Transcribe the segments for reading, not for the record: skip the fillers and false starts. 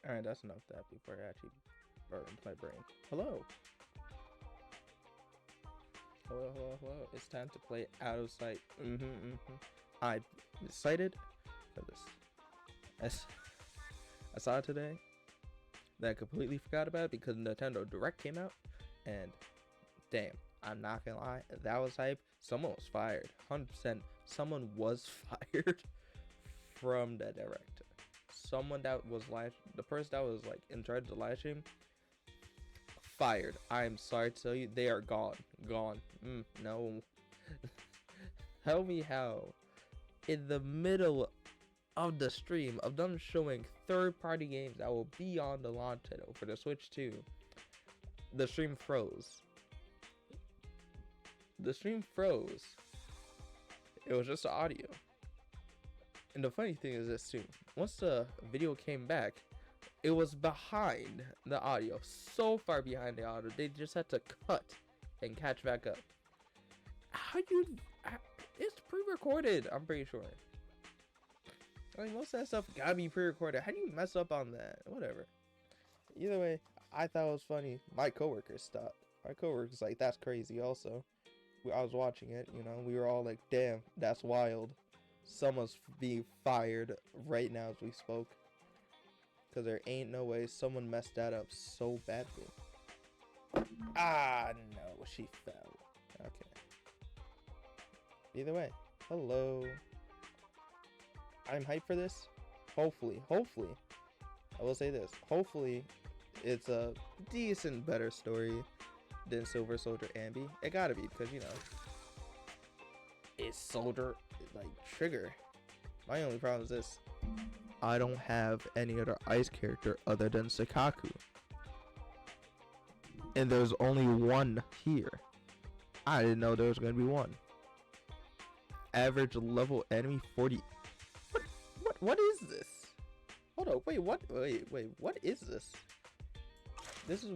Alright, that's enough of that before I actually burns my brain. Hello. Hello. It's time to play Out of Sight. I'm excited for this. As I saw it today, that I completely forgot about it because Nintendo Direct came out, and damn, I'm not gonna lie, that was hype. Someone was fired, 100%. Someone was fired from that Direct. Someone that was the person that was like in charge of the live stream, fired. I'm sorry to tell you, they are gone. No. Tell me how, in the middle of the stream of them showing third-party games that will be on the launch title for the Switch 2, the stream froze. The stream froze. It was just the audio. And the funny thing is this too. Once the video came back, it was behind the audio. So far behind the audio. They just had to cut and catch back up. It's pre-recorded, I'm pretty sure. I mean, most of that stuff gotta be pre-recorded. How do you mess up on that? Whatever. Either way, I thought it was funny. My coworkers stopped. My coworkers like, that's crazy also. I was watching it, you know, we were all like, damn, that's wild. Someone's being fired right now as we spoke. Because there ain't no way someone messed that up so badly. Ah, no, she fell. Okay. Either way, hello. I'm hyped for this. Hopefully, I will say this. Hopefully, it's a decent, better story than Silver Soldier Ambi. It gotta be, because, you know, it's Soldier, like, Trigger. My only problem is this. I don't have any other ice character other than Sakaku. And there's only one here. I didn't know there was going to be one. Average level enemy 40. What is this? Hold up, wait, what is this? This is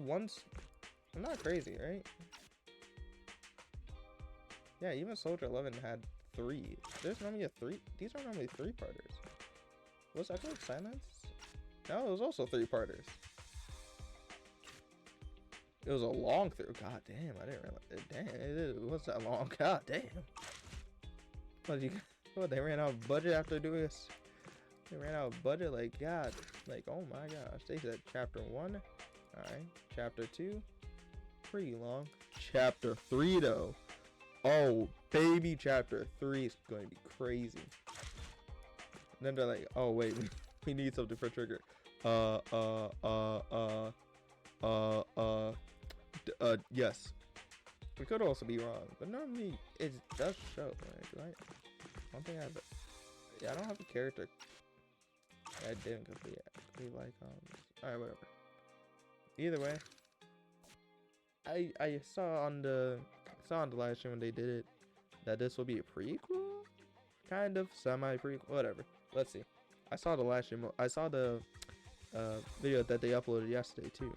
I'm not crazy, right? Yeah, even Soldier 11 had 3. There's normally a 3. These are normally 3-parters. Was that called Silence? No, it was also 3-parters. It was a long through. God damn, I didn't realize it. Damn, it was that long. God damn. What, they ran out of budget after doing this? They ran out of budget, like, God. Like, oh my gosh. They said chapter 1. Alright. Chapter 2. Pretty long. Chapter 3, though. Oh, baby, chapter 3 is going to be crazy. And then they're like, oh, wait, we need something for Trigger. Yes. We could also be wrong, but normally it does show, like, right? One thing I don't have a character. I didn't complete alright, whatever. Either way, I saw on the live stream when they did it that this will be a prequel, kind of semi prequel, whatever. Let's see. I saw the live stream. I saw the video that they uploaded yesterday too.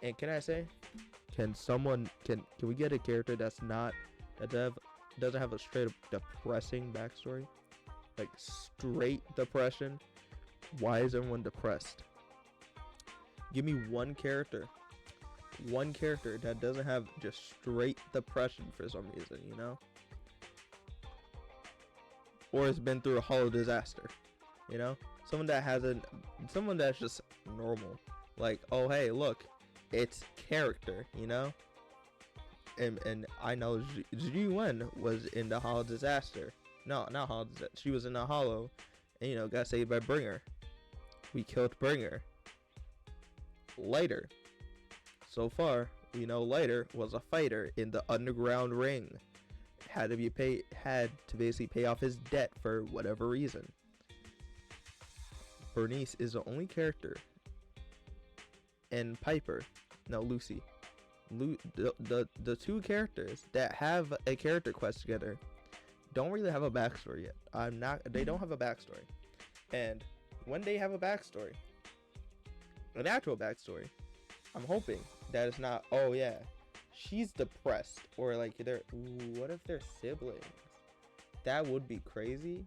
And can I say, can we get a character that doesn't have a straight up depressing backstory, like straight depression? Why is everyone depressed? Give me one character that doesn't have just straight depression for some reason, you know, or has been through a hollow disaster, you know, someone that's just normal, like, oh hey, look, it's character, you know. And I know Wen was in the hollow disaster. No, not hollow disaster. She was in the hollow, and, you know, got saved by Bringer. We killed Bringer. Lighter. So far, we know Lighter was a fighter in the underground ring. Had to basically pay off his debt for whatever reason. Bernice is the only character, and Piper, no, Lucy. The two characters that have a character quest together don't really have a backstory yet. They don't have a backstory. And when they have a backstory, an actual backstory, I'm hoping that it's not, oh yeah, she's depressed, or like what if they're siblings? That would be crazy,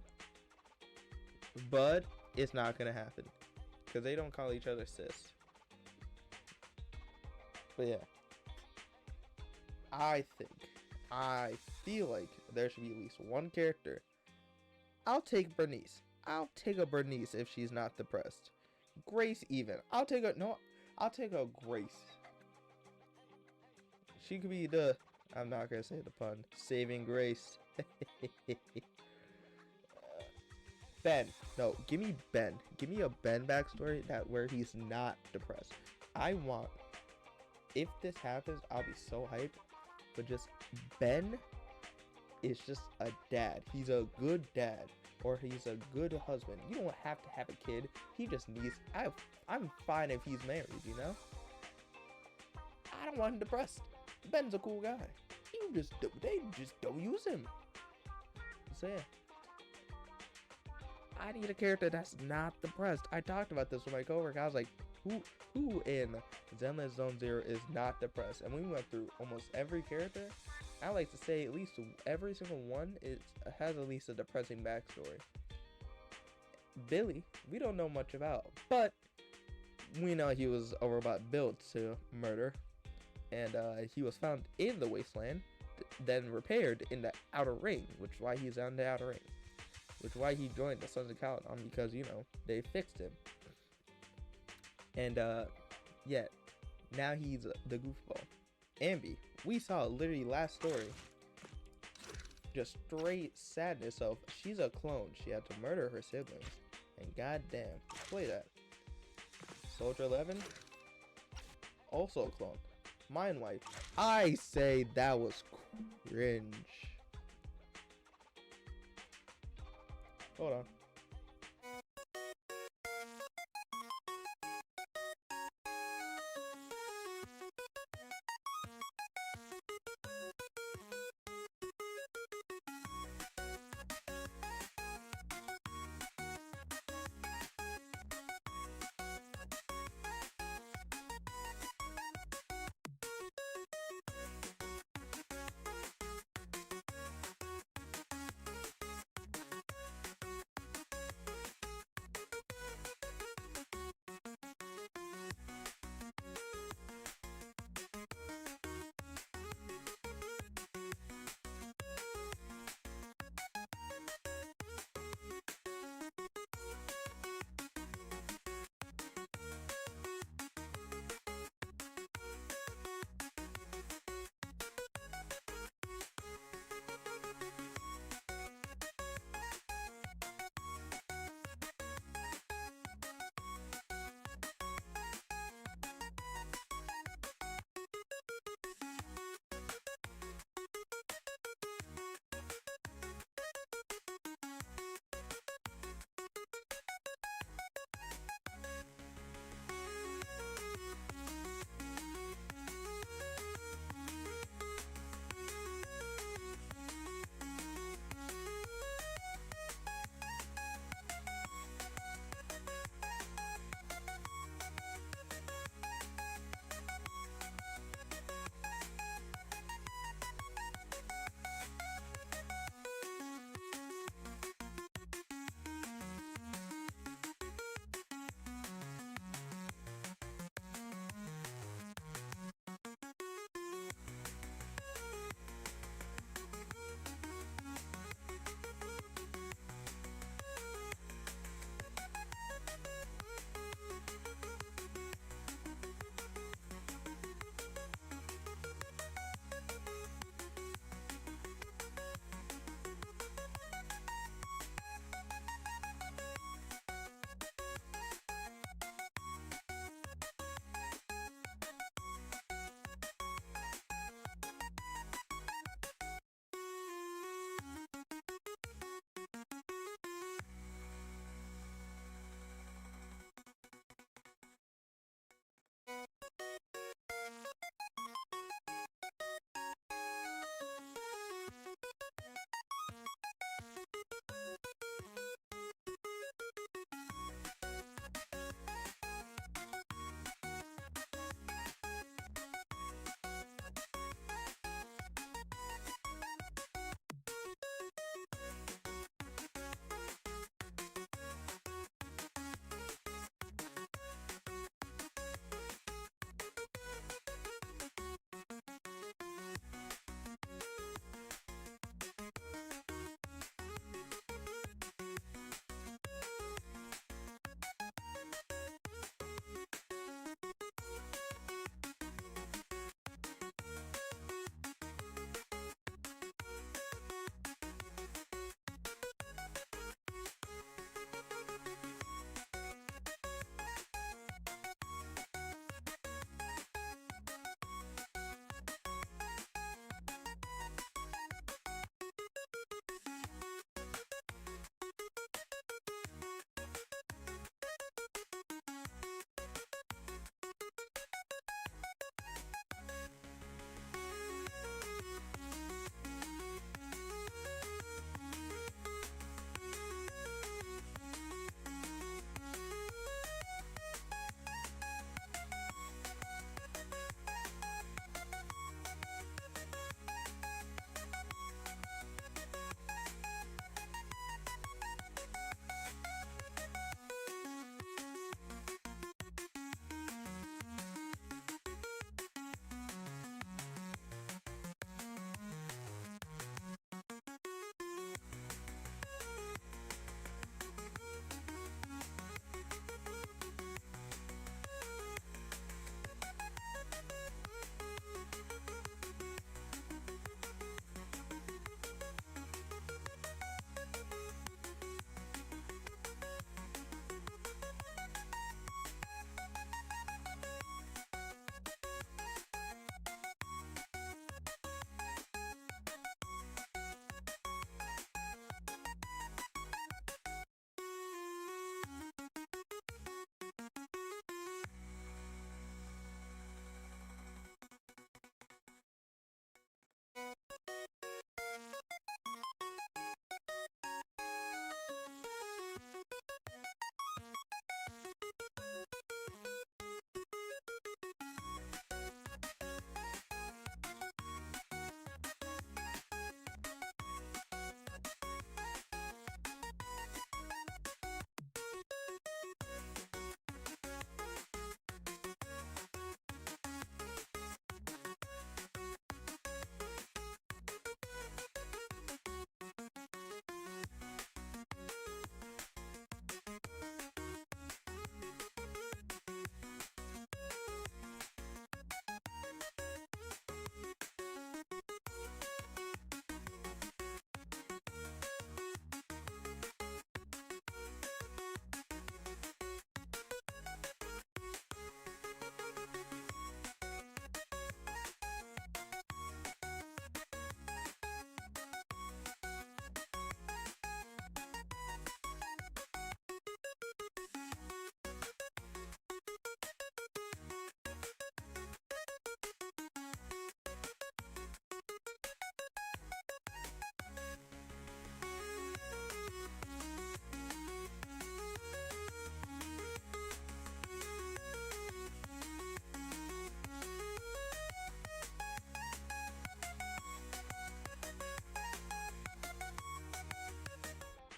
but it's not gonna happen. because they don't call each other sis. But yeah, I feel like there should be at least one character. I'll take Bernice. I'll take a Bernice if she's not depressed. Grace even. I'll take a Grace. She could be the, I'm not gonna say the pun, saving grace. Ben. No, give me Ben. Give me a Ben backstory where he's not depressed. I want, if this happens, I'll be so hyped. But just Ben is just a dad. He's a good dad. Or he's a good husband. You don't have to have a kid. He just needs, I'm fine if he's married, you know? I don't want him depressed. Ben's a cool guy. They just don't use him. So yeah. I need a character that's not depressed. I talked about this with my coworker. I was like, who in Zenless Zone Zero is not depressed? And we went through almost every character. I like to say at least every single one has at least a depressing backstory. Billy, we don't know much about, but we know he was a robot built to murder, and he was found in the wasteland, then repaired in the outer ring, which is why he's on the outer ring, which is why he joined the Sons of Caledon, because, you know, they fixed him. And yeah, now he's the goofball. Ambi, we saw literally last story, just straight sadness of she's a clone. She had to murder her siblings, and goddamn, play that. Soldier 11, also a clone. Mind Wipe, I say that was cringe. Hold on.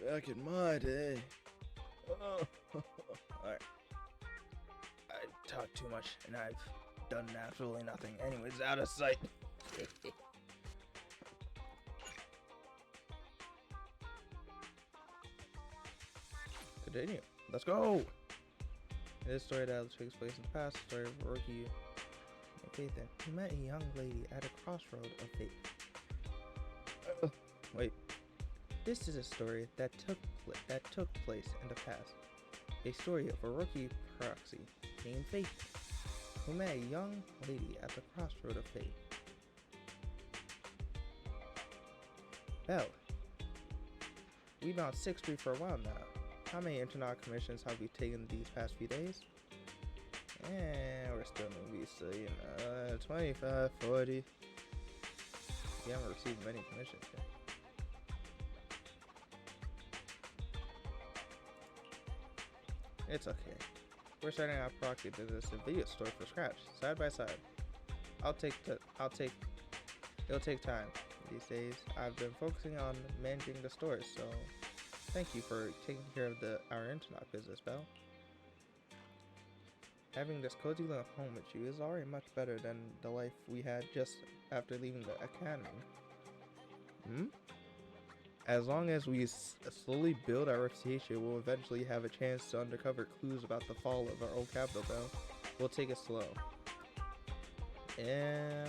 Back in my day. Oh. Alright. I talk too much and I've done absolutely nothing. Anyways, out of sight. Continue. Let's go! In this story that takes place in the past, story of a rookie named Ethan, who met a young lady at a crossroad of fate. Wait. This is a story that took place in the past. A story of a rookie proxy named Faith, who met a young lady at the crossroad of fate. Belle, we've been on 6th Street for a while now. How many internet commissions have we taken these past few days? We're still maybe still, 25, 40. We haven't received many commissions yet. It's okay. We're starting our proxy business and video store from scratch, side by side. It'll take time. These days, I've been focusing on managing the stores, so thank you for taking care of our internet business, Belle. Having this cozy little home with you is already much better than the life we had just after leaving the academy. As long as we slowly build our reputation, we'll eventually have a chance to uncover clues about the fall of our old capital, Belle. We'll take it slow. Yeah.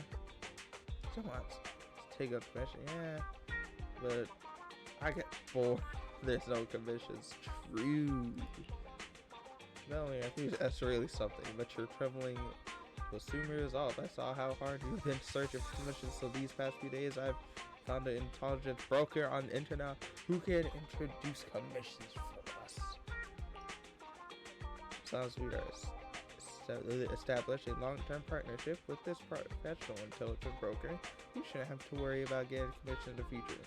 Come on. Let's take a commission. Yeah. But I get bored. There's no commissions. True. Melanie, I think that's really something, but your troubling will soon be resolved. I saw how hard you've been searching for commissions, so these past few days I've found an intelligent broker on the internet who can introduce commissions for us. Sounds sweet. Establish a long-term partnership with this professional intelligent broker. You shouldn't have to worry about getting commission in the future.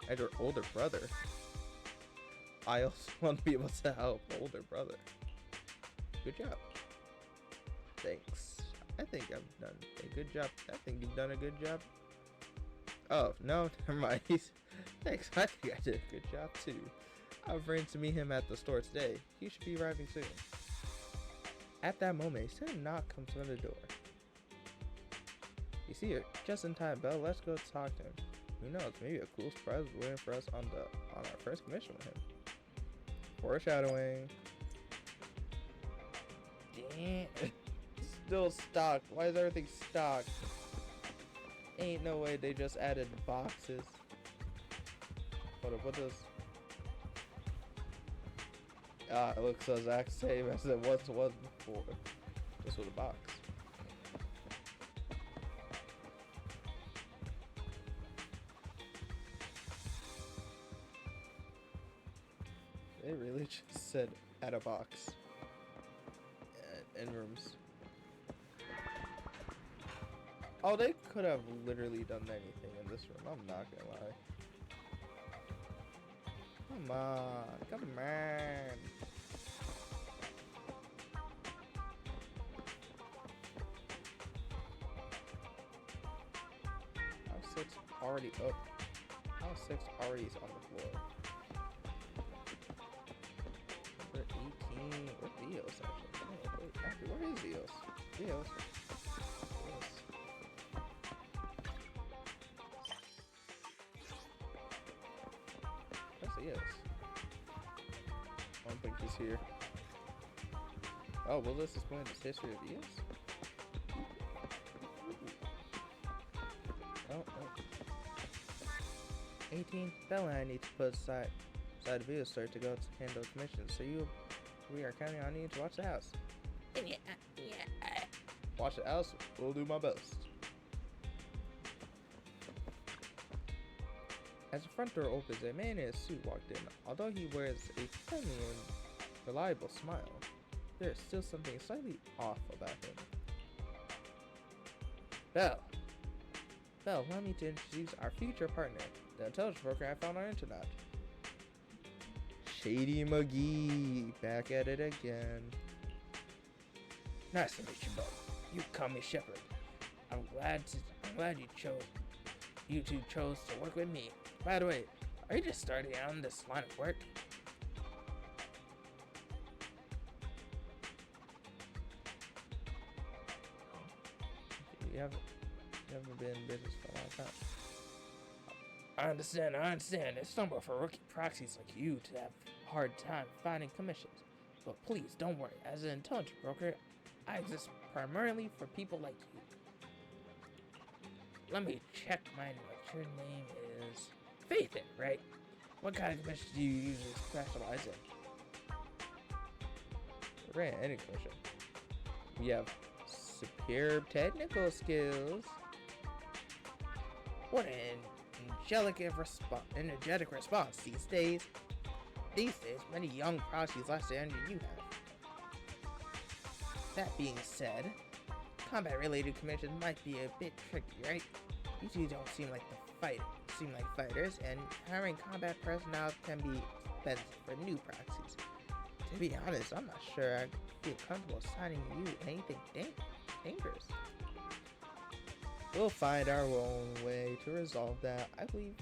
As your older brother, I also want to be able to help older brother. Good job. Thanks. I think I've done a good job. I think you've done a good job. Oh, no, never mind. Thanks, I think I did a good job too. I've arranged to meet him at the store today. He should be arriving soon. At that moment, a sudden knock comes on the door. You see her just in time, Belle. Let's go talk to him. Who knows, maybe a cool surprise is waiting for us on our first commission with him. Foreshadowing. Damn. Still stocked. Why is everything stocked? Ain't no way they just added boxes. Hold up, what does... it looks the exact same as it was before. Just with a box. They really just said add a box. In rooms. Oh, they could have literally done anything in this room. I'm not gonna lie. Come on, come on. House 6 already up. House 6 already is on the floor. Number 18. Where's Theos actually? Oh, wait, actually, where is Theos? Theos. Yes. I don't think he's here. Oh, well, this is going to history of EOS? Oh. 18. Belle and I need to put aside the video start to go to handle commissions, so we are counting on you to watch the house. Yeah. Watch the house, we'll do my best. As the front door opens, a man in a suit walked in. Although he wears a friendly and reliable smile, there is still something slightly off about him. Belle, allow me to introduce our future partner, the intelligence broker I found on the internet. Shady McGee, back at it again. Nice to meet you both. You call me Shepard. I'm glad you two chose to work with me. By the way, Are you just starting out in this line of work? You haven't been in business for a long time. I understand. It's normal for rookie proxies like you to have a hard time finding commissions. But please, don't worry. As an intelligent broker, I exist primarily for people like you. Let me check my notes. Your name is Faithin, right? What kind of commissions do you usually specialize in? Right, any commission. We have superb technical skills. What an energetic response these days. Many young proxies less energy you have. That being said, combat-related commissions might be a bit tricky, right? You two don't seem like fighters, and hiring combat personnel can be expensive for new proxies. To be honest, I'm not sure I feel comfortable assigning you anything dangerous. We'll find our own way to resolve that. I believe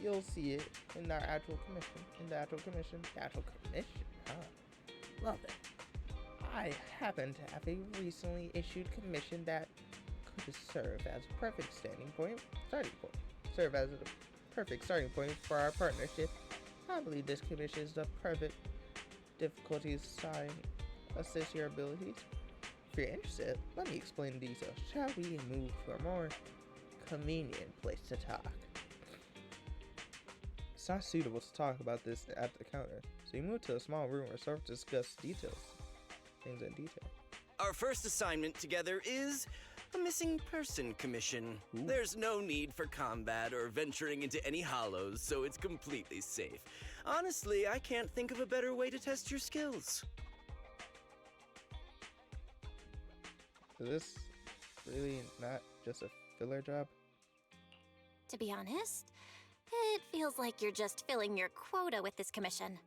you'll see it in our actual commission. The actual commission, huh? Well then, I happen to have a recently issued commission that could serve as a perfect starting point for our partnership. I believe this commission is the perfect difficulty sign assist your abilities. If you're interested, let me explain the details, shall we, and move to a more convenient place to talk. It's not suitable to talk about this at the counter, so you move to a small room where staff discuss things in detail. Our first assignment together is a missing person commission. Ooh. There's no need for combat or venturing into any hollows, so it's completely safe. Honestly, I can't think of a better way to test your skills. Is this really not just a filler job? To be honest, it feels like you're just filling your quota with this commission.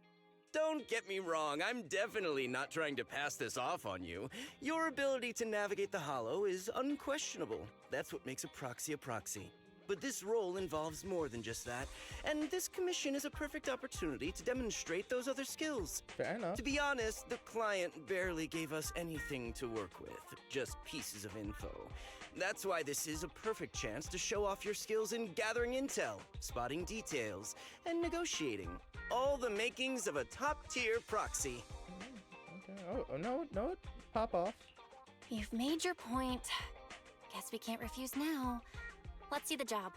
Don't get me wrong, I'm definitely not trying to pass this off on you. Your ability to navigate the hollow is unquestionable. That's what makes a proxy a proxy. But this role involves more than just that, and this commission is a perfect opportunity to demonstrate those other skills. Fair enough. To be honest, the client barely gave us anything to work with, just pieces of info. That's why this is a perfect chance to show off your skills in gathering intel, spotting details, and negotiating. All the makings of a top-tier proxy. Okay. Oh, no, pop off. You've made your point. Guess we can't refuse now. Let's see the job.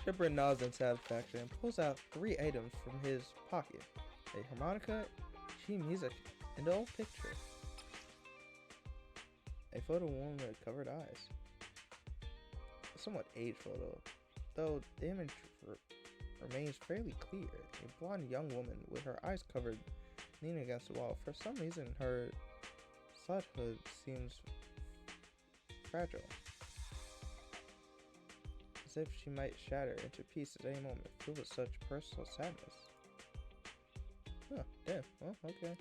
Shipper nods in satisfaction and pulls out 3 items from his pocket. A harmonica, sheet music, and an old picture. A photo of a woman with covered eyes. A somewhat aged photo, though the image remains fairly clear. A blonde young woman with her eyes covered leaning against the wall. For some reason, her slut hood seems fragile, as if she might shatter into pieces at any moment, filled with such personal sadness. Huh, damn, well, okay.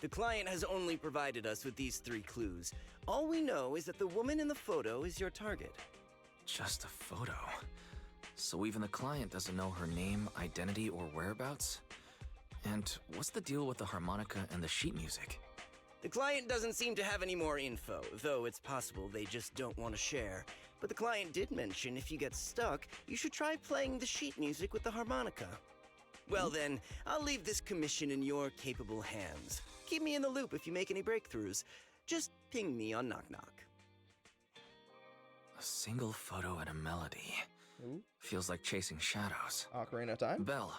The client has only provided us with these 3 clues. All we know is that the woman in the photo is your target. Just a photo. So even the client doesn't know her name, identity, or whereabouts? And what's the deal with the harmonica and the sheet music? The client doesn't seem to have any more info, though it's possible they just don't want to share. But the client did mention if you get stuck, you should try playing the sheet music with the harmonica. Well then, I'll leave this commission in your capable hands. Keep me in the loop if you make any breakthroughs. Just ping me on Knock Knock. A single photo and a melody. Ooh. Feels like chasing shadows. Ocarina of Time? Belle,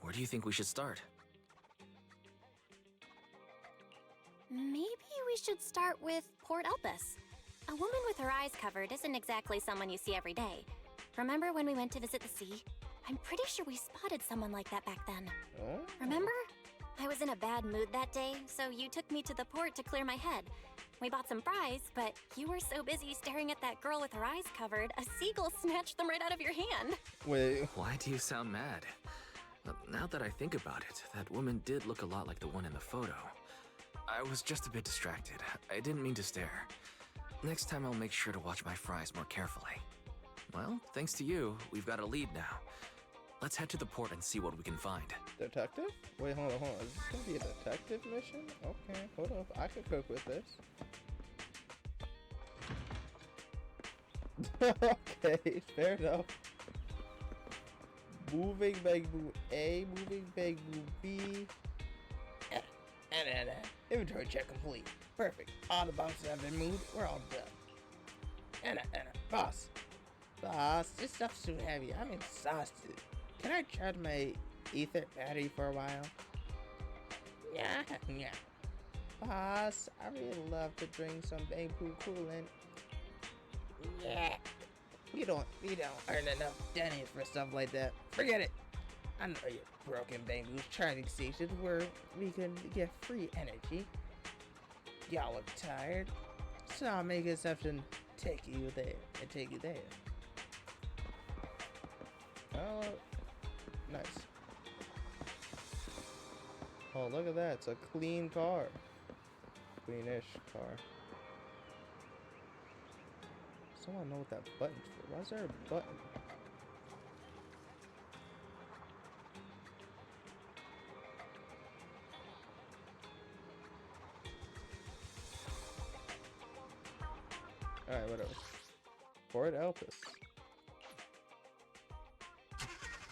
where do you think we should start? Maybe we should start with Port Elpis. A woman with her eyes covered isn't exactly someone you see every day. Remember when we went to visit the sea? I'm pretty sure we spotted someone like that back then. Oh. Remember? I was in a bad mood that day, so you took me to the port to clear my head. We bought some fries, but you were so busy staring at that girl with her eyes covered, a seagull snatched them right out of your hand. Wait. Why do you sound mad? Now that I think about it, that woman did look a lot like the one in the photo. I was just a bit distracted. I didn't mean to stare. Next time I'll make sure to watch my fries more carefully. Well, thanks to you, we've got a lead now. Let's head to the port and see what we can find. Detective? Wait, hold on, hold on. Is this gonna be a detective mission? Okay, hold up. I can cope with this. Okay, fair enough. Moving bag boo A, moving bag boo B. And inventory check complete. Perfect. All the boxes have been moved. We're all done. Anna, boss. Boss, this stuff's too heavy. I'm exhausted. Can I charge my ether battery for a while? Yeah. Boss, I really love to drink some bamboo coolant. Yeah. We don't earn enough pennies for stuff like that. Forget it. I know your broken bamboo charging station where we can get free energy. Y'all look tired, so I'll make an exception. Take you there. Oh, nice. Oh, look at that. It's a clean car. Cleanish car. Someone know what that button's for. Why is there a button? Alright, whatever. Port Elpis.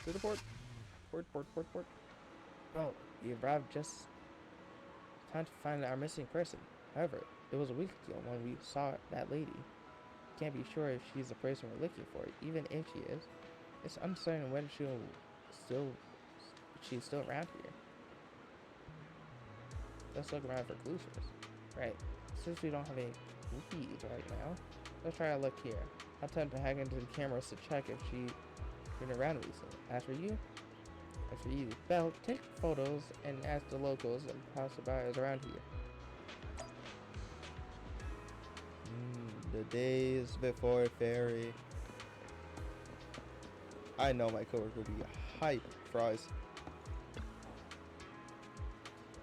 To the port. Port. Oh, you arrived just time to find our missing person. However, it was a week ago when we saw that lady. Can't be sure if she's the person we're looking for. Even if she is, it's uncertain whether she's still around here. Let's look around for clues first. Right. Since we don't have any leads right now, let's try a look here. I'll attempt to hack into the cameras to check if she's been around recently. As for you, Belle, take photos and ask the locals and passerbys around here. The days before ferry. I know my coworker will be hype fries.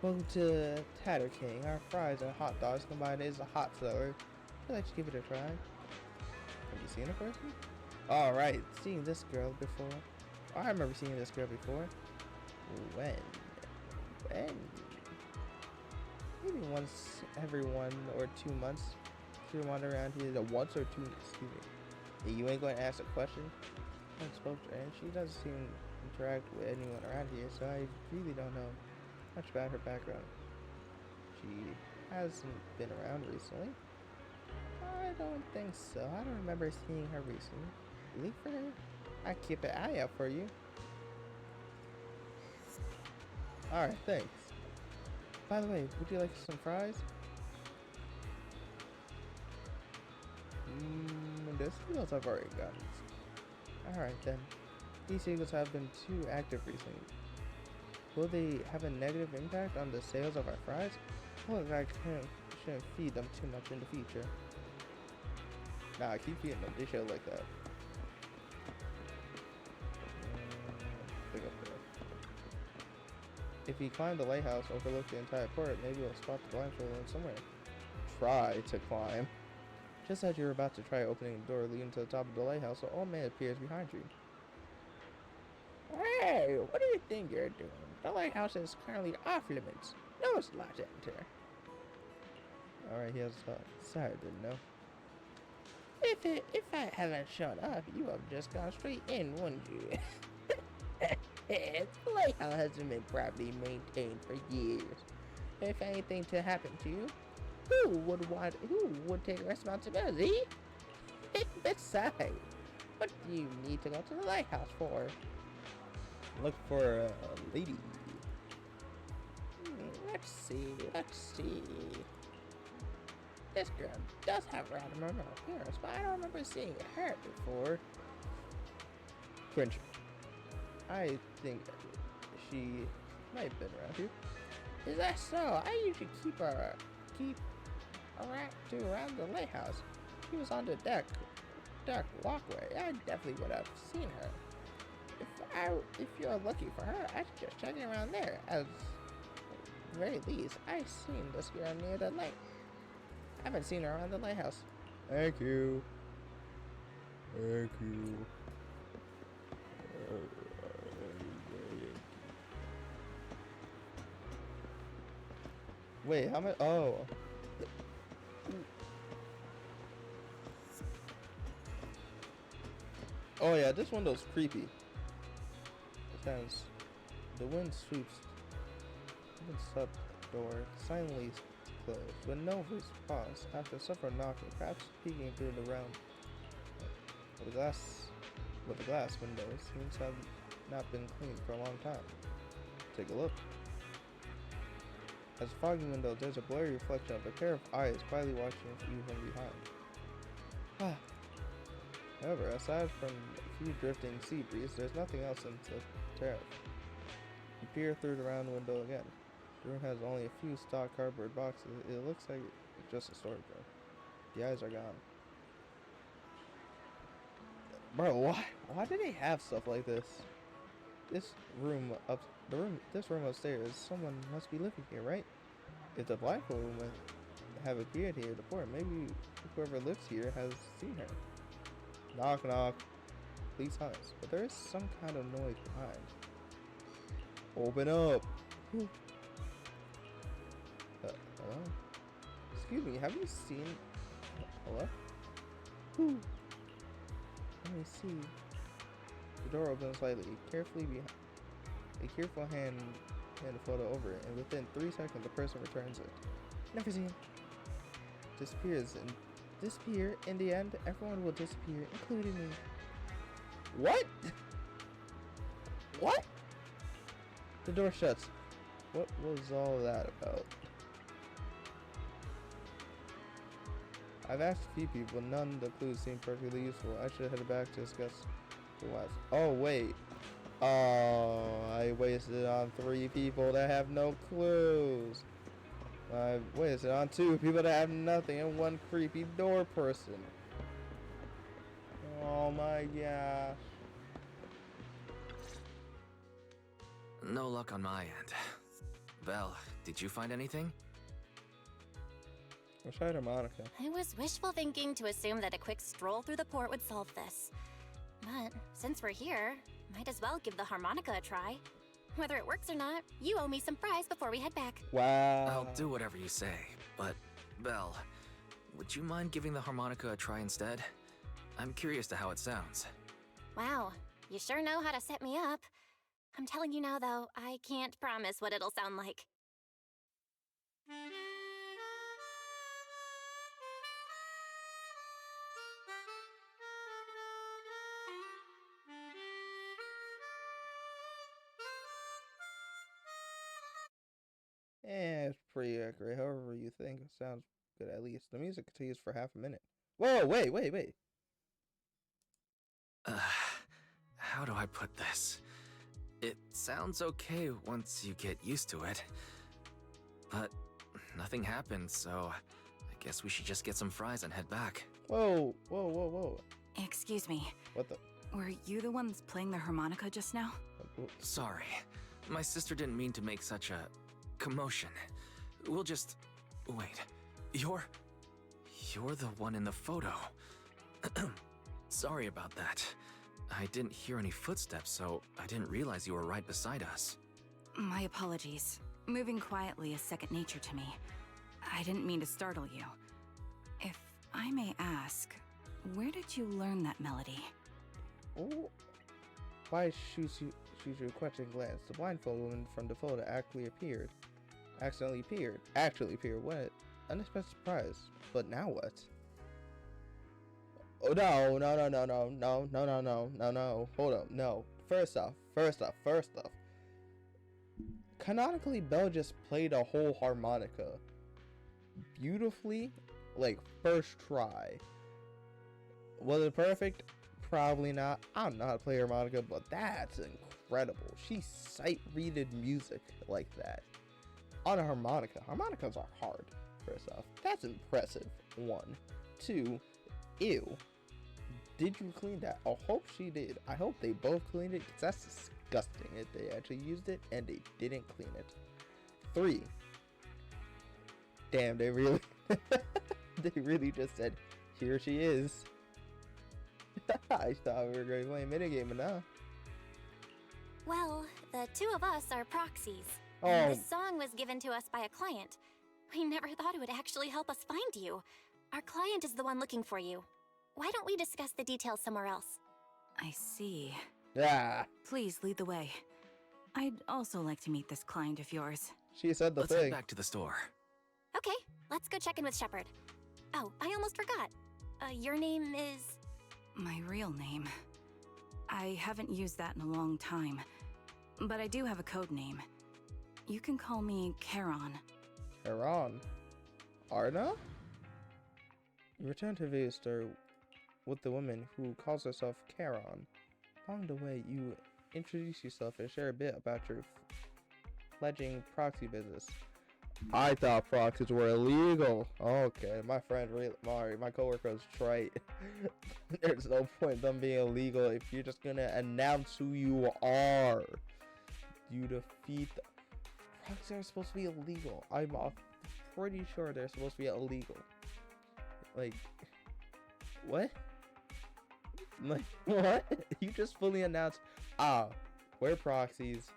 Welcome to Tatter King. Our fries and hot dogs combined is a hot seller. I'd like to give it a try. Have you seen a person? Alright, seeing this girl before. I remember seeing this girl before. When? Maybe once every 1 or 2 months. She wander around here. Once or two, excuse me. Yeah, you ain't going to ask a question? I spoke to her, and she doesn't seem to interact with anyone around here, so I really don't know much about her background. She hasn't been around recently. I don't think so. I don't remember seeing her recently. Look for her. I keep an eye out for you. Alright, thanks. By the way, would you like some fries? The seagulls I've already gotten. Alright then. These seagulls have been too active recently. Will they have a negative impact on the sales of our fries? Look, I shouldn't feed them too much in the future. Nah, I keep feeding them. They show like that. Pick up there. If you climb the lighthouse, overlook the entire port, maybe you'll spot the blindfold somewhere. Try to climb. Just as you're about to try opening the door leading to the top of the lighthouse, an old man appears behind you. Hey, what do you think you're doing? The lighthouse is currently off limits. No one's allowed to enter. Alright, he has a thought. Sorry, I didn't know. If I haven't shown up, you have just gone straight in, wouldn't you? The lighthouse hasn't been properly maintained for years. If anything to happen to you, who would take responsibility? Besides, what do you need to go to the lighthouse for? Look for a lady. Let's see. This girl does have a rather normal appearance, but I don't remember seeing her before. Cringe. I think she might have been around here. Is that so? I usually keep around the lighthouse. She was on the deck walkway. I definitely would have seen her. If you're looking for her, I should just check around there. At the very least, I seen this girl near the light. I haven't seen her around the lighthouse. Thank you. Thank you. Wait, how much? Oh. Oh yeah, this window's creepy. Sounds. The wind sweeps. Opens up the door, silently closed, with no response. After several knocking, perhaps peeking through the round. The glass windows seems to have not been cleaned for a long time. Take a look. As a foggy window, there's a blurry reflection of a pair of eyes quietly watching you from behind. However, aside from a few drifting sea breeze, there's nothing else in the terrace. You peer through the round window again. The room has only a few stock cardboard boxes. It looks like it's just a storage room. The eyes are gone. Bro, why do they have stuff like this? This room upstairs, someone must be living here, right? If the blindfold women have appeared here before, maybe whoever lives here has seen her. Knock knock. Please silence. But there is some kind of noise behind. Open up. Hello? Excuse me, have you seen... Hello? Let me see. The door opens slightly. A careful hand a photo over it, and within 3 seconds the person returns it. Never seen. Disappear. In the end, everyone will disappear, including me. What? What? The door shuts. What was all that about? I've asked a few people, none of the clues seem perfectly useful. I should head back to discuss the last. Oh wait. Oh, I wasted on 3 people that have no clues. I wasted on 2 people that have nothing and 1 creepy door person. Oh my gosh. No luck on my end. Belle, did you find anything? I tried harmonica. I was wishful thinking to assume that a quick stroll through the port would solve this. But since we're here, might as well give the harmonica a try. Whether it works or not, you owe me some fries before we head back. Wow. I'll do whatever you say, but Belle, would you mind giving the harmonica a try instead? I'm curious to how it sounds. Wow, you sure know how to set me up. I'm telling you now, though, I can't promise what it'll sound like. Yeah, it's pretty accurate. However you think, it sounds good at least. The music continues for half a minute. Whoa, wait. How do I put this? It sounds okay once you get used to it. But nothing happened, so I guess we should just get some fries and head back. Whoa. Excuse me. What the? Were you the ones playing the harmonica just now? Sorry. My sister didn't mean to make such a commotion. We'll just... Wait. You're the one in the photo. Sorry about that. I didn't hear any footsteps, so I didn't realize you were right beside us. My apologies. Moving quietly is second nature to me. I didn't mean to startle you. If I may ask, where did you learn that melody? Oh. Why shoots you a questioning glance? The blindfolded woman from the photo actually appeared. What? Unexpected surprise. But now what? Oh no. Hold up, no. First off. Canonically, Belle just played a whole harmonica. Beautifully. Like, first try. Was it perfect? Probably not. I don't know how to play harmonica, but that's incredible. She sight-readed music like that. On a harmonica. Harmonicas are hard, first off. That's impressive. 1. 2. Ew. Did you clean that? I hope she did. I hope they both cleaned it, because that's disgusting if they actually used it and they didn't clean it. 3. Damn, they really... they really just said, here she is. I thought we were going to play a minigame, but no. Well, the two of us are proxies. Oh. And this song was given to us by a client. We never thought it would actually help us find you. Our client is the one looking for you. Why don't we discuss the details somewhere else? I see. Yeah. Please lead the way. I'd also like to meet this client of yours. She said the Let's head thing. back to the store. Okay, let's go check in with Shepard. Oh, I almost forgot. Your name is... My real name. I haven't used that in a long time. But I do have a code name. You can call me Charon. Charon. Arna? You return to Vegastar with the woman who calls herself Charon. Along the way, you introduce yourself and share a bit about your fledgling proxy business. I thought proxies were illegal. Okay, my friend Mari, my coworker was trite. There's no point in them being illegal if you're just gonna announce who you are. You defeat the... Proxies are supposed to be illegal. I'm pretty sure they're supposed to be illegal. Like, what? Like, what? You just fully announced, we're proxies.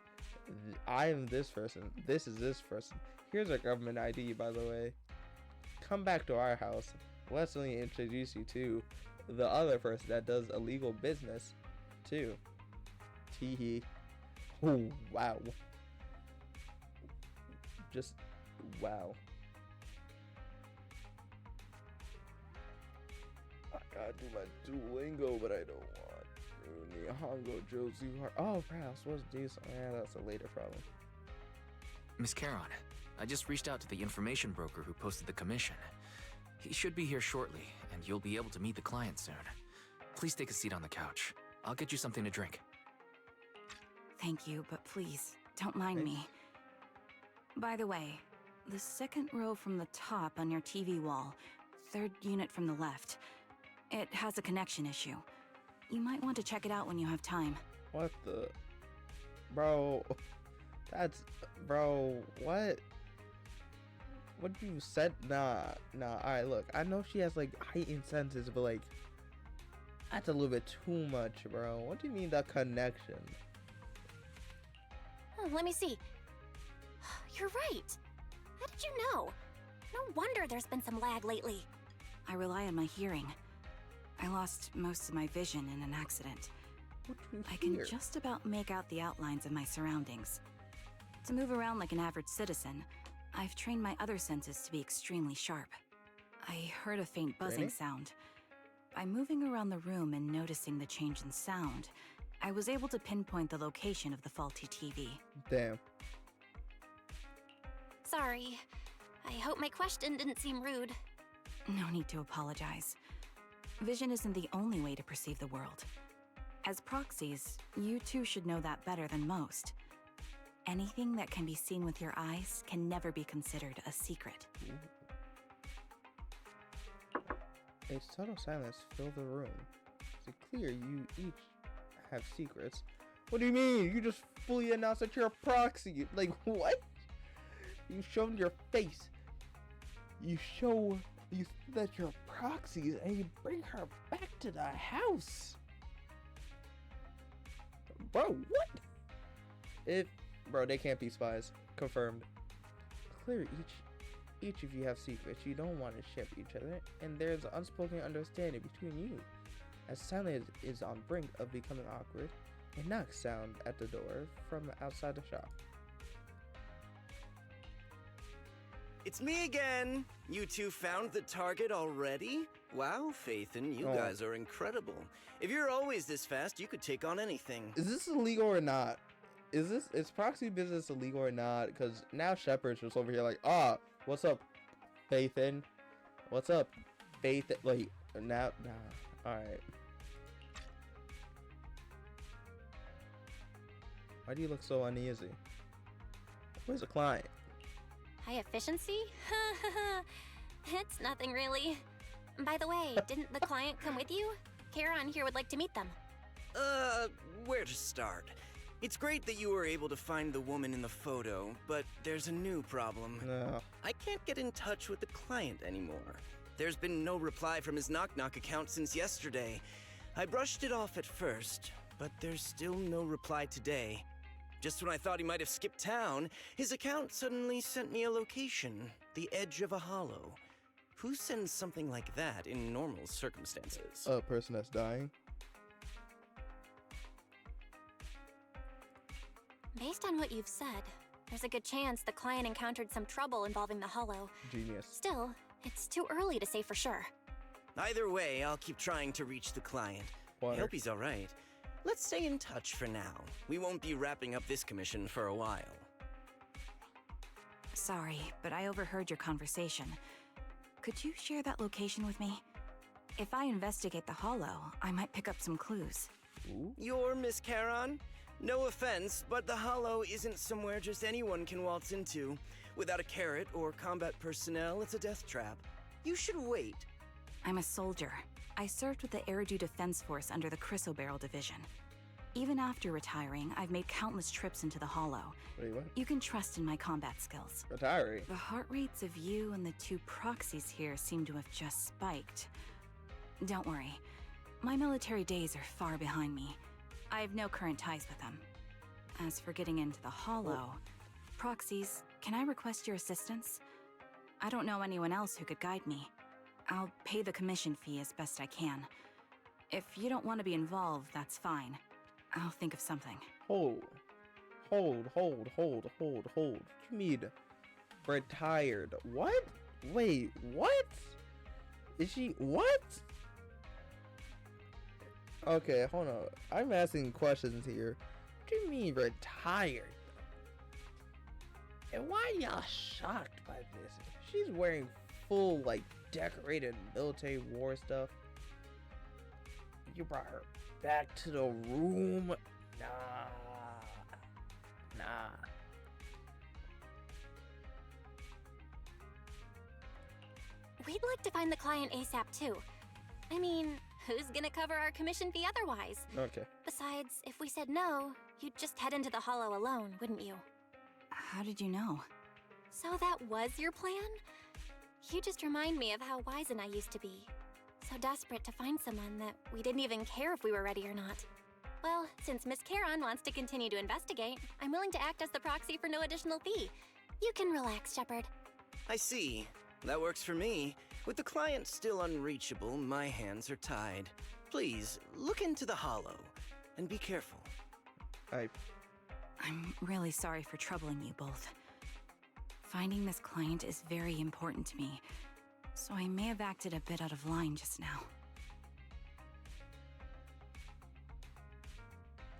I am this person. This is this person. Here's our government ID, by the way. Come back to our house. Let's only introduce you to the other person that does illegal business, too. Teehee. Oh, wow. Just, wow. I gotta do my Duolingo, but I don't want to. Nihongo Josie Heart. Oh, crap, I'm supposed to do something. Yeah, that's a later problem. Miss Charon, I just reached out to the information broker who posted the commission. He should be here shortly, and you'll be able to meet the client soon. Please take a seat on the couch. I'll get you something to drink. Thank you, but please, don't mind me. By the way, the second row from the top on your TV wall, third unit from the left, it has a connection issue. You might want to check it out when you have time. What the? Bro, that's... Bro, what? What you said? Nah. Alright, look, I know she has, like, heightened senses, but, like, that's a little bit too much, bro. What do you mean, the connection? Oh, let me see. You're right. How did you know? No wonder there's been some lag lately. I rely on my hearing. I lost most of my vision in an accident. What do you I can hear? just about make out the outlines of my surroundings. To move around like an average citizen, I've trained my other senses to be extremely sharp. I heard a faint buzzing Really? sound. By moving around the room and noticing the change in sound, I was able to pinpoint the location of the faulty TV. Damn. Sorry. I hope my question didn't seem rude. No need to apologize. Vision isn't the only way to perceive the world. As proxies, you two should know that better than most. Anything that can be seen with your eyes can never be considered a secret. A subtle silence filled the room. It's clear you each have secrets. What do you mean? You just fully announced that you're a proxy. Like, what? You've shown your face. You show that you're proxies and you bring her back to the house. Bro, what? Bro, they can't be spies. Confirmed. Clear each of you have secrets you don't want to share with each other, and there's an unspoken understanding between you. As silence is on brink of becoming awkward, a knock sound at the door from outside the shop. It's me again! You two found the target already? Wow, Phaethon, you Oh. guys are incredible. If you're always this fast, you could take on anything. Is this illegal or not? Is proxy business illegal or not? Because now Shepard's just over here like, what's up, Phaethon? What's up, Phaethon? Like, nah. Alright. Why do you look so uneasy? Where's the client? High efficiency? It's nothing really. By the way, didn't the client come with you? Charon here would like to meet them. Where to start? It's great that you were able to find the woman in the photo, but there's a new problem. No. I can't get in touch with the client anymore. There's been no reply from his Knock Knock account since yesterday. I brushed it off at first, but there's still no reply today. Just when I thought he might have skipped town, his account suddenly sent me a location, the edge of a hollow. Who sends something like that in normal circumstances? A person that's dying. Based on what you've said, there's a good chance the client encountered some trouble involving the hollow. Genius. Still, it's too early to say for sure. Either way, I'll keep trying to reach the client. I Water. hope he's all right. Let's stay in touch for now. We won't be wrapping up this commission for a while. Sorry, but I overheard your conversation. Could you share that location with me? If I investigate the hollow, I might pick up some clues. Ooh. You're Miss Charon? No offense, but the hollow isn't somewhere just anyone can waltz into. Without a carrot or combat personnel, it's a death trap. You should wait. I'm a soldier. I served with the Eridu Defense Force under the Chrysoberyl Division. Even after retiring, I've made countless trips into the hollow. Wait, what? You can trust in my combat skills. Retiring. The heart rates of you and the two proxies here seem to have just spiked. Don't worry. My military days are far behind me. I have no current ties with them. As for getting into the hollow, proxies, can I request your assistance? I don't know anyone else who could guide me. I'll pay the commission fee as best I can. If you don't want to be involved, that's fine. I'll think of something. Hold. What you mean? Retired. What? Wait, what? Is she what? Okay, hold on. I'm asking questions here. What do you mean retired? And why y'all shocked by this? She's wearing full, like, decorated military war stuff. You brought her back to the room? Nah. We'd like to find the client ASAP too. I mean, who's gonna cover our commission fee otherwise? Okay. Besides, if we said no, you'd just head into the hollow alone, wouldn't you? How did you know? So that was your plan? You just remind me of how Wise and I used to be. So desperate to find someone that we didn't even care if we were ready or not. Well, since Miss Charon wants to continue to investigate, I'm willing to act as the proxy for no additional fee. You can relax, Shepard. I see. That works for me. With the client still unreachable, my hands are tied. Please, look into the hollow, and be careful. I'm really sorry for troubling you both. Finding this client is very important to me, so I may have acted a bit out of line just now.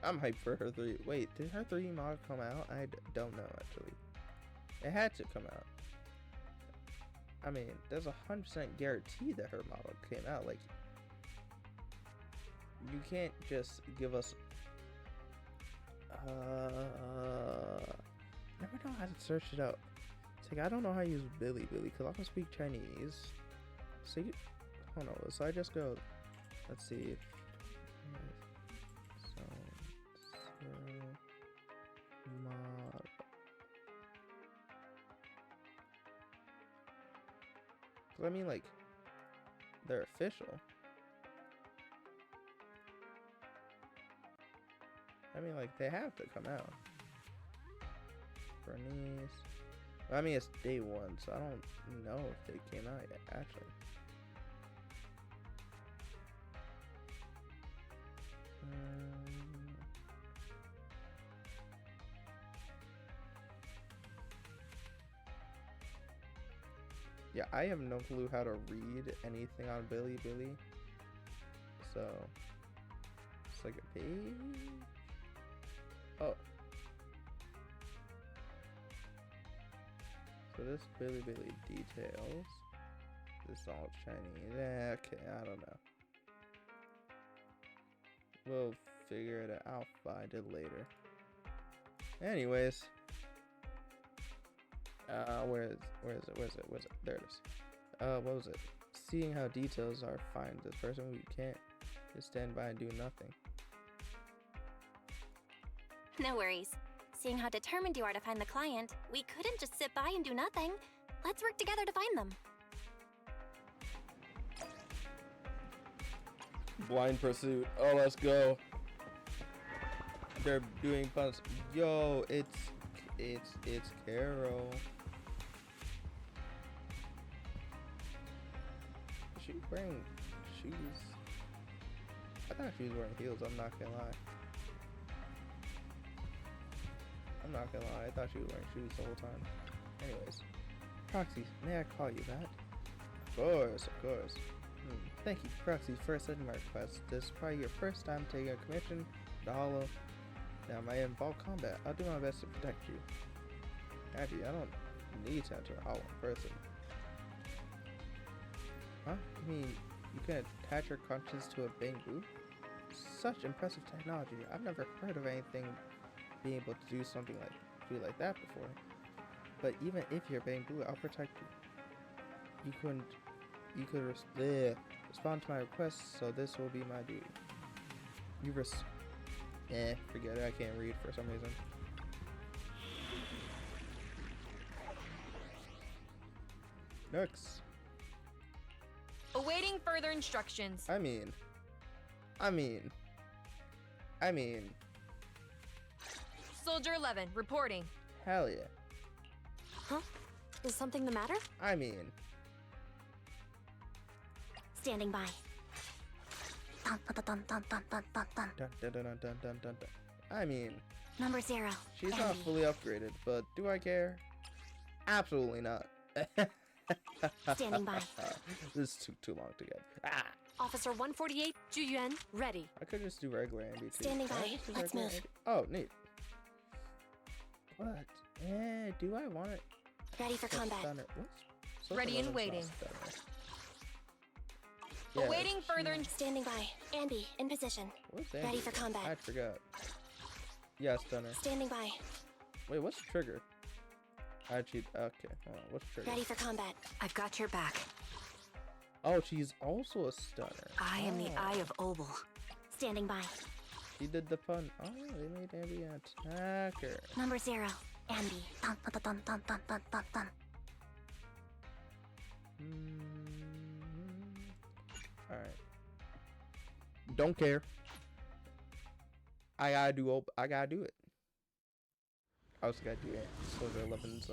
I'm hyped for her 3. Wait, did her 3 mod come out? I don't know, actually. It had to come out. I mean, there's a 100% guarantee that her model came out. Like, you can't just give us. Never know how to search it out. It's like I don't know how to use Billy because I don't speak Chinese. So you, hold on. So I just go. Let's see. So mod. I mean, like, they're official. I mean, like, they have to come out. Bernice. I mean, it's day 1, so I don't know if they came out yet, actually. Yeah, I have no clue how to read anything on Billy. So, it's like a page. Oh. So this Billy details. This is all Chinese. Okay, I don't know. We'll figure it out. I'll find it later. Anyways. Where is it? There it is. What was it? Seeing how details are fine. This person, we can't just stand by and do nothing. No worries. Seeing how determined you are to find the client, we couldn't just sit by and do nothing. Let's work together to find them. Blind pursuit. Oh, let's go. They're doing puns. Yo, it's Carol. Is she wearing shoes? I thought she was wearing heels. I'm not gonna lie. I thought she was wearing shoes the whole time. Anyways, Proxy, may I call you that? Of course. Thank you, Proxy, for accepting my request. This is probably your first time taking a commission to Hollow. Now, my involved combat, I'll do my best to protect you. Actually, I don't need to enter a Hollow in person. Huh? You mean you can attach your conscience to a bamboo? Such impressive technology. I've never heard of anything being able to do something like that before. But even if you're bamboo, I'll protect you. You could respond to my request, so this will be my duty. Forget it. I can't read for some reason. Next. Awaiting further instructions. I mean. Soldier 11, reporting. Hell yeah. Huh? Is something the matter? I mean. Standing by. Dun, dun, dun, dun, dun, dun, dun, dun. Dun, dun, dun, dun, dun, dun, dun. I mean. Number 0. She's not Andy. fully upgraded, but do I care? Absolutely not. Standing by. This took too long to get. Ah! Officer 148, Juyuan, ready. I could just do regular Andy too. Standing Can I by. just do Let's regular move. Andy? Oh, neat. What? Do I want it? Ready for combat. Stunner. What's Ready and Social waiting. Level's not stunner? Awaiting further Standing by. Andy, in position. What's Ready Andy? for combat. I forgot. Yeah, stunner. Standing by. Wait, what's the trigger? Actually, okay. Hold on. What's the trigger? Ready for combat. I've got your back. Oh, she's also a stunner. I am the Oh. Eye of Obel. Standing by. She did the pun. Oh, they made Andy an attacker. Number 0. Andy. Dun, dun, dun, dun, dun, dun, dun, dun. Alright. Don't care. I gotta do it. I also gotta do it. Soldier 11's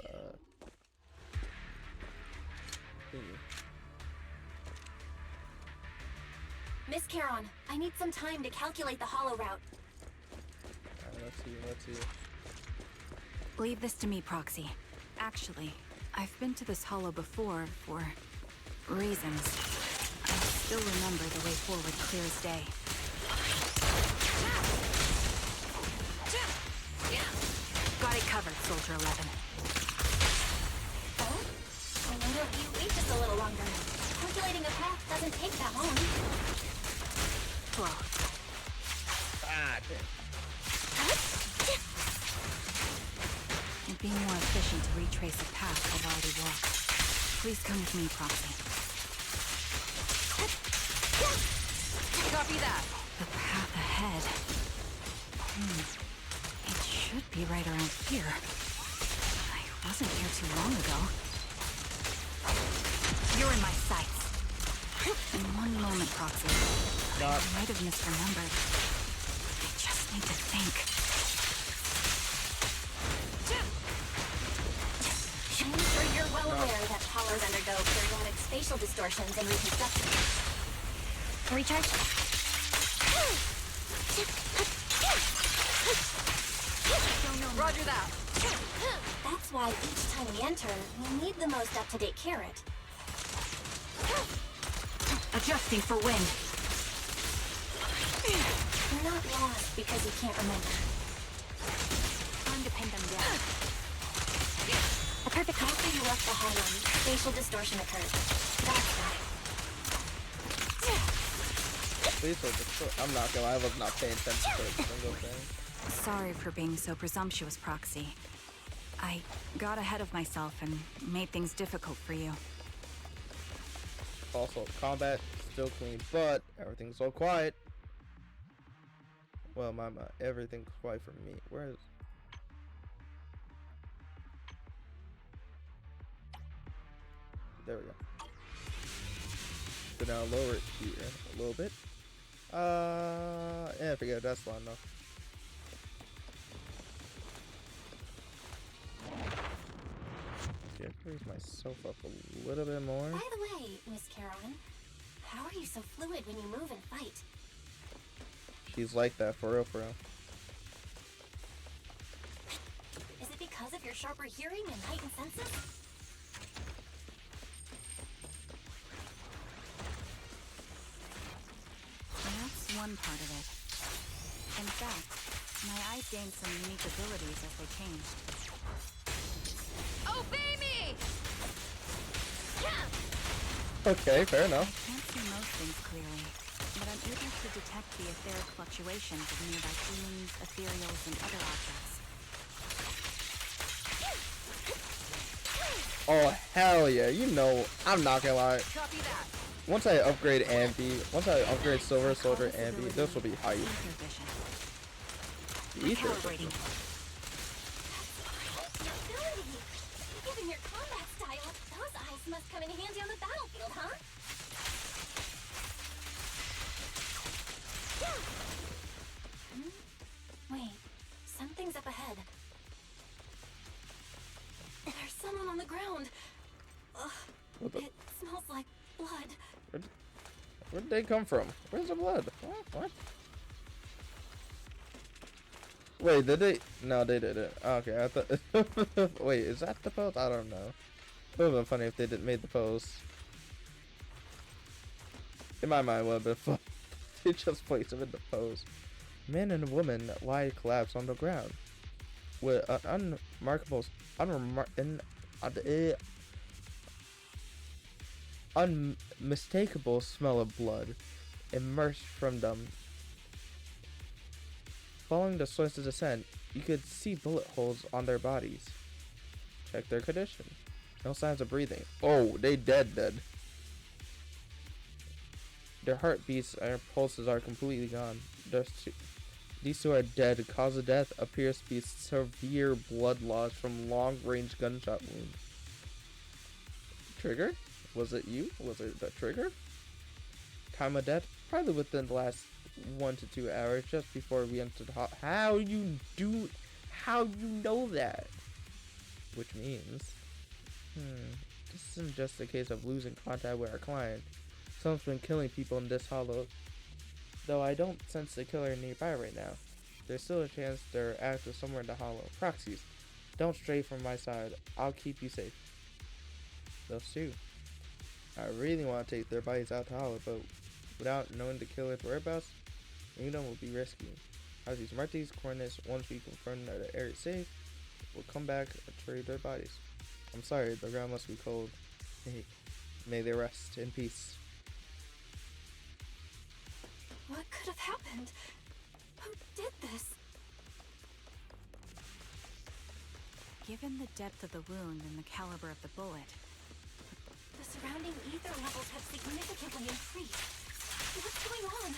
thingy. Miss Caron, I need some time to calculate the hollow route. Alright, let's see. Leave this to me, Proxy. Actually, I've been to this hollow before for reasons. I still remember the way forward clear as day. Got it covered, Soldier 11. Oh? I wonder if you wait just a little longer. Calculating a path doesn't take that long. Whoa. Ah, damn. It'd be more efficient to retrace a path I've already walked. Please come with me, Proxy. Copy that. The path ahead. It should be right around here. I wasn't here too long ago. You're in my sights. In one moment, Proxy. I might have misremembered. I just need to think. I'm sure you're well aware that hollows undergo periodic spatial distortions and reconstruction. Recharge. Roger that. That's why each time we enter, we need the most up-to-date carrot. Adjusting for wind. You're not lost because you can't remember. Time to pin them down. A perfect after you left the hollow, spatial distortion occurred. That's why. I'm not gonna lie, I was not paying attention to a single thing. Sorry for being so presumptuous, Proxy. I got ahead of myself and made things difficult for you. Also, combat still clean, but everything's so quiet. Well, everything's quiet for me. Where is? There we go. So now lower it here a little bit. Yeah, forget it. That's long enough. Okay, raise myself up a little bit more. By the way, Miss Caroline, how are you so fluid when you move and fight? She's like that, for real, for real. Is it because of your sharper hearing and heightened senses? That's one part of it. In fact, my eyes gained some unique abilities as they changed. Obey me! Okay, fair I enough. can't see most things clearly, but I'm able to detect the etheric fluctuations of nearby humans, ethereals, and other objects. Oh, hell yeah. You know, I'm not gonna lie. Copy that. Once I upgrade Ambi, once I upgrade Silver Soldier Ambi, this will be hype. Ether vision. Ether. Recalibrating. Your ability! Given your combat style, those eyes must come in handy on the battlefield, huh? Wait, something's up ahead. There's someone on the ground. Ugh, What the? it smells like blood. Where'd they come from? Where's the blood? What? Wait, did they? No, they didn't. Okay, I thought. Wait, is that the pose? I don't know. It would have been funny if they didn't made the pose. In my mind, it would have been fun. They just placed him in the pose. Man and woman lie collapsed on the ground with an unmistakable smell of blood emerged from them. Following the source of descent, you could see bullet holes on their bodies. Check their condition. No signs of breathing. Oh, they dead. Their heartbeats and pulses are completely gone. These two are dead. Cause of death appears to be severe blood loss from long-range gunshot wounds. Trigger? Was it you? Was it the trigger? Time of death? Probably within the last 1 to 2 hours, just before we entered the How you know that? Which means, this isn't just a case of losing contact with our client. Someone's been killing people in this hollow. Though I don't sense the killer nearby right now. There's still a chance they're active somewhere in the hollow. Proxies, don't stray from my side. I'll keep you safe. Those two. I really want to take their bodies out to hollow, but without knowing the killer's whereabouts, will be risky. As these mark these coordinates, once we confirm that the area is safe, we'll come back and trade their bodies. I'm sorry, the ground must be cold. May they rest in peace. What could have happened? Who did this? Given the depth of the wound and the caliber of the bullet, The surrounding ether levels have significantly increased. What's going on?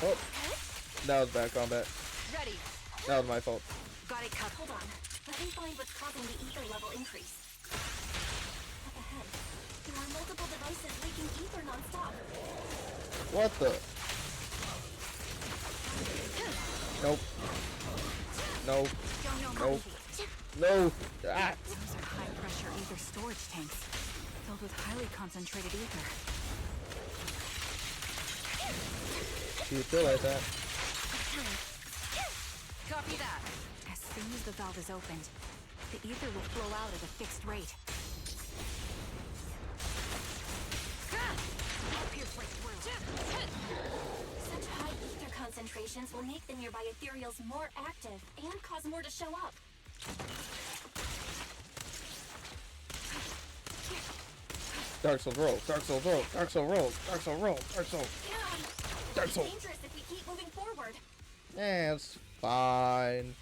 Oh, that was bad combat. Ready. That was my fault. Got it covered. Hold on. Let me find what's causing the ether level increase. Up ahead, there are multiple devices leaking ether non-stop. What the? Nope. Nope. Nope. No. Ah. those are high-pressure ether storage tanks, filled with highly concentrated ether. Do you feel like that? Copy that. As soon as the valve is opened, the ether will flow out at a fixed rate. Such high ether concentrations will make the nearby ethereals more active and cause more to show up. Dark Soul roll. Dark Soul roll. Dark Soul roll. Dark Soul roll. Dark Soul. Yeah, Dark it's Soul. dangerous if we keep moving forward. Yeah, it's fine.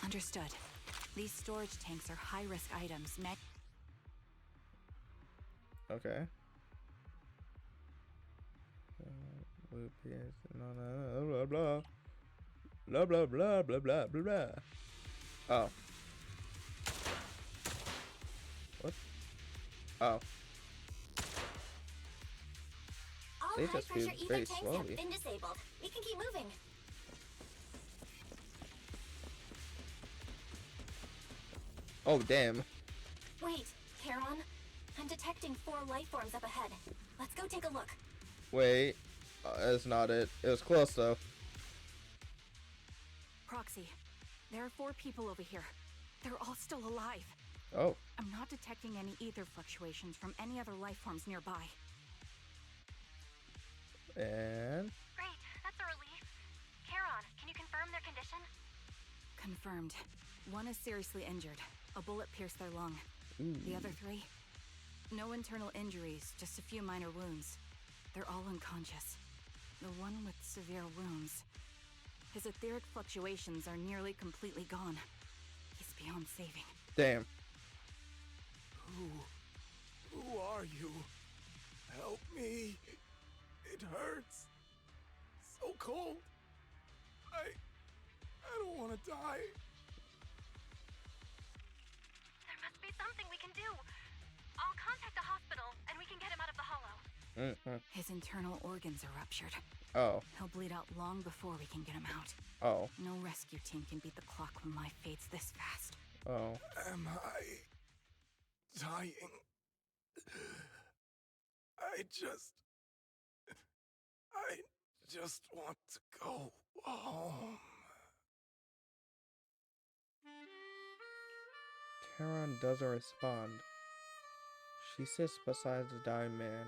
Understood. These storage tanks are high-risk items. Okay. Blah blah blah blah blah blah blah blah blah. Oh. What? Oh. All They high just pressure move ether very tanks slowly. have been disabled. We can keep moving. Oh, damn. Wait, Charon. I'm detecting 4 life forms up ahead. Let's go take a look. Wait. That's not it. It was close, though. Proxy, there are 4 people over here. They're all still alive. Oh. I'm not detecting any ether fluctuations from any other life forms nearby. And... Great, that's a relief. Charon, can you confirm their condition? Confirmed. 1 is seriously injured. A bullet pierced their lung. The other 3? No internal injuries, just a few minor wounds. They're all unconscious. The one with severe wounds. His etheric fluctuations are nearly completely gone. He's beyond saving. Damn. Who are you? Help me. It hurts. So cold. I don't want to die. There must be something we can do. I'll contact the hospital and we can get him out of the hollow. His internal organs are ruptured. Oh. He'll bleed out long before we can get him out. Oh. No rescue team can beat the clock when life fades this fast. Oh. Am I dying? I just want to go home. Charon doesn't respond. She sits beside the dying man,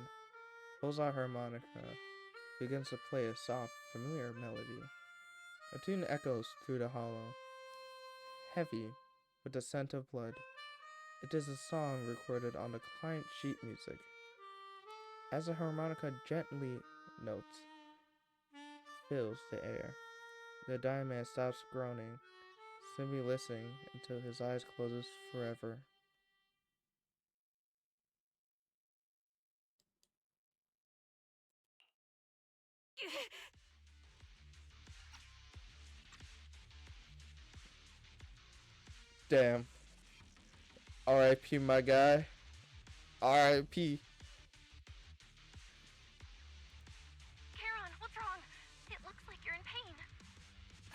pulls out her harmonica, begins to play a soft, familiar melody. A tune echoes through the hollow, heavy with the scent of blood. It is a song recorded on the client sheet music. As the harmonica gently notes, fills the air, the dying man stops groaning, simply listening until his eyes closes forever. Damn. R.I.P. my guy. R.I.P. Charon, what's wrong? It looks like you're in pain.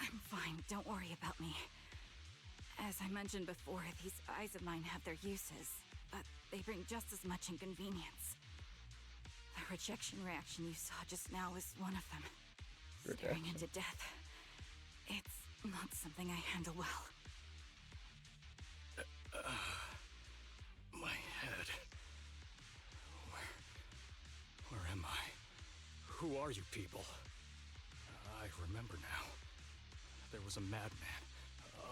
I'm fine, don't worry about me. As I mentioned before, these eyes of mine have their uses, but they bring just as much inconvenience. The rejection reaction you saw just now is one of them. Staring into death. It's not something I handle well. My head. Where am I? Who are you people? I remember now. There was a madman,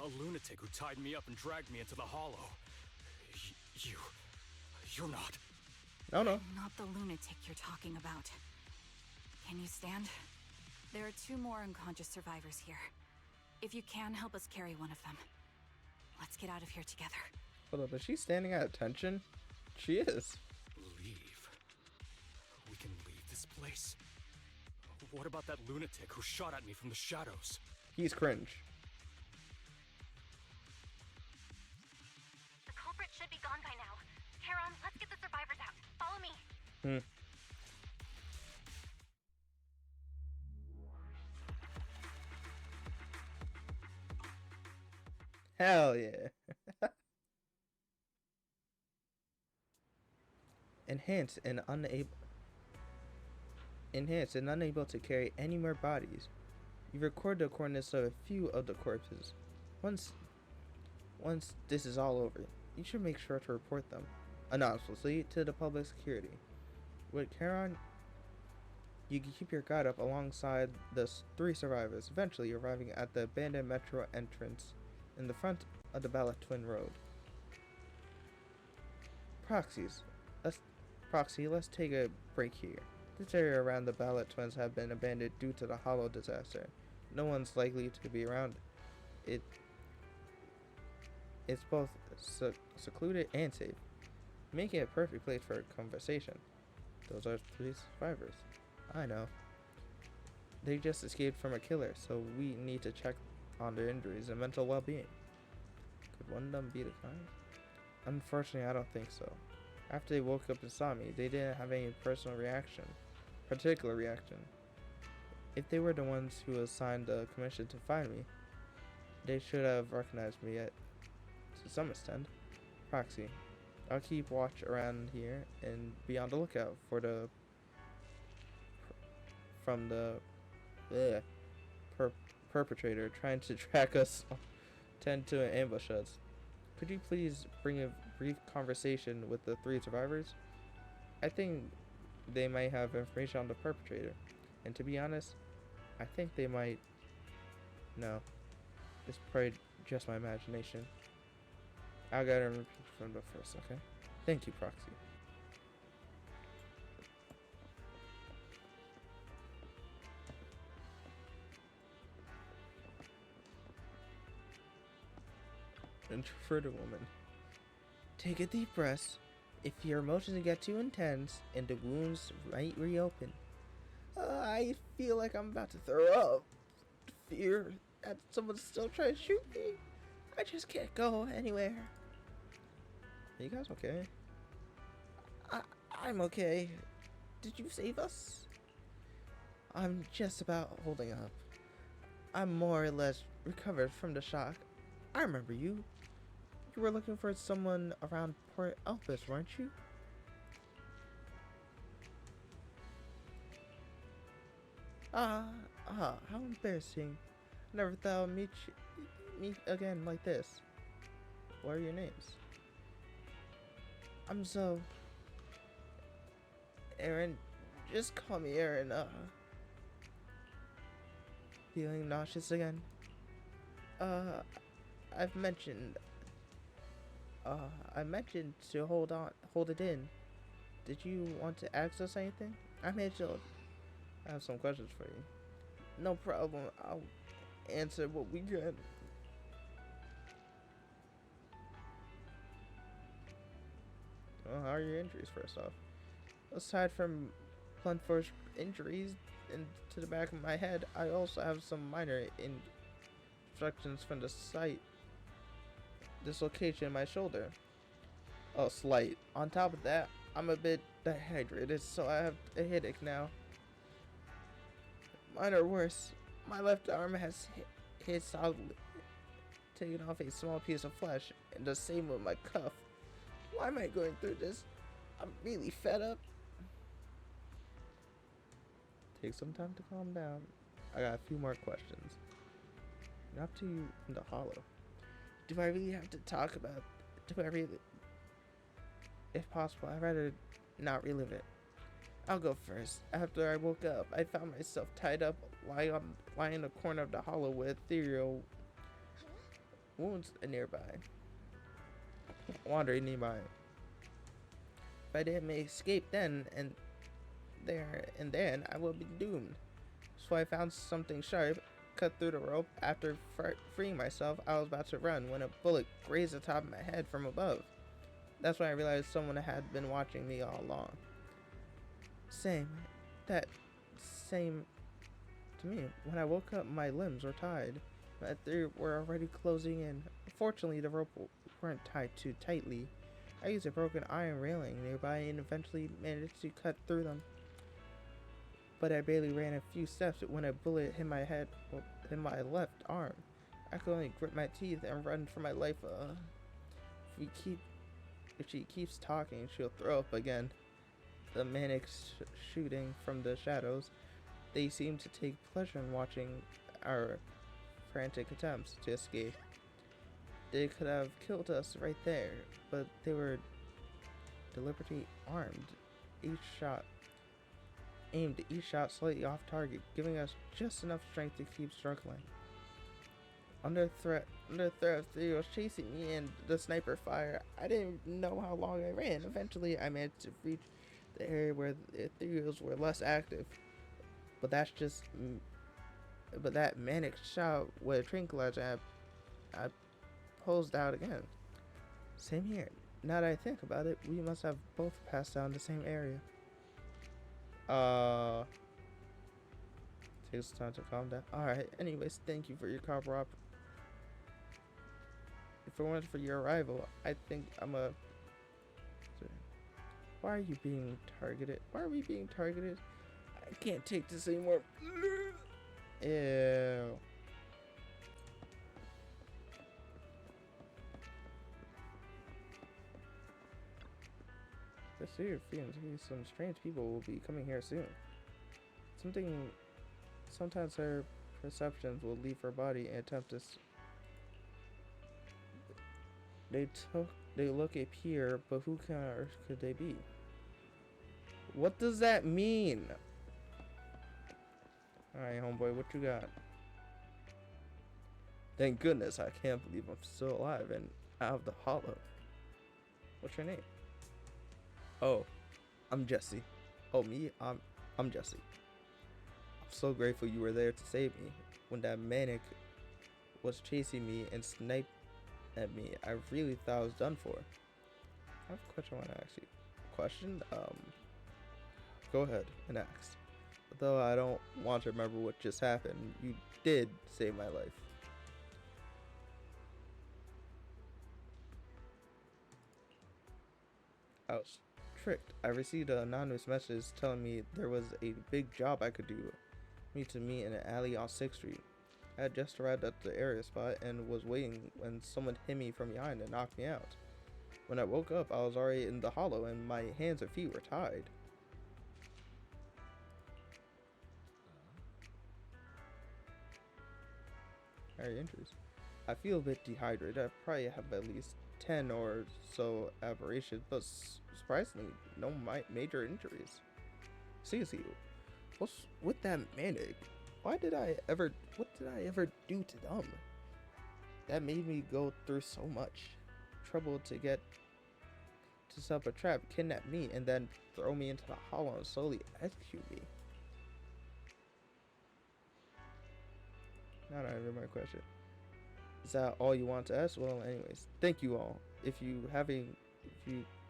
a lunatic who tied me up and dragged me into the hollow. You're not. No. I'm not the lunatic you're talking about. Can you stand? There are 2 more unconscious survivors here. If you can, help us carry one of them. Let's get out of here together. Hold up, is she standing at attention? She is. Leave. We can leave this place. What about that lunatic who shot at me from the shadows? He's cringe. The culprit should be gone by now. Charon, let's get the survivors out. Follow me. Hell yeah. Enhanced and unable to carry any more bodies. You record the coordinates of a few of the corpses. Once this is all over, you should make sure to report them anonymously to the public security. With Charon, you can keep your guard up alongside the 3 survivors, eventually arriving at the abandoned metro entrance in the front of the Ballot Twin Road. Proxy, let's take a break here. This area around the Ballot Twins have been abandoned due to the Hollow disaster. No one's likely to be around it. It's both secluded and safe, making it a perfect place for a conversation. Those are 3 survivors. I know. They just escaped from a killer, so we need to check on their injuries and mental well-being. Could one of them be the kind? Unfortunately, I don't think so. After they woke up and saw me, they didn't have any personal reaction. particular reaction. If they were the ones who assigned the commission to find me, they should have recognized me to some extent. Proxy, I'll keep watch around here and be on the lookout for the from the perpetrator trying to track us. Tend to ambush us. Could you please bring a brief conversation with the 3 survivors? I think they might have information on the perpetrator, and to be honest, I think they might. No, it's probably just my imagination. I'll get him from the first, okay? Thank you, Proxy. Introverted woman. Take a deep breath. If your emotions get too intense, and the wounds might reopen. I feel like I'm about to throw up. Fear that someone's still trying to shoot me. I just can't go anywhere. Are you guys okay? I'm okay. Did you save us? I'm just about holding up. I'm more or less recovered from the shock. I remember you. You were looking for someone around Port Elpis, weren't you? How embarrassing. Never thought I'd meet again like this. What are your names? I'm Zoe. Aaron, just call me Aaron. Feeling nauseous again? I've mentioned. I mentioned to hold it in. Did you want to ask us anything? I have some questions for you. No problem. I'll answer what we can. Well, how are your injuries, first off? Aside from blunt force injuries to the back of my head, I also have some minor infections from the site dislocation in my shoulder. Oh, slight. On top of that, I'm a bit dehydrated, so I have a headache now. Mine are worse. My left arm has hit solidly, taking off a small piece of flesh, and the same with my cuff. Why am I going through this? I'm really fed up. Take some time to calm down. I got a few more questions. Up to you in the hollow. Do I really have to talk about? Do I really? If possible, I'd rather not relive it. I'll go first. After I woke up, I found myself tied up, lying in the corner of the hollow with ethereal wounds nearby. Wandering nearby. If I didn't make escape then and then, I would be doomed. So I found something sharp, cut through the rope. After freeing myself, I was about to run when a bullet grazed the top of my head from above. That's when I realized someone had been watching me all along. Same to me. When I woke up, my limbs were tied. My three were already closing in. Fortunately, the rope weren't tied too tightly. I used a broken iron railing nearby and eventually managed to cut through them. But I barely ran a few steps when a bullet hit my head, in my left arm. I could only grit my teeth and run for my life. If she keeps talking, she'll throw up again. The manic shooting from the shadows. They seem to take pleasure in watching our frantic attempts to escape. They could have killed us right there, but they were deliberately armed. Aimed each shot slightly off target, giving us just enough strength to keep struggling. Under threat of Ethereals chasing me and the sniper fire, I didn't know how long I ran. Eventually, I managed to reach the area where the Ethereals were less active. But that manic shot with a tranquilizer, I posed out again. Same here. Now that I think about it, we must have both passed down the same area. Takes time to calm down. Alright, anyways, thank you for your cooperation. If it weren't for your arrival, I think Why are you being targeted? Why are we being targeted? I can't take this anymore. Ew. The city of Phoenix, some strange people will be coming here soon. Sometimes her perceptions will leave her body and attempt to. They look appear, but who on earth could they be? What does that mean? Alright, homeboy, what you got? Thank goodness, I can't believe I'm still alive and out of the hollow. What's your name? Oh, I'm Jesse. Oh, me? I'm Jesse. I'm so grateful you were there to save me. When that maniac was chasing me and sniped at me, I really thought I was done for. I have a question I want to ask you. Question? Go ahead and ask. Though I don't want to remember what just happened, you did save my life. I was tricked. I received an anonymous message telling me there was a big job I could do. Meet in an alley on 6th Street. I had just arrived at the area spot and was waiting when someone hit me from behind and knocked me out. When I woke up, I was already in the hollow and my hands and feet were tied. Very interesting. I feel a bit dehydrated. I probably have at least 10 or so aberrations, but surprisingly, no major injuries. Seriously, what's with that manic? What did I ever do to them? That made me go through so much trouble to get to set up a trap, kidnap me, and then throw me into the hollow and slowly execute me. Not even my question. Is that all you want to ask? Well, anyways, thank you all. If you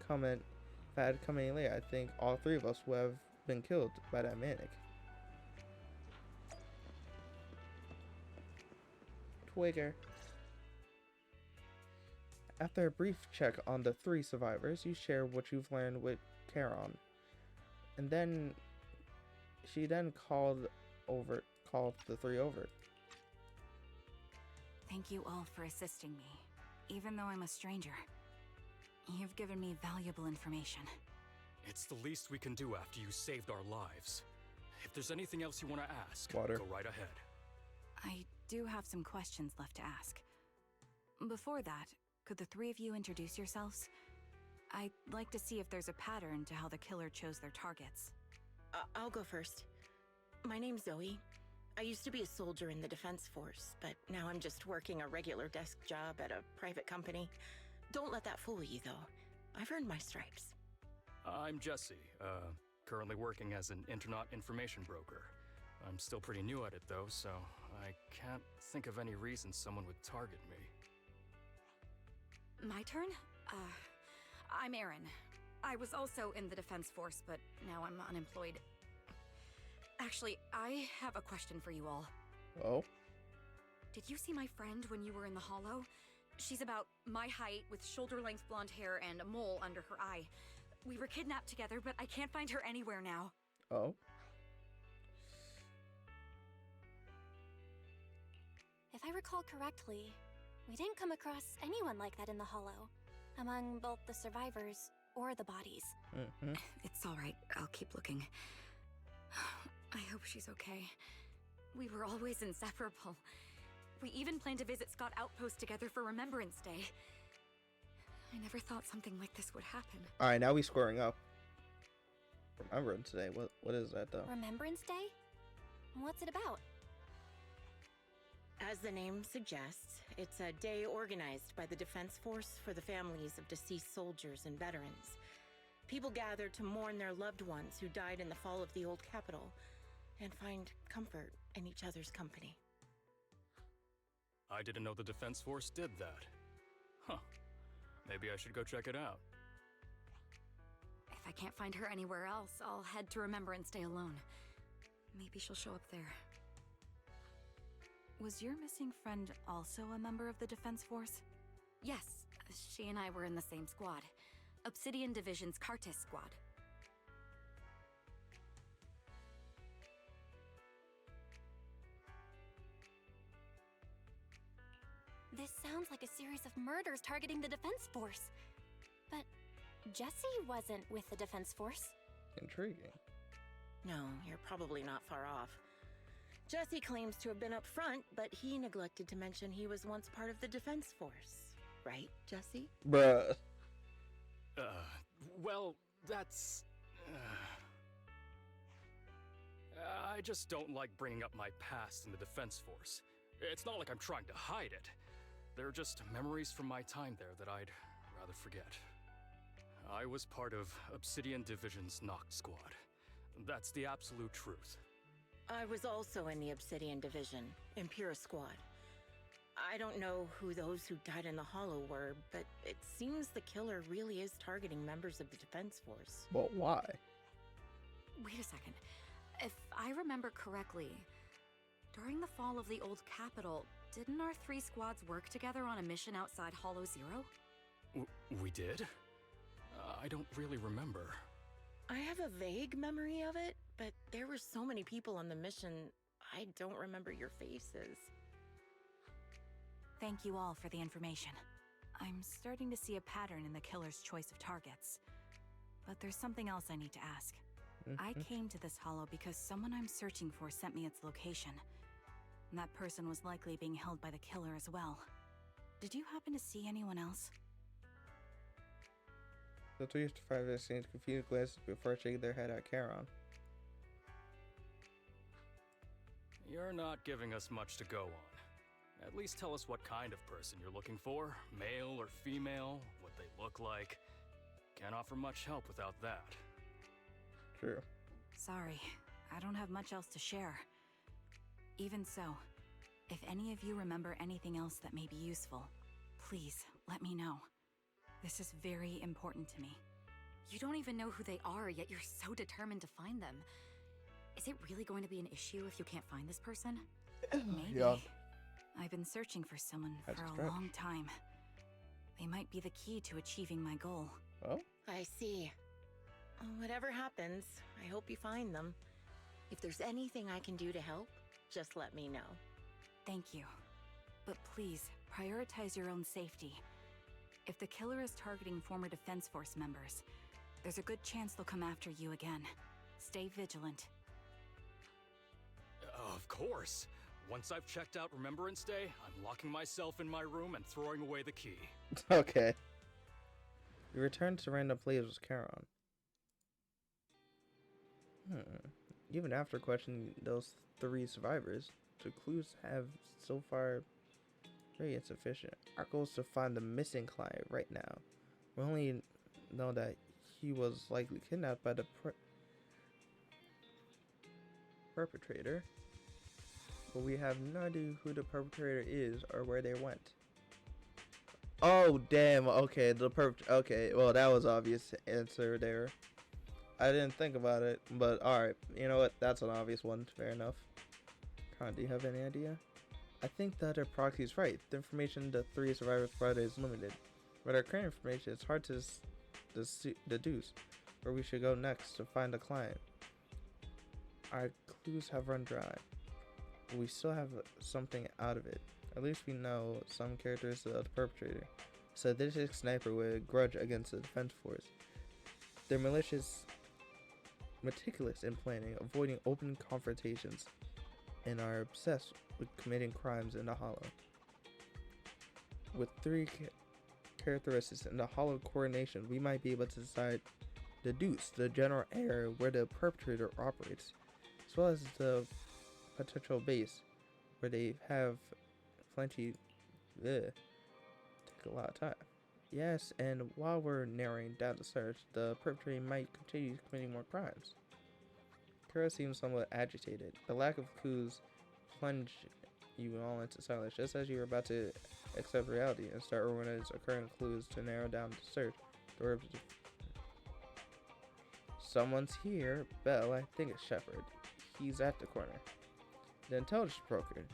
comment, if I had come any later, I think all three of us would have been killed by that manic. Twigger. After a brief check on the three survivors, you share what you've learned with Charon. And then she called the three over. Thank you all for assisting me, even though I'm a stranger. You've given me valuable information. It's the least we can do after you saved our lives. If there's anything else you want to ask, Water. go right ahead. I do have some questions left to ask. Before that, could the three of you introduce yourselves? I'd like to see if there's a pattern to how the killer chose their targets. I'll go first. My name's Zoe. I used to be a soldier in the Defense Force, but now I'm just working a regular desk job at a private company. Don't let that fool you, though. I've earned my stripes. I'm Jesse, currently working as an internet information broker. I'm still pretty new at it, though, so I can't think of any reason someone would target me. My turn? I'm Erin. I was also in the Defense Force, but now I'm unemployed. Actually, I have a question for you all. Oh? Did you see my friend when you were in the hollow? She's about my height with shoulder-length blonde hair and a mole under her eye. We were kidnapped together, but I can't find her anywhere now. Oh? If I recall correctly, we didn't come across anyone like that in the hollow, among both the survivors or the bodies. Mm-hmm. It's all right. I'll keep looking. I hope she's okay. We were always inseparable. We even planned to visit Scott Outpost together for Remembrance Day. I never thought something like this would happen. Alright, now we scoring up. Remembrance Day. What is that though? Remembrance Day? What's it about? As the name suggests, it's a day organized by the Defense Force for the families of deceased soldiers and veterans. People gather to mourn their loved ones who died in the fall of the old capital and find comfort in each other's company. I didn't know the Defense Force did that. Huh. Maybe I should go check it out. If I can't find her anywhere else, I'll head to Remembrance Day alone. Maybe she'll show up there. Was your missing friend also a member of the Defense Force? Yes, she and I were in the same squad. Obsidian Division's Cartis squad. This sounds like a series of murders targeting the Defense Force. But Jesse wasn't with the Defense Force. Intriguing. No, you're probably not far off. Jesse claims to have been up front, but he neglected to mention he was once part of the Defense Force. Right, Jesse? Bruh. Well, that's... I just don't like bringing up my past in the Defense Force. It's not like I'm trying to hide it. They're just memories from my time there that I'd rather forget. I was part of Obsidian Division's Noct Squad. That's the absolute truth. I was also in the Obsidian Division, Impura Squad. I don't know who those who died in the Hollow were, but it seems the killer really is targeting members of the Defense Force. But why? Wait a second. If I remember correctly, during the fall of the old capital, didn't our 3 squads work together on a mission outside Hollow Zero? We did? I don't really remember. I have a vague memory of it, but there were so many people on the mission, I don't remember your faces. Thank you all for the information. I'm starting to see a pattern in the killer's choice of targets. But there's something else I need to ask. I came to this hollow because someone I'm searching for sent me its location. And that person was likely being held by the killer as well. Did you happen to see anyone else? The 3 survivors exchanged confused glances before shaking their head at Charon. You're not giving us much to go on. At least tell us what kind of person you're looking for. Male or female, what they look like. Can't offer much help without that. True. Sorry, I don't have much else to share. Even so, if any of you remember anything else that may be useful, please let me know. This is very important to me. You don't even know who they are, yet you're so determined to find them. Is it really going to be an issue if you can't find this person? Maybe. Yeah. I've been searching for someone That's for a a stretch. long time. They might be the key to achieving my goal. Oh? I see. Whatever happens, I hope you find them. If there's anything I can do to help, just let me know. Thank you. But please, prioritize your own safety. If the killer is targeting former Defense Force members, there's a good chance they'll come after you again. Stay vigilant. Of course. Once I've checked out Remembrance Day, I'm locking myself in my room and throwing away the key. Okay. We return to random plays with Charon. Even after questioning those 3 survivors, the clues have so far very insufficient. Our goal is to find the missing client right now. We only know that he was likely kidnapped by the perpetrator, but we have no idea who the perpetrator is or where they went. Oh damn! Okay, okay, well that was obvious answer there. I didn't think about it, but alright. You know what? That's an obvious one. Fair enough. Khan, do you have any idea? I think the other proxy is right. The information the 3 survivors provided is limited. But our current information is hard to deduce where we should go next to find a client. Our clues have run dry, but we still have something out of it. At least we know some characteristics of the perpetrator. Sadistic sniper with a grudge against the Defense Force. They're meticulous in planning, avoiding open confrontations, and are obsessed with committing crimes in the Hollow. With 3 characteristics in the Hollow coordination, we might be able to deduce the general area where the perpetrator operates, as well as the potential base where they have plenty. Take a lot of time. Yes, and while we're narrowing down the search, the perpetrator might continue committing more crimes. Kara seems somewhat agitated. The lack of clues plunge you all into silence, just as you are about to accept reality and start organizing occurring clues to narrow down the search. Someone's here. Bell, I think it's Shepard. He's at the corner. The intelligence broker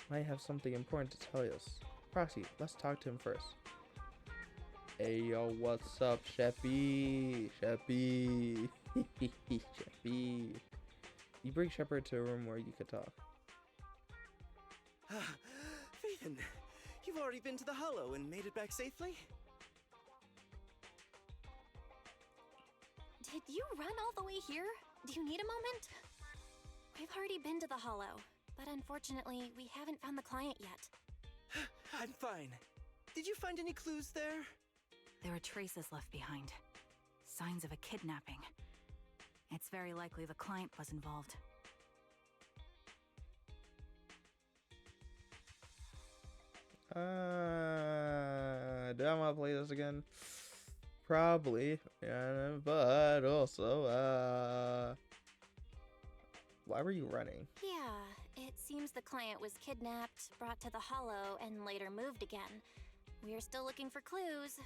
might have something important to tell us. Proxy, let's talk to him first. Hey yo, what's up, Sheppy? Sheppy. Sheppy. You bring Shepard to a room where you could talk. Phaethon, you've already already been to the Hollow and made it back safely? Did you run all the way here? Do you need a moment? We've already been to the Hollow, but unfortunately, we haven't found the client yet. I'm fine. Did you find any clues there? There are traces left behind. Signs of a kidnapping. It's very likely the client was involved. Do I want to play this again? Probably, yeah, but also, why were you running? Yeah, it seems the client was kidnapped, brought to the Hollow, and later moved again. We're still looking for clues.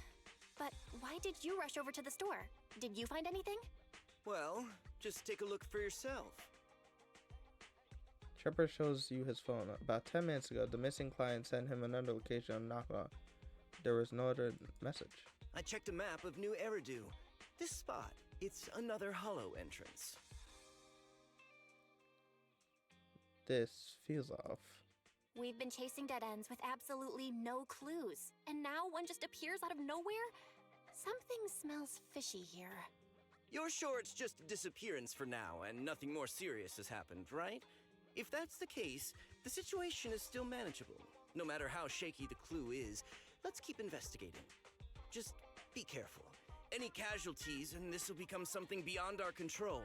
But why did you rush over to the store? Did you find anything? Well, just take a look for yourself. Trevor shows you his phone. About 10 minutes ago, the missing client sent him another location on knockoff. There was no other message. I checked a map of New Eridu. This spot, it's another Hollow entrance. This feels off. We've been chasing dead ends with absolutely no clues, and now one just appears out of nowhere? Something smells fishy here. You're sure it's just a disappearance for now and nothing more serious has happened, right? If that's the case, the situation is still manageable. No matter how shaky the clue is, let's keep investigating. Just be careful. Any casualties and this will become something beyond our control.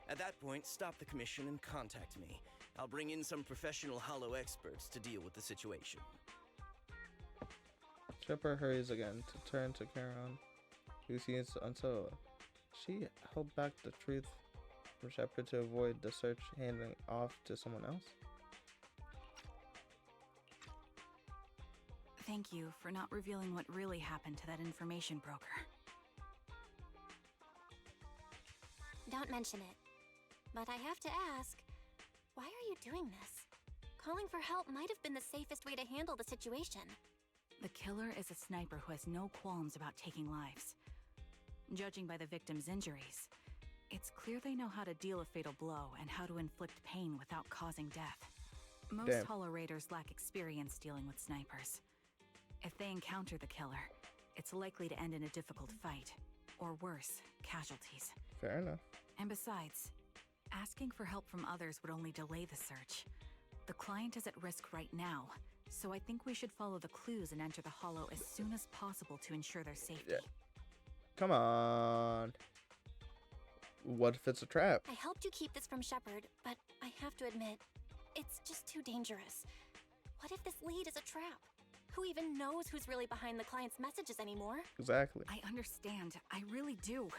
At that point, stop the commission and contact me. I'll bring in some professional Hollow experts to deal with the situation. Trevor hurries again to turn to Charon, who seems unsettled. She held back the truth from Shepard to avoid the search handing off to someone else? Thank you for not revealing what really happened to that information broker. Don't mention it. But I have to ask, why are you doing this? Calling for help might have been the safest way to handle the situation. The killer is a sniper who has no qualms about taking lives. Judging by the victim's injuries, it's clear they know how to deal a fatal blow and how to inflict pain without causing death. Most Hollow Raiders lack experience dealing with snipers. If they encounter the killer, it's likely to end in a difficult fight, or worse, casualties. Fair enough. And besides, asking for help from others would only delay the search. The client is at risk right now, so I think we should follow the clues and enter the Hollow as soon as possible to ensure their safety. Yeah. Come on. What if it's a trap? I helped you keep this from Shepard, but I have to admit, it's just too dangerous. What if this lead is a trap? Who even knows who's really behind the client's messages anymore? Exactly. I understand. I really do.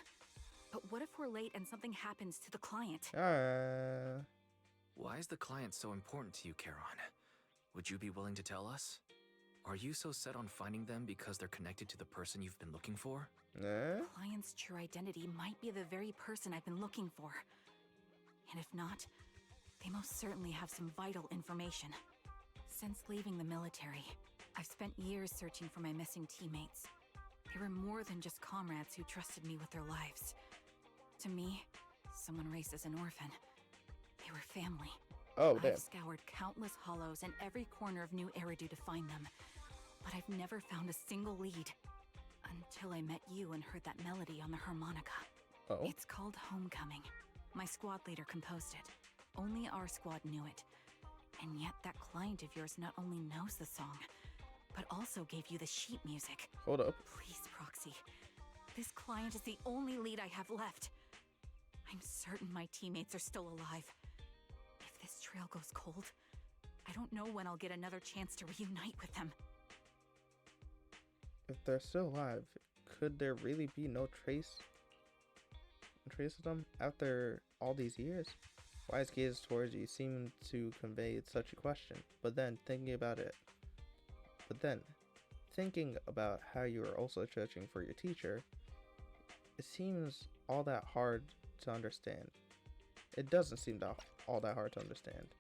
But what if we're late and something happens to the client? Why is the client so important to you, Charon? Would you be willing to tell us? Are you so set on finding them because they're connected to the person you've been looking for? The client's true identity might be the very person I've been looking for. And if not, they most certainly have some vital information. Since leaving the military, I've spent years searching for my missing teammates. They were more than just comrades who trusted me with their lives. To me, someone raised as an orphan, they were family. Oh, damn. I've scoured countless hollows and every corner of New Eridu to find them, but I've never found a single lead. Until I met you and heard that melody on the harmonica. Oh. It's called Homecoming. My squad leader composed it. Only our squad knew it. And yet that client of yours not only knows the song, but also gave you the sheet music. Hold up. Please, Proxy. This client is the only lead I have left. I'm certain my teammates are still alive. If this trail goes cold, I don't know when I'll get another chance to reunite with them. If they're still alive, could there really be no trace of them after all these years? Wise gaze towards you seemed to convey such a question, but then thinking about how you are also searching for your teacher, it seems all that hard to understand. It doesn't seem all that hard to understand.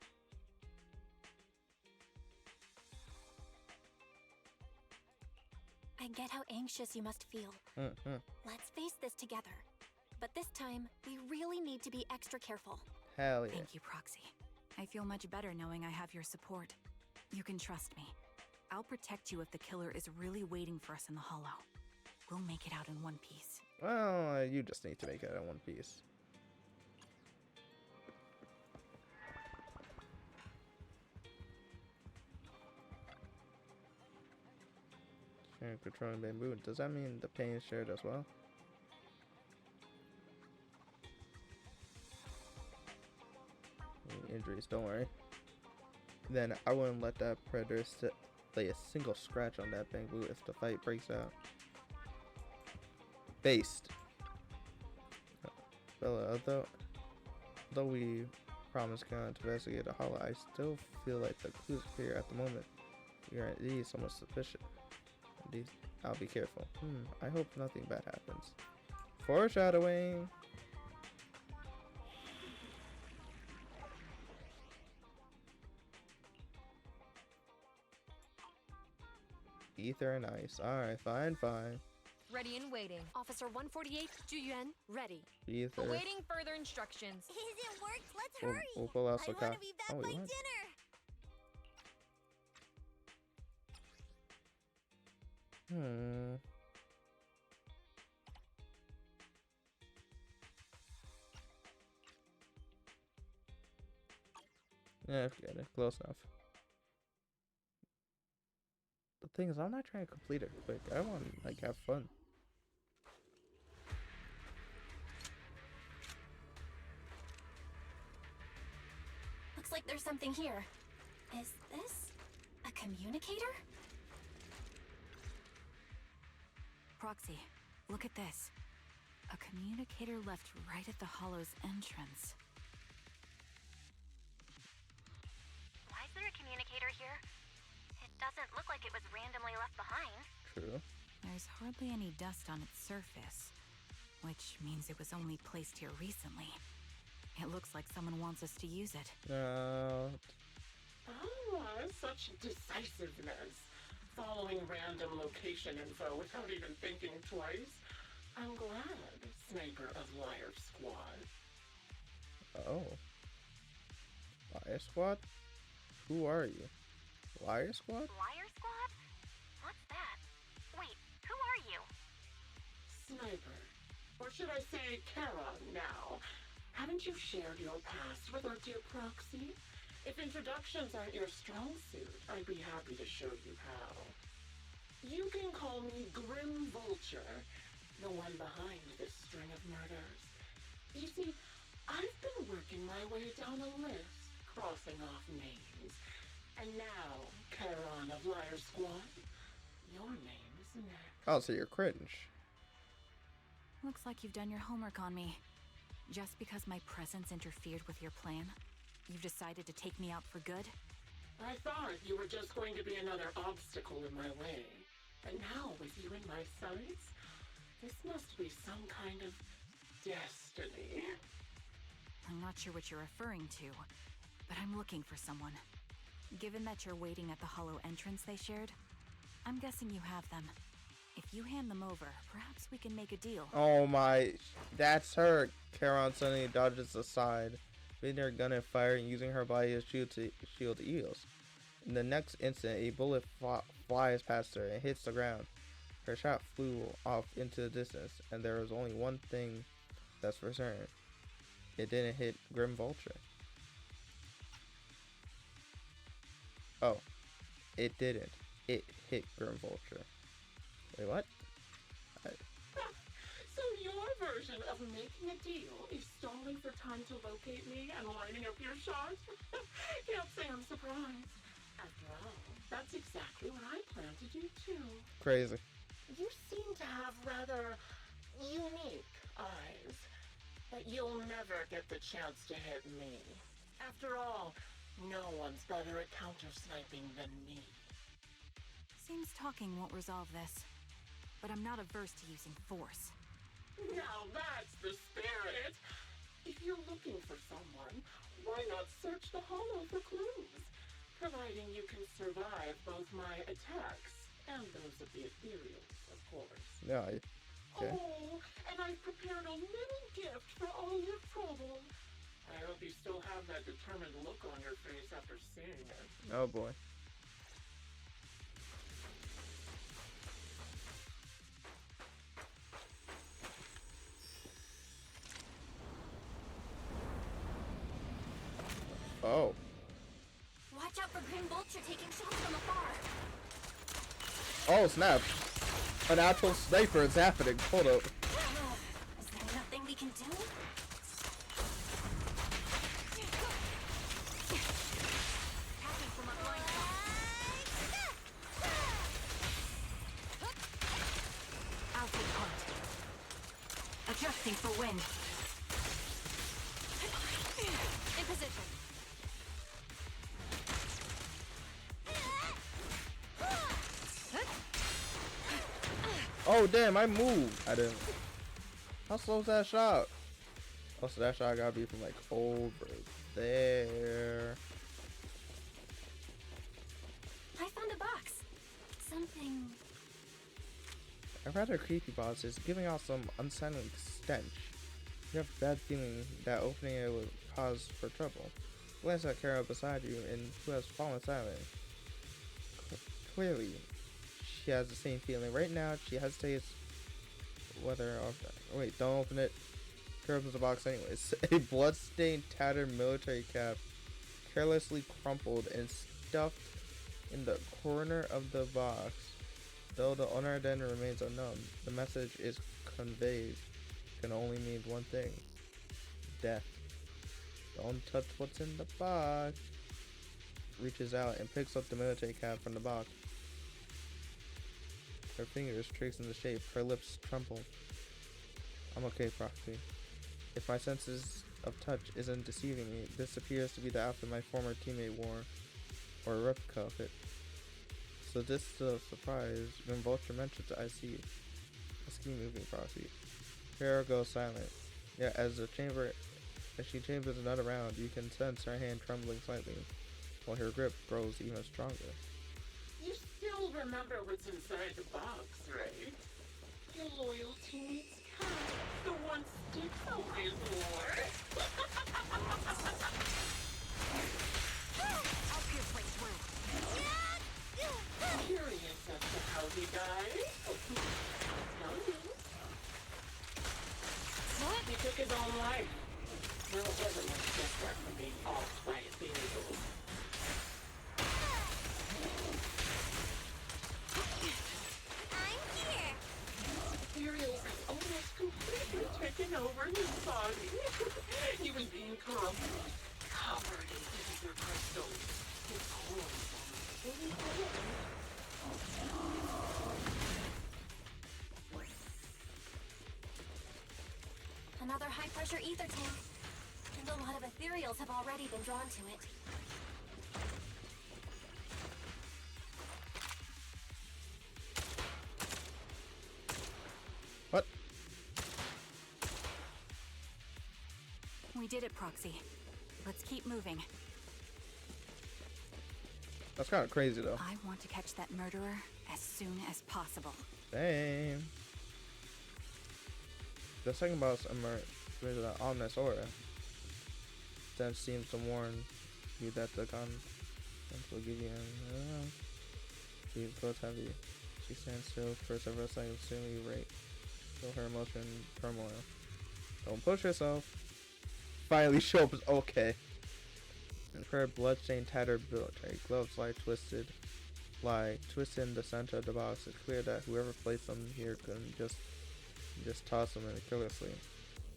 I get how anxious you must feel. Let's face this together. But this time, we really need to be extra careful. Hell yeah. Thank you, Proxy. I feel much better knowing I have your support. You can trust me. I'll protect you if the killer is really waiting for us in the hollow. We'll make it out in one piece. Well, you just need to make it in one piece. Sharing controlling bamboo. Does that mean the pain is shared as well? Any injuries, don't worry. Then I wouldn't let that predator lay a single scratch on that bamboo if the fight breaks out. Based. Bella, although we promised Karen to investigate the hollow, I still feel like the clues are clear at the moment. We are indeed somewhat suspicious. Indeed, I'll be careful. I hope nothing bad happens. Foreshadowing. Ether and ice. Alright, fine. Ready and waiting. Officer 148, Juyuan, ready. Ether. Awaiting further instructions. It worked. Let's hurry. We'll pull out I want to be back by dinner. Yeah, forget it. Close enough. The thing is, I'm not trying to complete it quick. I want to, like, have fun. Looks like there's something here. Is this a communicator? Proxy, look at this. A communicator left right at the hollow's entrance. Why is there a communicator here? It doesn't look like it was randomly left behind. True. There's hardly any dust on its surface, which means it was only placed here recently. It looks like someone wants us to use it. Oh, such decisiveness. Following random location info without even thinking twice. I'm glad, Sniper of Liar Squad. Oh. Liar Squad? Who are you? Liar Squad? Liar Squad? What's that? Wait, who are you? Sniper. Or should I say Kara now? Haven't you shared your past with our dear Proxy? If introductions aren't your strong suit, I'd be happy to show you how. You can call me Grim Vulture, the one behind this string of murders. You see, I've been working my way down a list, crossing off names. And now, Charon of Liar Squad, your name is next. Oh, so you're cringe. Looks like you've done your homework on me. Just because my presence interfered with your plan, you've decided to take me out for good? I thought you were just going to be another obstacle in my way. And now, with you in my sights, this must be some kind of destiny. I'm not sure what you're referring to, but I'm looking for someone. Given that you're waiting at the hollow entrance they shared, I'm guessing you have them. If you hand them over, perhaps we can make a deal. Oh my, that's her. Charon suddenly dodges aside, hitting her gun and firing, using her body as shield to shield the eels. In the next instant, a bullet flies past her and hits the ground. Her shot flew off into the distance, and there was only one thing that's for certain. It didn't hit Grim Vulture. Oh, it didn't. It hit Grim Vulture. Wait, what? So your version of making a deal is stalling for time to locate me and lining up your shot? Can't say I'm surprised. After all, that's exactly what I plan to do too. Crazy. You seem to have rather unique eyes, but you'll never get the chance to hit me. After all, no one's better at counter-sniping than me. Seems talking won't resolve this, but I'm not averse to using force. Now that's the spirit! If you're looking for someone, why not search the hollow for clues? Providing you can survive both my attacks and those of the ethereals, of course. Yeah. Okay. Oh, and I've prepared a little gift for all your trouble. I hope you still have that determined look on your face after seeing it. Oh boy. Oh. Watch out for Grim Vulture taking shots from afar. Oh, snap. An actual sniper is happening. Hold up. Is there nothing we can do? Attacking from a blind spot. Alpha point. Adjusting for wind. In position. Oh, damn, I moved. I didn't. How slow is that shot? Oh, so that shot gotta be from like over there. I found a box. Something. I've read a creepypasta is giving off some unsettling stench. You have a bad feeling that opening it would cause for trouble. Glance at Kara beside you and who has fallen silent. Clearly, she has the same feeling. Right now, she hesitates whether or wait, don't open it. Kara opens the box anyways. A bloodstained, tattered military cap, carelessly crumpled and stuffed in the corner of the box. Though the owner identity remains unknown, the message is conveyed can only mean one thing: death. Don't touch what's in the box. Reaches out and picks up the military cap from the box. Her fingers tracing the shape. Her lips tremble. I'm okay, Proxy. If my senses of touch isn't deceiving me, this appears to be the outfit my former teammate wore, or a replica of it. So this is a surprise when Vulture mentions I see you. Let's keep moving, Proxy. Kara goes silent. Yet as she chambers another round, you can sense her hand trembling slightly, while her grip grows even stronger. You still remember what's inside the box, right? Your loyal teammate's cat, the one Sticks always wore. I'll pierce right through. Curious as to how he died? Tell me. What? He took his own life. Well, it wasn't much different from being offed by a beagle. I'm here. Ethereals had almost completely taken over his body. He was being corrupted, covered in ether crystals. His horns Another high-pressure ether tank. And a lot of ethereals have already been drawn to it. What? We did it, Proxy. Let's keep moving. That's kind of crazy though. I want to catch that murderer as soon as possible. Same. The second boss emerged with an ominous aura. That seems to warn you that the gun will give you an she goes heavy. She stands still for several seconds, soon you rate. Feel her emotion turmoil. Don't push yourself. Finally show up. Okay. And her bloodstained, tattered military gloves lie twisted in the center of the box. It's clear that whoever placed them here couldn't just toss them in carelessly.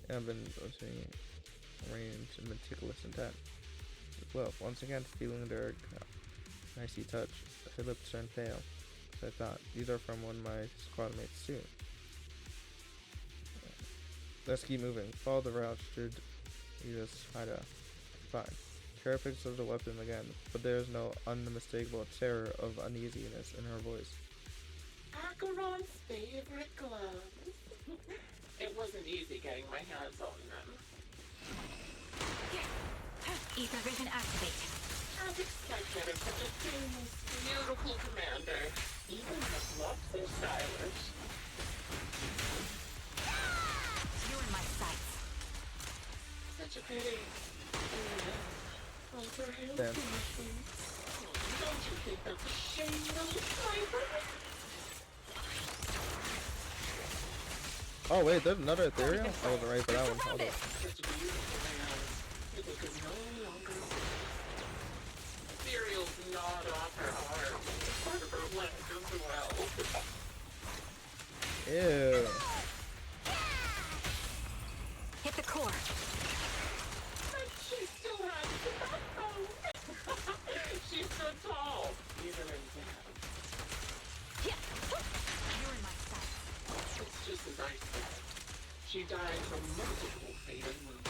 And I've been arranged in meticulous intent. The glove, once again feeling their icy touch, her lips turned pale. So I thought, these are from one of my squad mates too. Let's keep moving. Follow the route should you just hideout. Fine. Kara picks up the weapon again, but there is no unmistakable terror of uneasiness in her voice. Acheron's favorite gloves. It wasn't easy getting my hands on them. Ether vision activate. As expected of such a famous, beautiful commander, even the gloves are stylish. You're in my sights. Such a pity. Oh, for him, Damn. don't you think that's a shame, little sniper? Oh wait, there's another ethereal? I wasn't ready for that one. Hold up. Such beautiful hands. People could no longer Ew. Hit the core. But she still has the backbone. She stood tall, even in death. You're in my sight. It's just as I said. She died from multiple fatal wounds.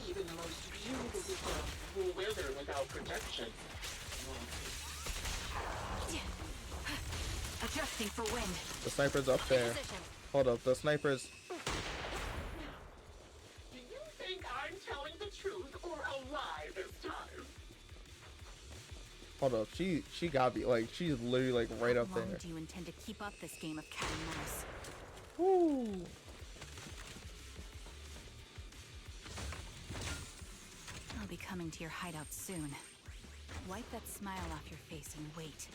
Even the most beautiful girl will wither without protection. Adjusting for wind. The sniper's up there. Hold up, the sniper's. Do you think I'm telling the truth or a lie this time? Hold up, she got me. Like, she's literally like right up How long there. do you intend to keep up this game of cat and mouse? Woo. I'll be coming to your hideout soon. Wipe that smile off your face and wait.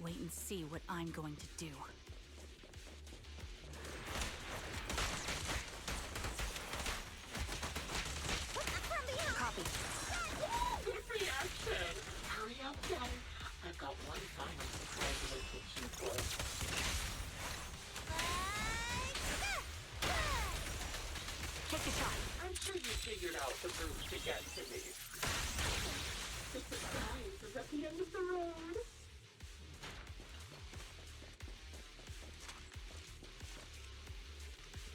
Wait and see what I'm going to do. Copy. Good reaction. Hurry up, Daddy. I've got one final surprise waiting for you boys. Take the shot. I'm sure you figured out the route to get to me. The surprise is at the end of the road.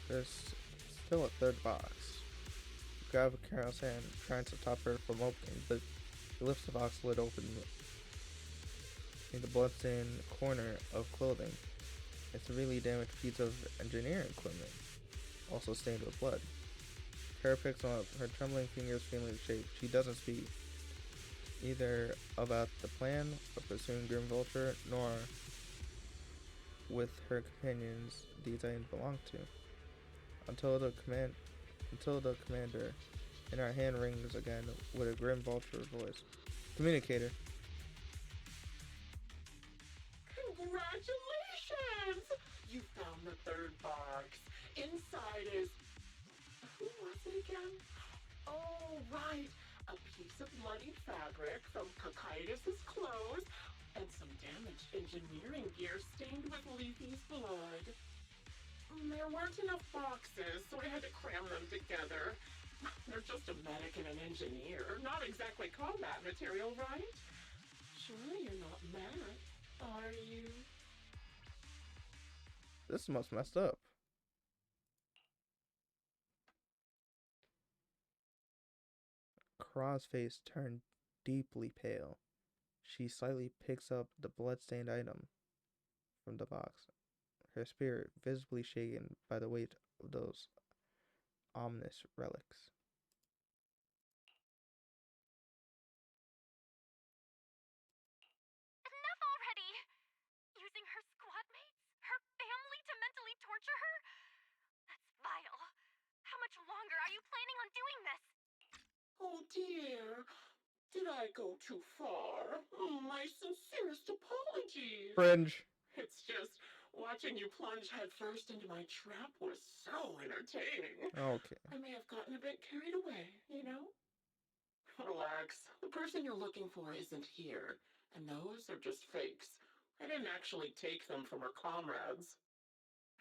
There's still a third box. You grab Carol's hand, trying to stop her from opening, but he lifts the box lid open in the bloodstained corner of clothing. It's a really damaged piece of engineering equipment, also stained with blood. Kara picks them up, her trembling fingers feeling the shape. She doesn't speak, either about the plan of pursuing Grim Vulture, nor with her companions these items belong to. Until the commander in our hand rings again with a Grim Vulture voice. Communicator. Congratulations! You found the third box. Inside is... Who was it again? Oh, right. A piece of bloody fabric from Cocytus's clothes and some damaged engineering gear stained with Leafy's blood. There weren't enough boxes, so I had to cram them together. They're just a medic and an engineer, not exactly combat material, right? Surely you're not mad, are you? This must messed up. Kara's face turned deeply pale. She slightly picks up the bloodstained item from the box, her spirit visibly shaken by the weight of those ominous relics. Enough already! Using her squad mates? Her family to mentally torture her? That's vile. How much longer are you planning on doing this? Oh dear. Did I go too far? My sincerest apologies. Fringe. It's just watching you plunge headfirst into my trap was so entertaining. Okay. I may have gotten a bit carried away, you know? Relax. The person you're looking for isn't here, and those are just fakes. I didn't actually take them from her comrades.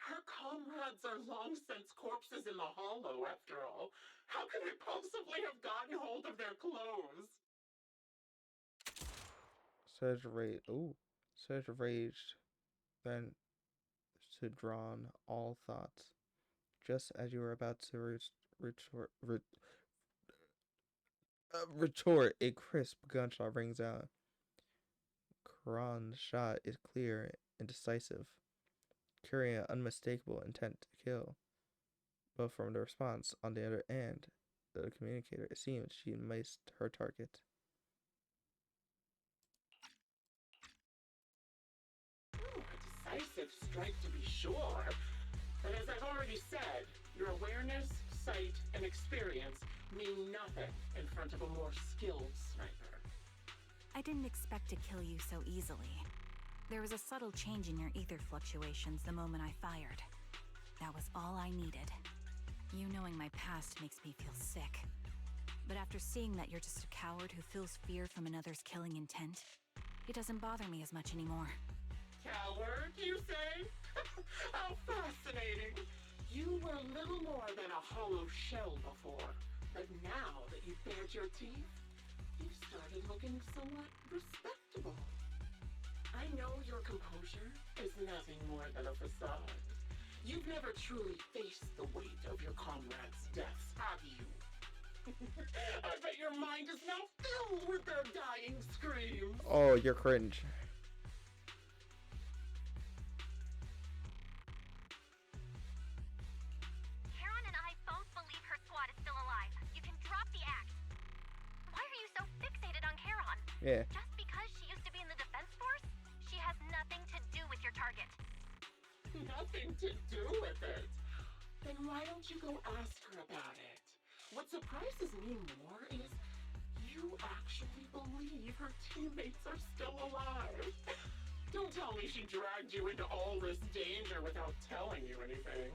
Her comrades are long since corpses in the hollow, after all. How could I possibly have gotten hold of their clothes? Surge raged, then to drawn all thoughts. Just as you were about to retort, a crisp gunshot rings out. Karan's shot is clear and decisive, carrying an unmistakable intent to kill. But from the response on the other end, the communicator, it seems she missed her target. A decisive strike to be sure. But as I've already said, your awareness, sight, and experience mean nothing in front of a more skilled sniper. I didn't expect to kill you so easily. There was a subtle change in your ether fluctuations the moment I fired. That was all I needed. You knowing my past makes me feel sick. But after seeing that you're just a coward who feels fear from another's killing intent, it doesn't bother me as much anymore. Coward, you say? How fascinating. You were little more than a hollow shell before, but now that you've bared your teeth, you've started looking somewhat respectable. I know your composure is nothing more than a facade. You've never truly faced the weight of your comrades' deaths, have you? I bet your mind is now filled with their dying screams. Oh, you're cringe. Karen and I both believe her squad is still alive. You can drop the act. Why are you so fixated on Karen? Yeah. Just because she used to be in the defense force? She has nothing to do with your target. Nothing to do with it. Then why don't you go ask her about it? What surprises me more is you actually believe her teammates are still alive. Don't tell me she dragged you into all this danger without telling you anything.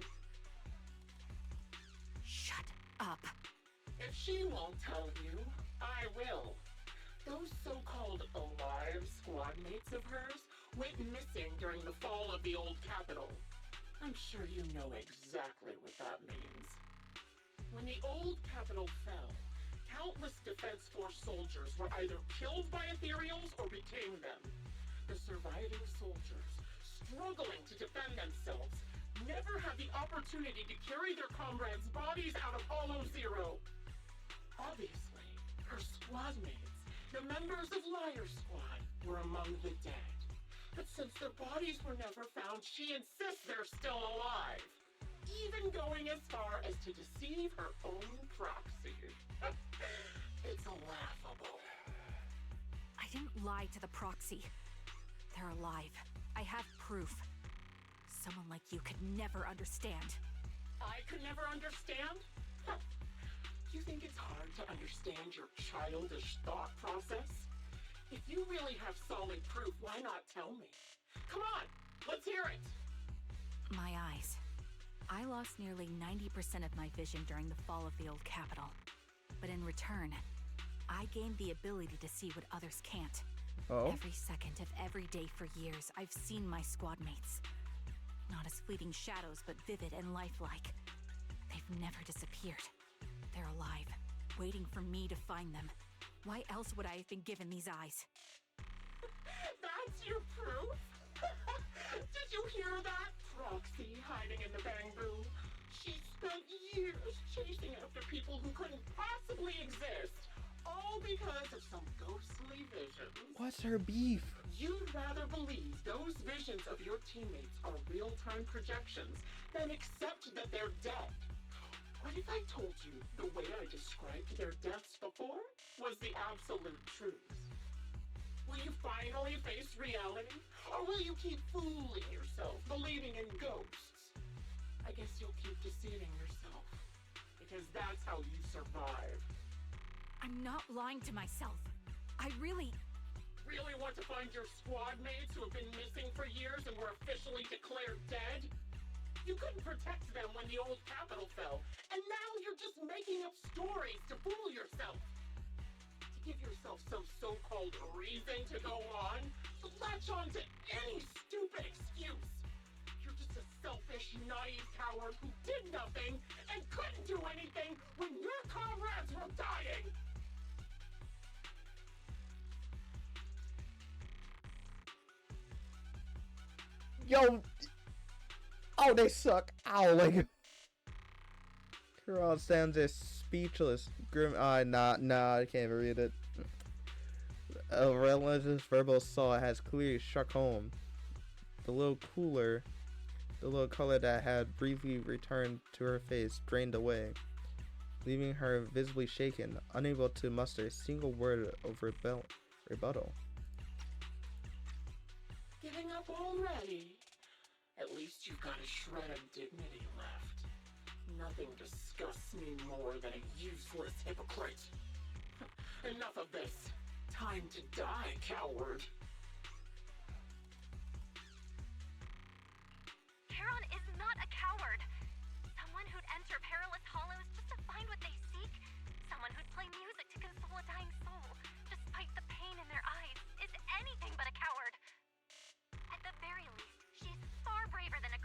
Shut up. If she won't tell you, I will. Those so-called alive squad mates of hers went missing during the fall of the old capital. I'm sure you know exactly what that means. When the old capital fell, countless Defense Force soldiers were either killed by Ethereals or became them. The surviving soldiers, struggling to defend themselves, never had the opportunity to carry their comrades' bodies out of Hollow Zero. Obviously, her squad mates, the members of Liar Squad, were among the dead. But since their bodies were never found, she insists they're still alive. Even going as far as to deceive her own proxy. It's laughable. I didn't lie to the proxy. They're alive. I have proof. Someone like you could never understand. I could never understand? You think it's hard to understand your childish thought process? If you really have solid proof, why not tell me? Come on, let's hear it! My eyes. I lost nearly 90% of my vision during the fall of the old capital. But in return, I gained the ability to see what others can't. Oh? Every second of every day for years, I've seen my squad mates. Not as fleeting shadows, but vivid and lifelike. They've never disappeared. They're alive, waiting for me to find them. Why else would I have been given these eyes? That's your proof? Did you hear that? Proxy hiding in the bamboo. She spent years chasing after people who couldn't possibly exist, all because of some ghostly visions. What's her beef? You'd rather believe those visions of your teammates are real-time projections than accept that they're dead. What if I told you the way I described their deaths before was the absolute truth? Will you finally face reality? Or will you keep fooling yourself, believing in ghosts? I guess you'll keep deceiving yourself, because that's how you survive. I'm not lying to myself. I really want to find your squad mates who have been missing for years and were officially declared dead? You couldn't protect them when the old capital fell, and now you're just making up stories to fool yourself. To give yourself some so-called reason to go on, to latch on to any stupid excuse. You're just a selfish, naive coward who did nothing and couldn't do anything when your comrades were dying. Yo! Oh, they suck. Ow, like. Carol stands there speechless. Grim. Nah, I can't even read it. A relentless verbal saw has clearly struck home. The little color that had briefly returned to her face drained away, leaving her visibly shaken, unable to muster a single word of rebuttal. Giving up already? At least you've got a shred of dignity left. Nothing disgusts me more than a useless hypocrite. Enough of this. Time to die, coward. Charon is not a coward. Someone who'd enter perilous hollows just to find what they seek. Someone who'd play music to console a dying soul, despite the pain in their eyes, is anything but a coward. At the very least, she's far braver than a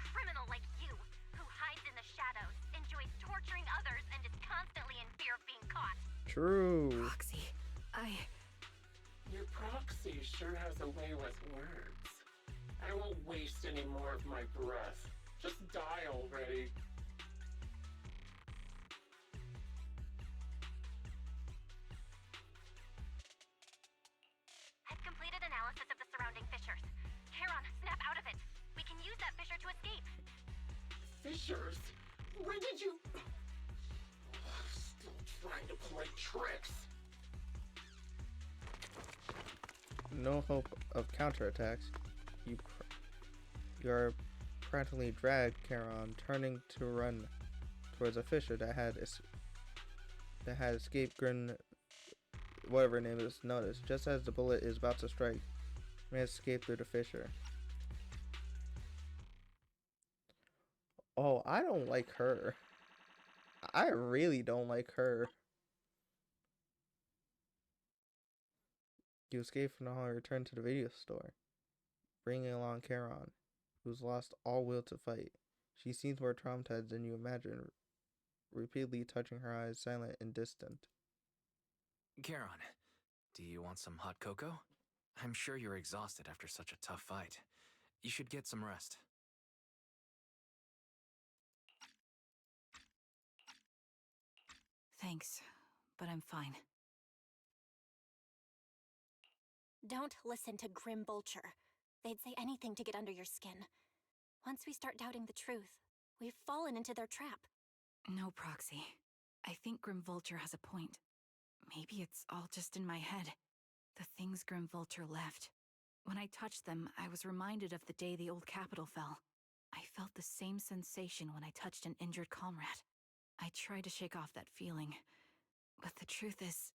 True. Proxy, Your proxy sure has a way with words. I won't waste any more of my breath. Just die already. I've completed analysis of the surrounding fissures. Charon, snap out of it. We can use that fissure to escape. Fissures? When did you... Still trying to play tricks. No hope of counterattacks. You are practically dragged Charon, turning to run towards a fissure that had escaped Grin, whatever her name is, noticed. Just as the bullet is about to strike, may escape through the fissure. Oh, I don't like her. I really don't like her. You escape from the hall and return to the video store, bringing along Charon, who's lost all will to fight. She seems more traumatized than you imagine, repeatedly touching her eyes, silent and distant. Charon, do you want some hot cocoa? I'm sure you're exhausted after such a tough fight. You should get some rest. thanks, but I'm fine. Don't listen to Grim Vulture. They'd say anything to get under your skin. Once we start doubting the truth, we've fallen into their trap. No, Proxy. I think Grim Vulture has a point. Maybe it's all just in my head. The things Grim Vulture left. When I touched them, I was reminded of the day the old capital fell. I felt the same sensation when I touched an injured comrade. I tried to shake off that feeling, but the truth is,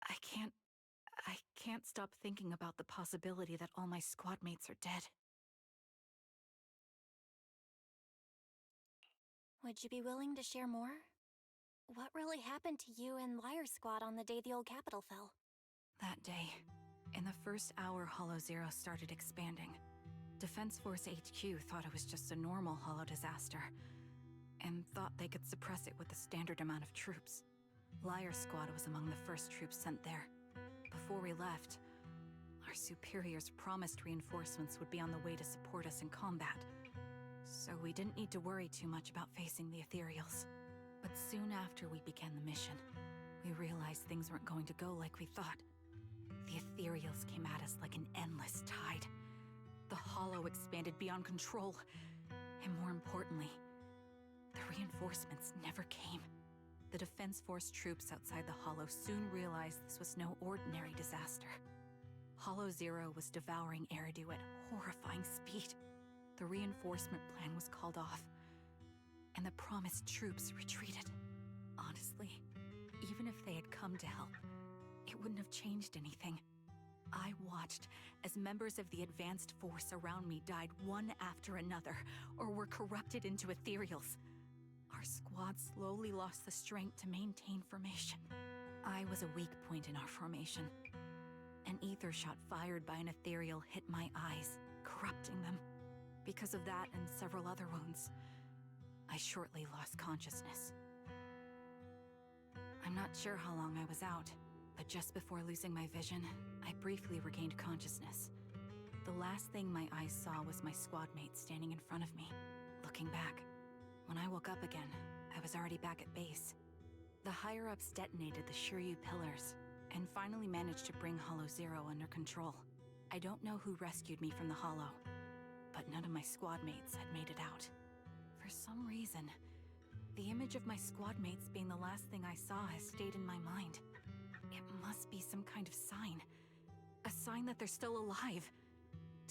I can't stop thinking about the possibility that all my squad mates are dead. Would you be willing to share more? What really happened to you and Liar Squad on the day the old capital fell? That day, in the first hour Hollow Zero started expanding. Defense Force HQ thought it was just a normal Hollow disaster, and thought they could suppress it with the standard amount of troops. Liar Squad was among the first troops sent there. Before we left, our superiors promised reinforcements would be on the way to support us in combat, so we didn't need to worry too much about facing the Ethereals. But soon after we began the mission, we realized things weren't going to go like we thought. The Ethereals came at us like an endless tide. The Hollow expanded beyond control, and more importantly, the reinforcements never came. The Defense Force troops outside the Hollow soon realized this was no ordinary disaster. Hollow Zero was devouring Eridu at horrifying speed. The reinforcement plan was called off, and the promised troops retreated. Honestly, even if they had come to help, it wouldn't have changed anything. I watched as members of the advanced force around me died one after another, or were corrupted into ethereals. Our squad slowly lost the strength to maintain formation. I was a weak point in our formation. An ether shot fired by an ethereal hit my eyes, corrupting them. Because of that and several other wounds, I shortly lost consciousness. I'm not sure how long I was out, but just before losing my vision, I briefly regained consciousness. The last thing my eyes saw was my squad mate standing in front of me, looking back. When I woke up again, I was already back at base. The higher-ups detonated the Shiryu pillars, and finally managed to bring Hollow Zero under control. I don't know who rescued me from the Hollow, but none of my squad mates had made it out. For some reason, the image of my squad mates being the last thing I saw has stayed in my mind. It must be some kind of sign. A sign that they're still alive.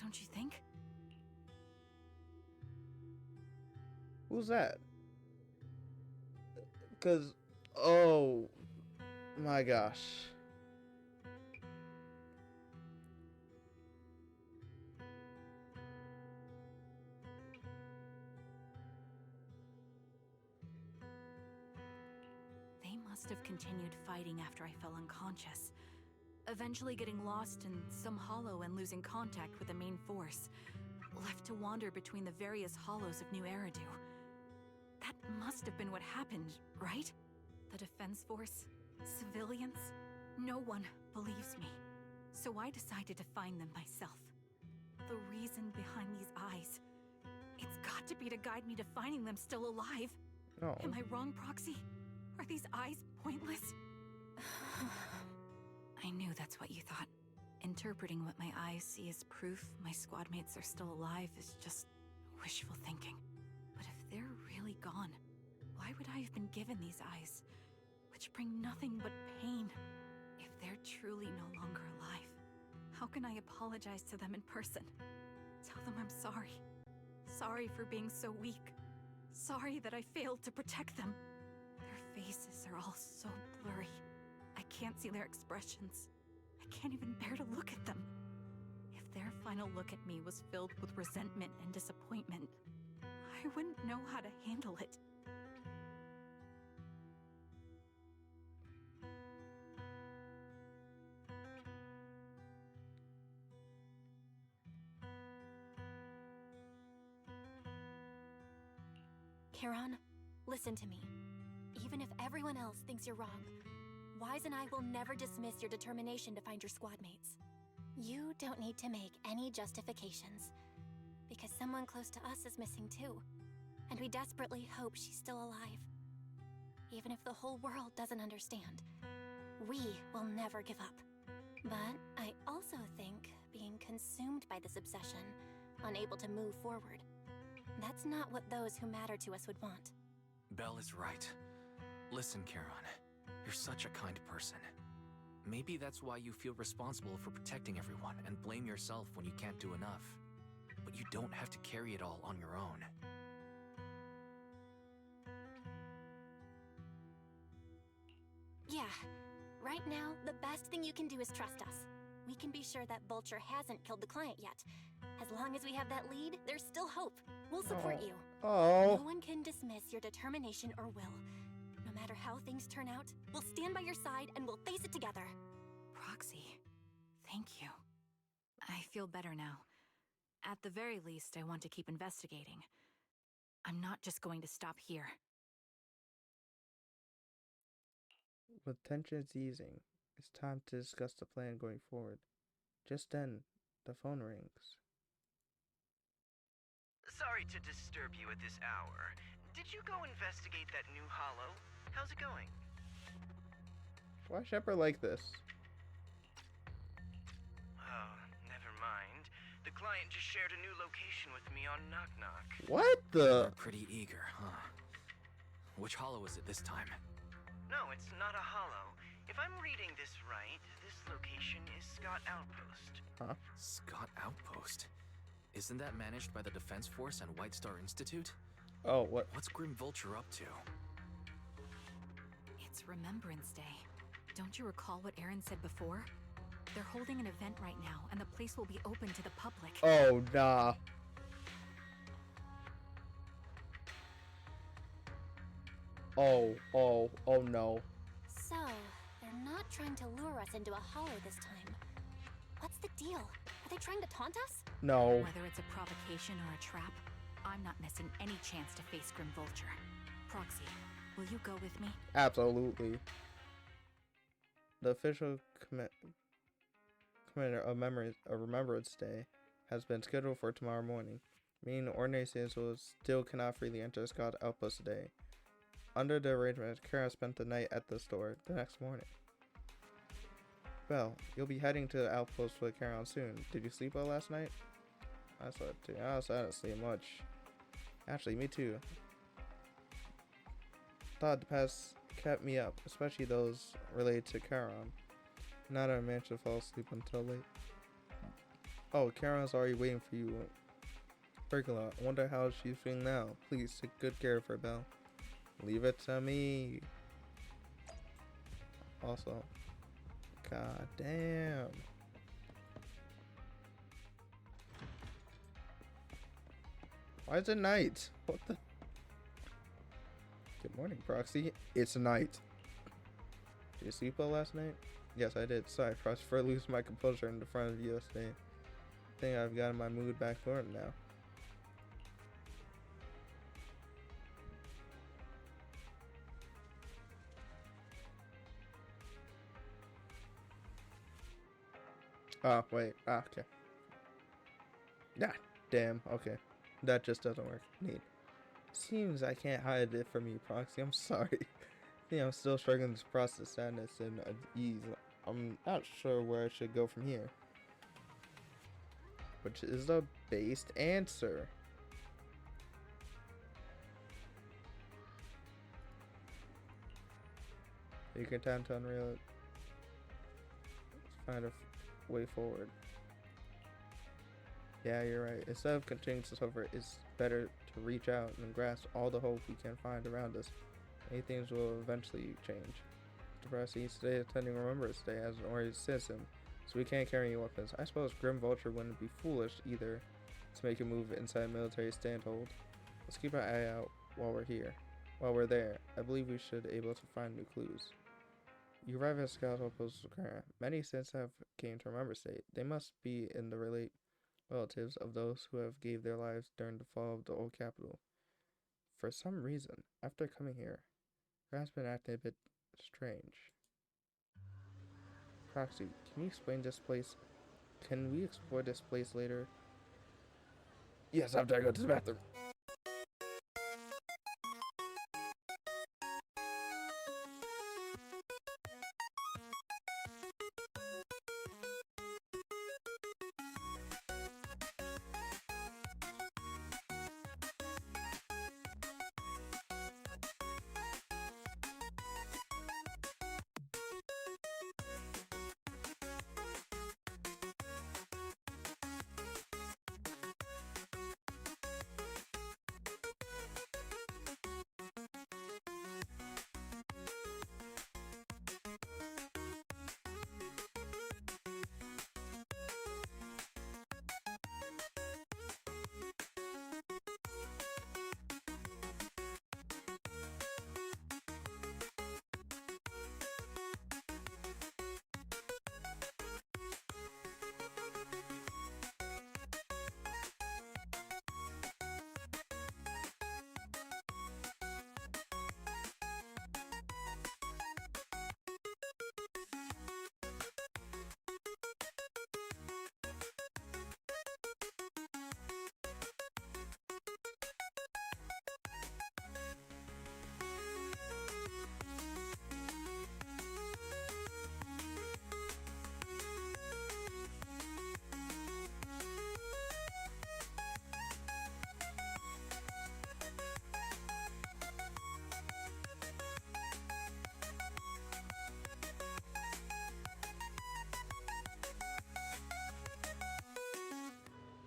Don't you think? Who's that? Cause, oh my gosh. They must have continued fighting after I fell unconscious, eventually getting lost in some hollow and losing contact with the main force, left to wander between the various hollows of New Eridu. That must have been what happened, right? The Defense Force Civilians? No one believes me. So I decided to find them myself. The reason behind these eyes. It's got to be to guide me to finding them still alive. Oh. Am I wrong, Proxy? Are these eyes pointless? I knew that's what you thought. Interpreting what my eyes see as proof my squad mates are still alive is just wishful thinking. But if they're really gone, why would I have been given these eyes, which bring nothing but pain? If they're truly no longer alive, how can I apologize to them in person? Tell them I'm sorry. Sorry for being so weak. Sorry that I failed to protect them. Their faces are all so blurry. I can't see their expressions. I can't even bear to look at them. If their final look at me was filled with resentment and disappointment, I wouldn't know how to handle it. Charon, listen to me. Even if everyone else thinks you're wrong, Wise and I will never dismiss your determination to find your squad mates. You don't need to make any justifications, because someone close to us is missing too, and we desperately hope she's still alive. Even if the whole world doesn't understand, we will never give up. But I also think being consumed by this obsession, unable to move forward, that's not what those who matter to us would want. Belle is right. Listen, Charon, you're such a kind person. Maybe that's why you feel responsible for protecting everyone and blame yourself when you can't do enough. But you don't have to carry it all on your own. Yeah, right now, the best thing you can do is trust us. We can be sure that Vulture hasn't killed the client yet. As long as we have that lead, there's still hope. We'll support you. Oh. No one can dismiss your determination or will. No matter how things turn out, we'll stand by your side and we'll face it together. Proxy, thank you. I feel better now. At the very least, I want to keep investigating. I'm not just going to stop here. With tensions easing, it's time to discuss the plan going forward. Just then, the phone rings. Sorry to disturb you at this hour. Did you go investigate that new hollow? How's it going? Why Shepard like this? Oh, never mind. The client just shared a new location with me on Knock Knock. What the? You're pretty eager, huh? Which hollow is it this time? No, it's not a hollow. If I'm reading this right, this location is Scott Outpost. Huh? Scott Outpost? Isn't that managed by the Defense Force and White Star Institute? Oh, what? What's Grim Vulture up to? It's Remembrance Day. Don't you recall what Aaron said before? They're holding an event right now, and the place will be open to the public. Oh, nah. Oh no. So, they're not trying to lure us into a hollow this time. What's the deal? Are they trying to taunt us? No. Whether it's a provocation or a trap, I'm not missing any chance to face Grim Vulture. Proxy, will you go with me? Absolutely. The official commander of Remembrance Day has been scheduled for tomorrow morning, meaning ordinary citizens still cannot freely enter Scott Outpost today. Under the arrangement, Kara spent the night at the store the next morning. Belle, you'll be heading to the outpost with Karen soon. Did you sleep well last night? I slept too. I also didn't sleep much. Actually, me too. Thought the past kept me up, especially those related to Charon. Not I managed to fall asleep until late. Oh, Charon's already waiting for you. Pergola, I wonder how she's feeling now. Please take good care of her, Belle. Leave it to me. Also, god damn. Why is it night? What the? Good morning, Proxy. It's night. Did you sleep well last night? Yes, I did. Sorry, Proxy, for losing my composure in the front of you yesterday. I think I've gotten my mood back on now. Oh, wait. Ah, okay. Ah, damn. Okay. That just doesn't work. Neat. Seems I can't hide it from you, Proxy. I'm sorry. I'm still struggling to process sadness and unease. I'm not sure where I should go from here. Which is the based answer. You can attempt to unreal it. Find a way forward. Yeah, you're right. Instead of continuing to suffer, it's better to reach out and grasp all the hope we can find around us. Many things will eventually change. Mr. Presley, today attending Remembrance Day as an ordinary citizen, so we can't carry any weapons. I suppose Grim Vulture wouldn't be foolish either to make a move inside military standhold. Let's keep an eye out while we're here. While we're there, I believe we should be able to find new clues. You arrive at Scout Outpost. Many since have came to Remembrance Day. They must be in the relatives of those who have gave their lives during the fall of the old capital. For some reason, after coming here, Rat's been acting a bit strange. Proxy, can you explain this place? Can we explore this place later? Yes, after I go to the bathroom.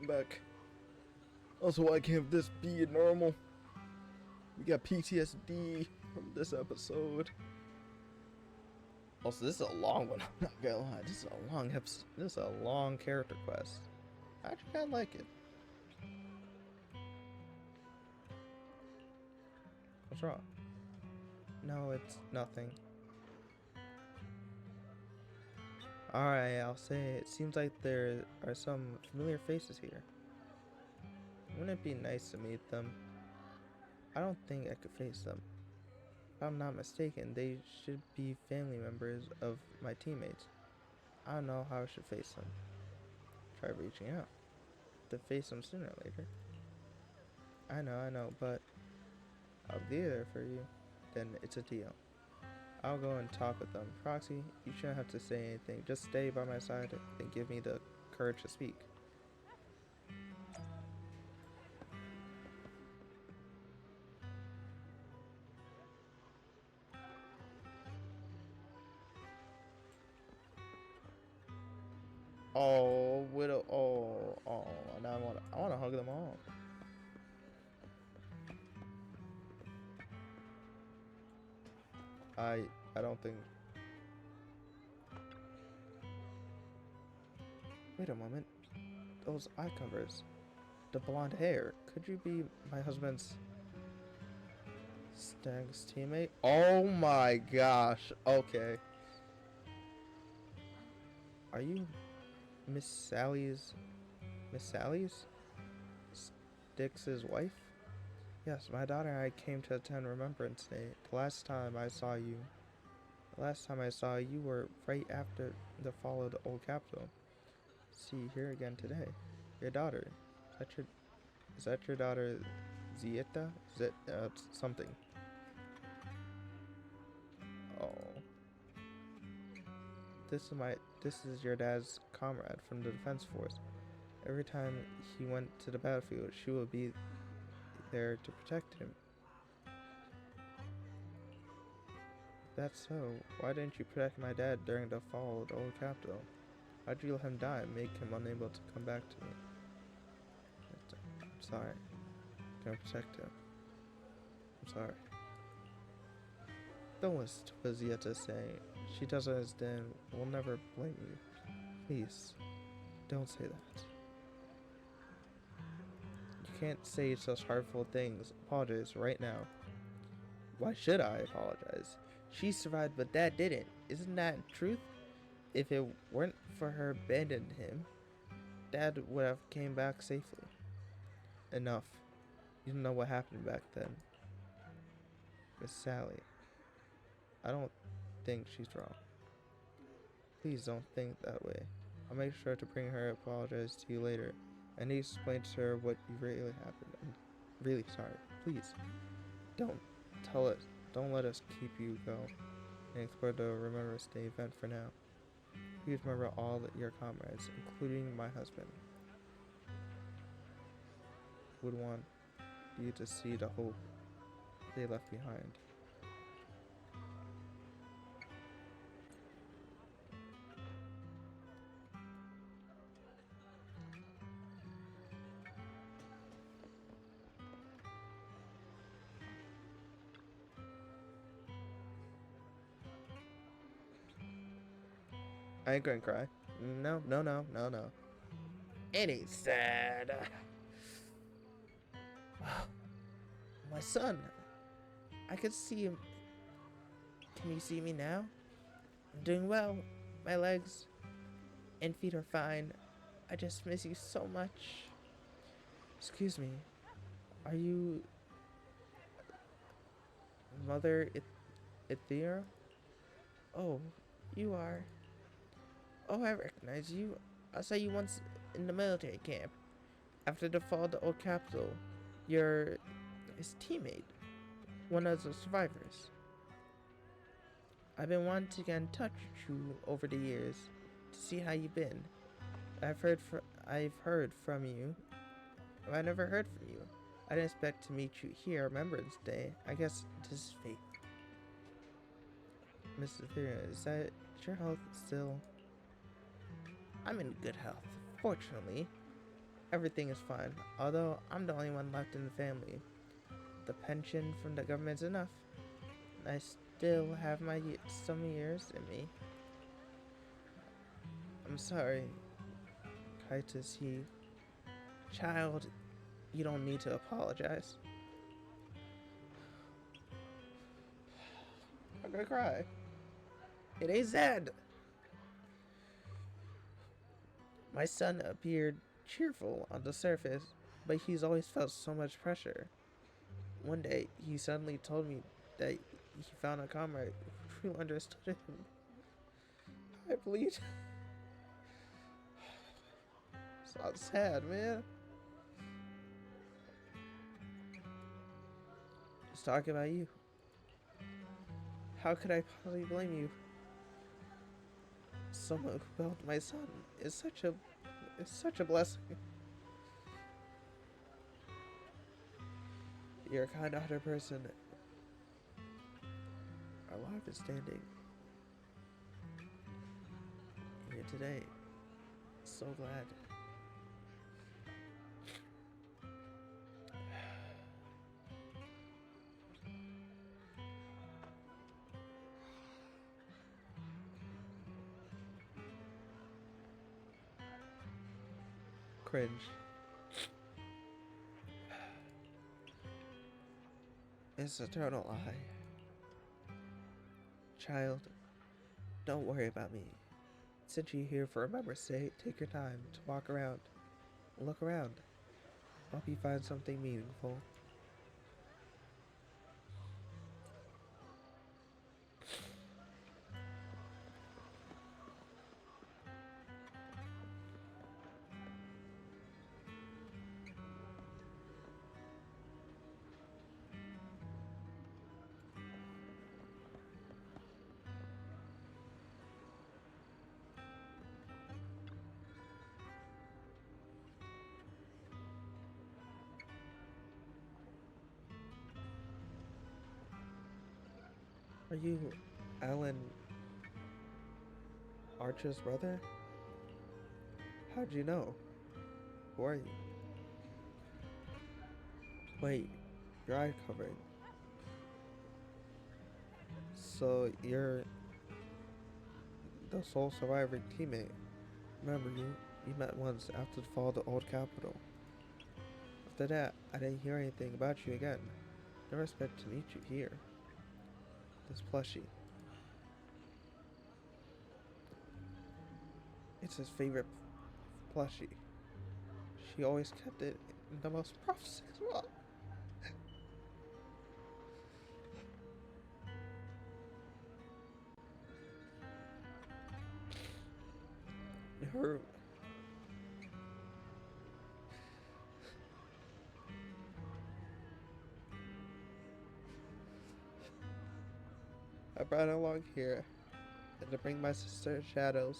Back. Also, why can't this be normal? We got PTSD from this episode. Also, this is a long one. I'm not gonna lie. This is a long episode. This is a long character quest. I actually kind of like it. What's wrong? No, it's nothing. Alright, I'll say it seems like there are some familiar faces here. Wouldn't it be nice to meet them? I don't think I could face them. If I'm not mistaken, they should be family members of my teammates. I don't know how I should face them. Try reaching out. To face them sooner or later. I know, but I'll be there for you. Then it's a deal. I'll go and talk with them. Proxy, you shouldn't have to say anything. Just stay by my side and give me the courage to speak. Oh, Widow. Oh, now I wanna hug them all. I don't think. Wait a moment. Those eye covers. The blonde hair. Could you be my husband's Stag's teammate? Oh my gosh. Okay. Are you Miss Sally's Styx's wife? Yes, my daughter and I came to attend Remembrance Day. The last time I saw you were right after the fall of the old capital. see you here again today. Your daughter. Is that your daughter, Zieta? Something. Oh. This is your dad's comrade from the Defense Force. Every time he went to the battlefield, she would be there to protect him. If that's so, why didn't you protect my dad during the fall of the old capital? Why'd you let him die and make him unable to come back to me? I'm sorry. I'm gonna protect him. I'm sorry. Don't listen to what Zieta's saying. She doesn't understand. We'll never blame you. Please, don't say that. You can't say such hurtful things. Apologize right now. Why should I apologize? She survived, but Dad didn't. Isn't that truth? If it weren't for her abandoning him, Dad would have came back safely. Enough. You don't know what happened back then. Miss Sally. I don't think she's wrong. Please don't think that way. I'll make sure to bring her apologize to you later. I need to explain to her what really happened. I'm really sorry. Please, don't let us keep you go and explore the Remembrance Day event for now. Please remember all your comrades, including my husband. Would want you to see the hope they left behind. I ain't gonna cry. No. It ain't sad. My son. I could see him. Can you see me now? I'm doing well. My legs and feet are fine. I just miss you so much. Excuse me. Are you Mother Ethera? Oh, you are. Oh, I recognize you. I saw you once in the military camp. After the fall of the old capital, you're his teammate, one of the survivors. I've been wanting to get in touch with you over the years to see how you've been. I've heard from you. I never heard from you. I didn't expect to meet you here on Remembrance Day. I guess this is fate. Mrs. Etheria, is that your health still? I'm in good health, fortunately. Everything is fine, although I'm the only one left in the family. The pension from the government's enough. I still have some years in me. I'm sorry, Kaitis, Child, you don't need to apologize. I'm gonna cry. It ain't sad. My son appeared cheerful on the surface, but he's always felt so much pressure. One day, he suddenly told me that he found a comrade who understood him. I bleed. It's not sad, man. Just talking about you. How could I possibly blame you? Someone who helped my son is such a blessing. You're a kind-hearted person. Our life is standing here today. So glad. Cringe. It's eternal lie. Child, don't worry about me. Since you're here for Remembrance Day, take your time to walk around. Look around. Hope you find something meaningful. Are you Alan Archer's brother? How'd you know? Who are you? Wait, your eye covered. So you're the sole surviving teammate. Remember, you met once after the fall of the old capital. After that, I didn't hear anything about you again. Never expect to meet you here. This plushie. It's his favorite plushie. She always kept it in the most promising spot. Her I brought her along here and to bring my sister Shadows.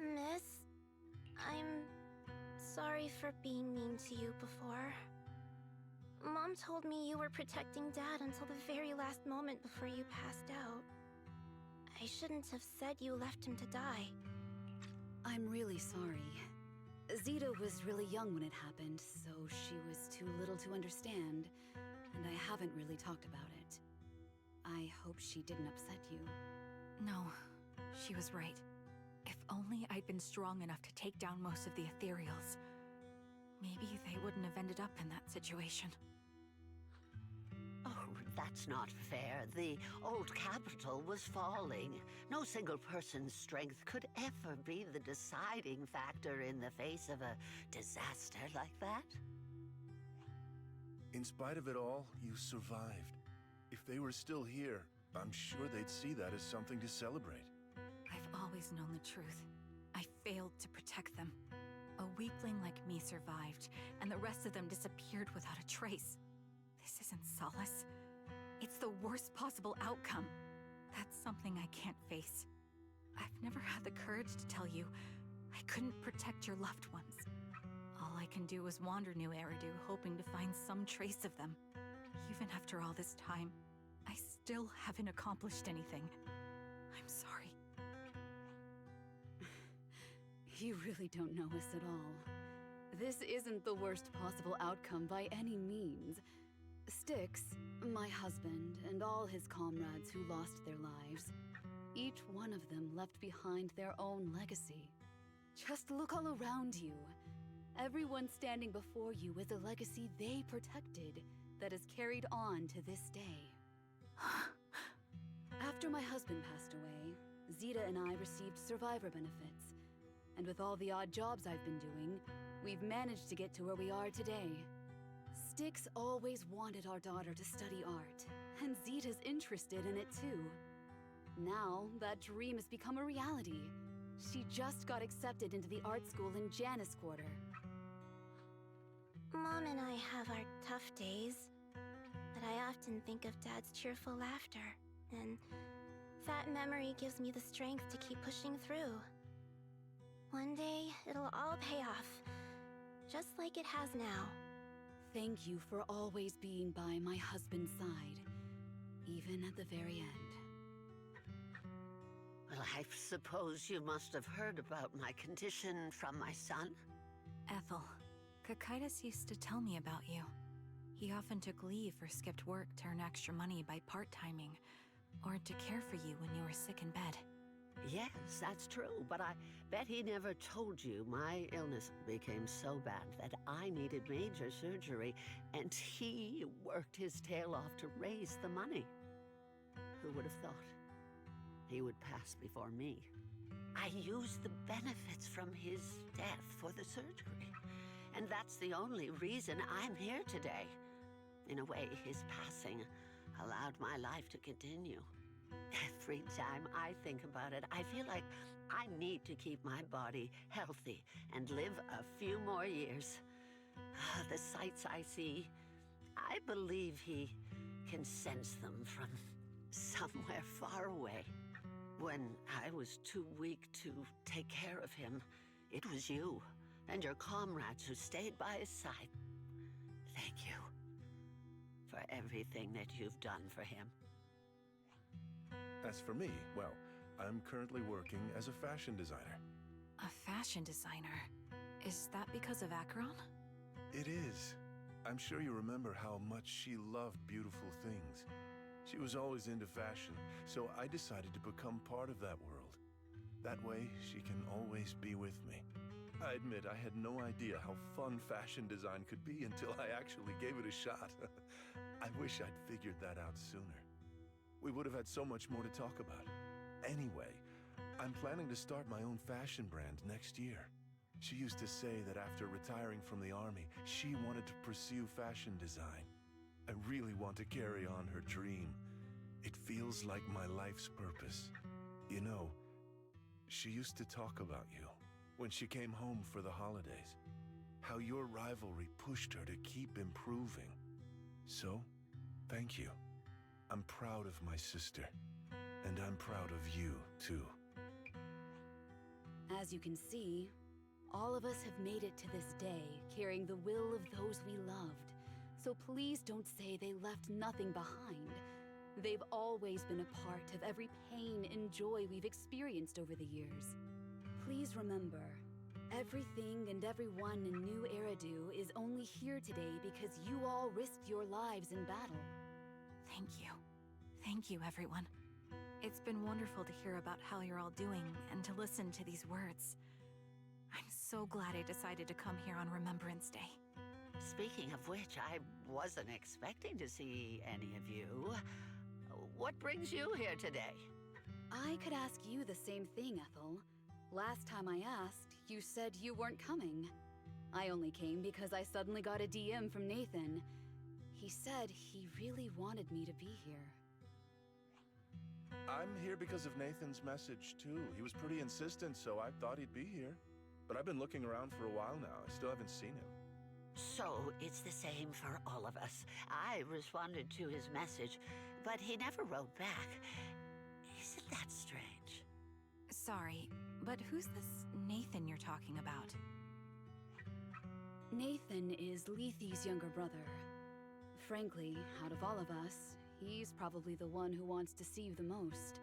Miss, I'm sorry for being mean to you before. Mom told me you were protecting Dad until the very last moment before you passed out. I shouldn't have said you left him to die. I'm really sorry. Zeta was really young when it happened, so she was too little to understand, and I haven't really talked about it. I hope she didn't upset you. No, she was right. If only I'd been strong enough to take down most of the ethereals, maybe they wouldn't have ended up in that situation. Oh, that's not fair. The old capital was falling. No single person's strength could ever be the deciding factor in the face of a disaster like that. In spite of it all, you survived. If they were still here, I'm sure they'd see that as something to celebrate. I've always known the truth. I failed to protect them. A weakling like me survived, and the rest of them disappeared without a trace. This isn't solace. It's the worst possible outcome. That's something I can't face. I've never had the courage to tell you I couldn't protect your loved ones. All I can do is wander New Eridu, hoping to find some trace of them. Even after all this time, I still haven't accomplished anything. I'm sorry. You really don't know us at all. This isn't the worst possible outcome by any means. Styx, my husband, and all his comrades who lost their lives, each one of them left behind their own legacy. Just look all around you. Everyone standing before you is a legacy they protected that is carried on to this day. After my husband passed away, Zeta and I received survivor benefits. And with all the odd jobs I've been doing, we've managed to get to where we are today. Styx always wanted our daughter to study art, and Zeta's interested in it too. Now, that dream has become a reality. She just got accepted into the art school in Janus Quarter. Mom and I have our tough days, but I often think of Dad's cheerful laughter, and that memory gives me the strength to keep pushing through. One day, it'll all pay off, just like it has now. Thank you for always being by my husband's side. even at the very end. Well, I suppose you must have heard about my condition from my son? Ethel, Cocytus used to tell me about you. He often took leave or skipped work to earn extra money by part-timing, or to care for you when you were sick in bed. Yes, that's true, but I bet he never told you my illness became so bad that I needed major surgery, and he worked his tail off to raise the money. Who would have thought he would pass before me? I used the benefits from his death for the surgery, and that's the only reason I'm here today. In a way, his passing allowed my life to continue. Every time I think about it, I feel like I need to keep my body healthy and live a few more years. The sights I see, I believe he can sense them from somewhere far away. When I was too weak to take care of him, it was you and your comrades who stayed by his side. Thank you for everything that you've done for him. As for me, well, I'm currently working as a fashion designer. A fashion designer? Is that because of Acheron? It is. I'm sure you remember how much she loved beautiful things. She was always into fashion, so I decided to become part of that world. That way, she can always be with me. I admit I had no idea how fun fashion design could be until I actually gave it a shot. I wish I'd figured that out sooner. We would have had so much more to talk about. Anyway, I'm planning to start my own fashion brand next year. She used to say that after retiring from the army, she wanted to pursue fashion design. I really want to carry on her dream. It feels like my life's purpose. You know, she used to talk about you when she came home for the holidays. How your rivalry pushed her to keep improving. So, thank you. I'm proud of my sister, and I'm proud of you, too. As you can see, all of us have made it to this day, carrying the will of those we loved. So please don't say they left nothing behind. They've always been a part of every pain and joy we've experienced over the years. Please remember, everything and everyone in New Eridu is only here today because you all risked your lives in battle. Thank you. Thank you, everyone. It's been wonderful to hear about how you're all doing and to listen to these words. I'm so glad I decided to come here on Remembrance Day. Speaking of which, I wasn't expecting to see any of you. What brings you here today? I could ask you the same thing, Ethel. Last time I asked, you said you weren't coming. I only came because I suddenly got a DM from Nathan. He said he really wanted me to be here. I'm here because of Nathan's message, too. He was pretty insistent, so I thought he'd be here. But I've been looking around for a while now. I still haven't seen him. So, it's the same for all of us. I responded to his message, but he never wrote back. Isn't that strange? Sorry, but who's this Nathan you're talking about? Nathan is Lethe's younger brother. Frankly, out of all of us, he's probably the one who wants to see you the most.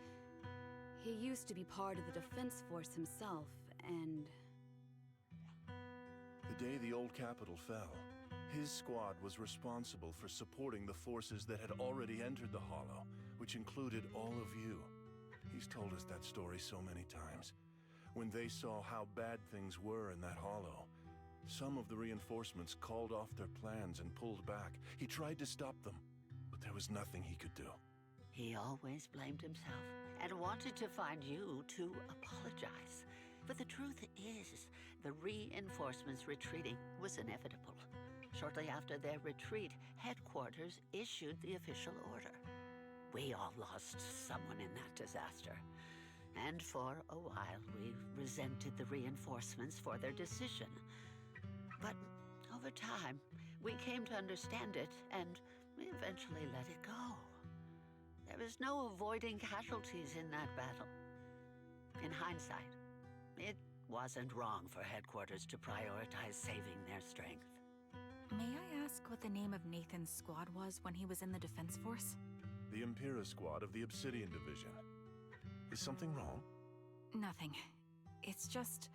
He used to be part of the defense force himself, and... The day the old capital fell, his squad was responsible for supporting the forces that had already entered the Hollow, which included all of you. He's told us that story so many times. When they saw how bad things were in that Hollow, some of the reinforcements called off their plans and pulled back. He tried to stop them, but there was nothing he could do. He always blamed himself and wanted to find you to apologize. But the truth is, the reinforcements retreating was inevitable. Shortly after their retreat, headquarters issued the official order. We all lost someone in that disaster. And for a while, we resented the reinforcements for their decision. But over time, we came to understand it, and we eventually let it go. There was no avoiding casualties in that battle. In hindsight, it wasn't wrong for headquarters to prioritize saving their strength. May I ask what the name of Nathan's squad was when he was in the defense force? the Impera squad of the Obsidian Division. Is something wrong? Nothing. It's just...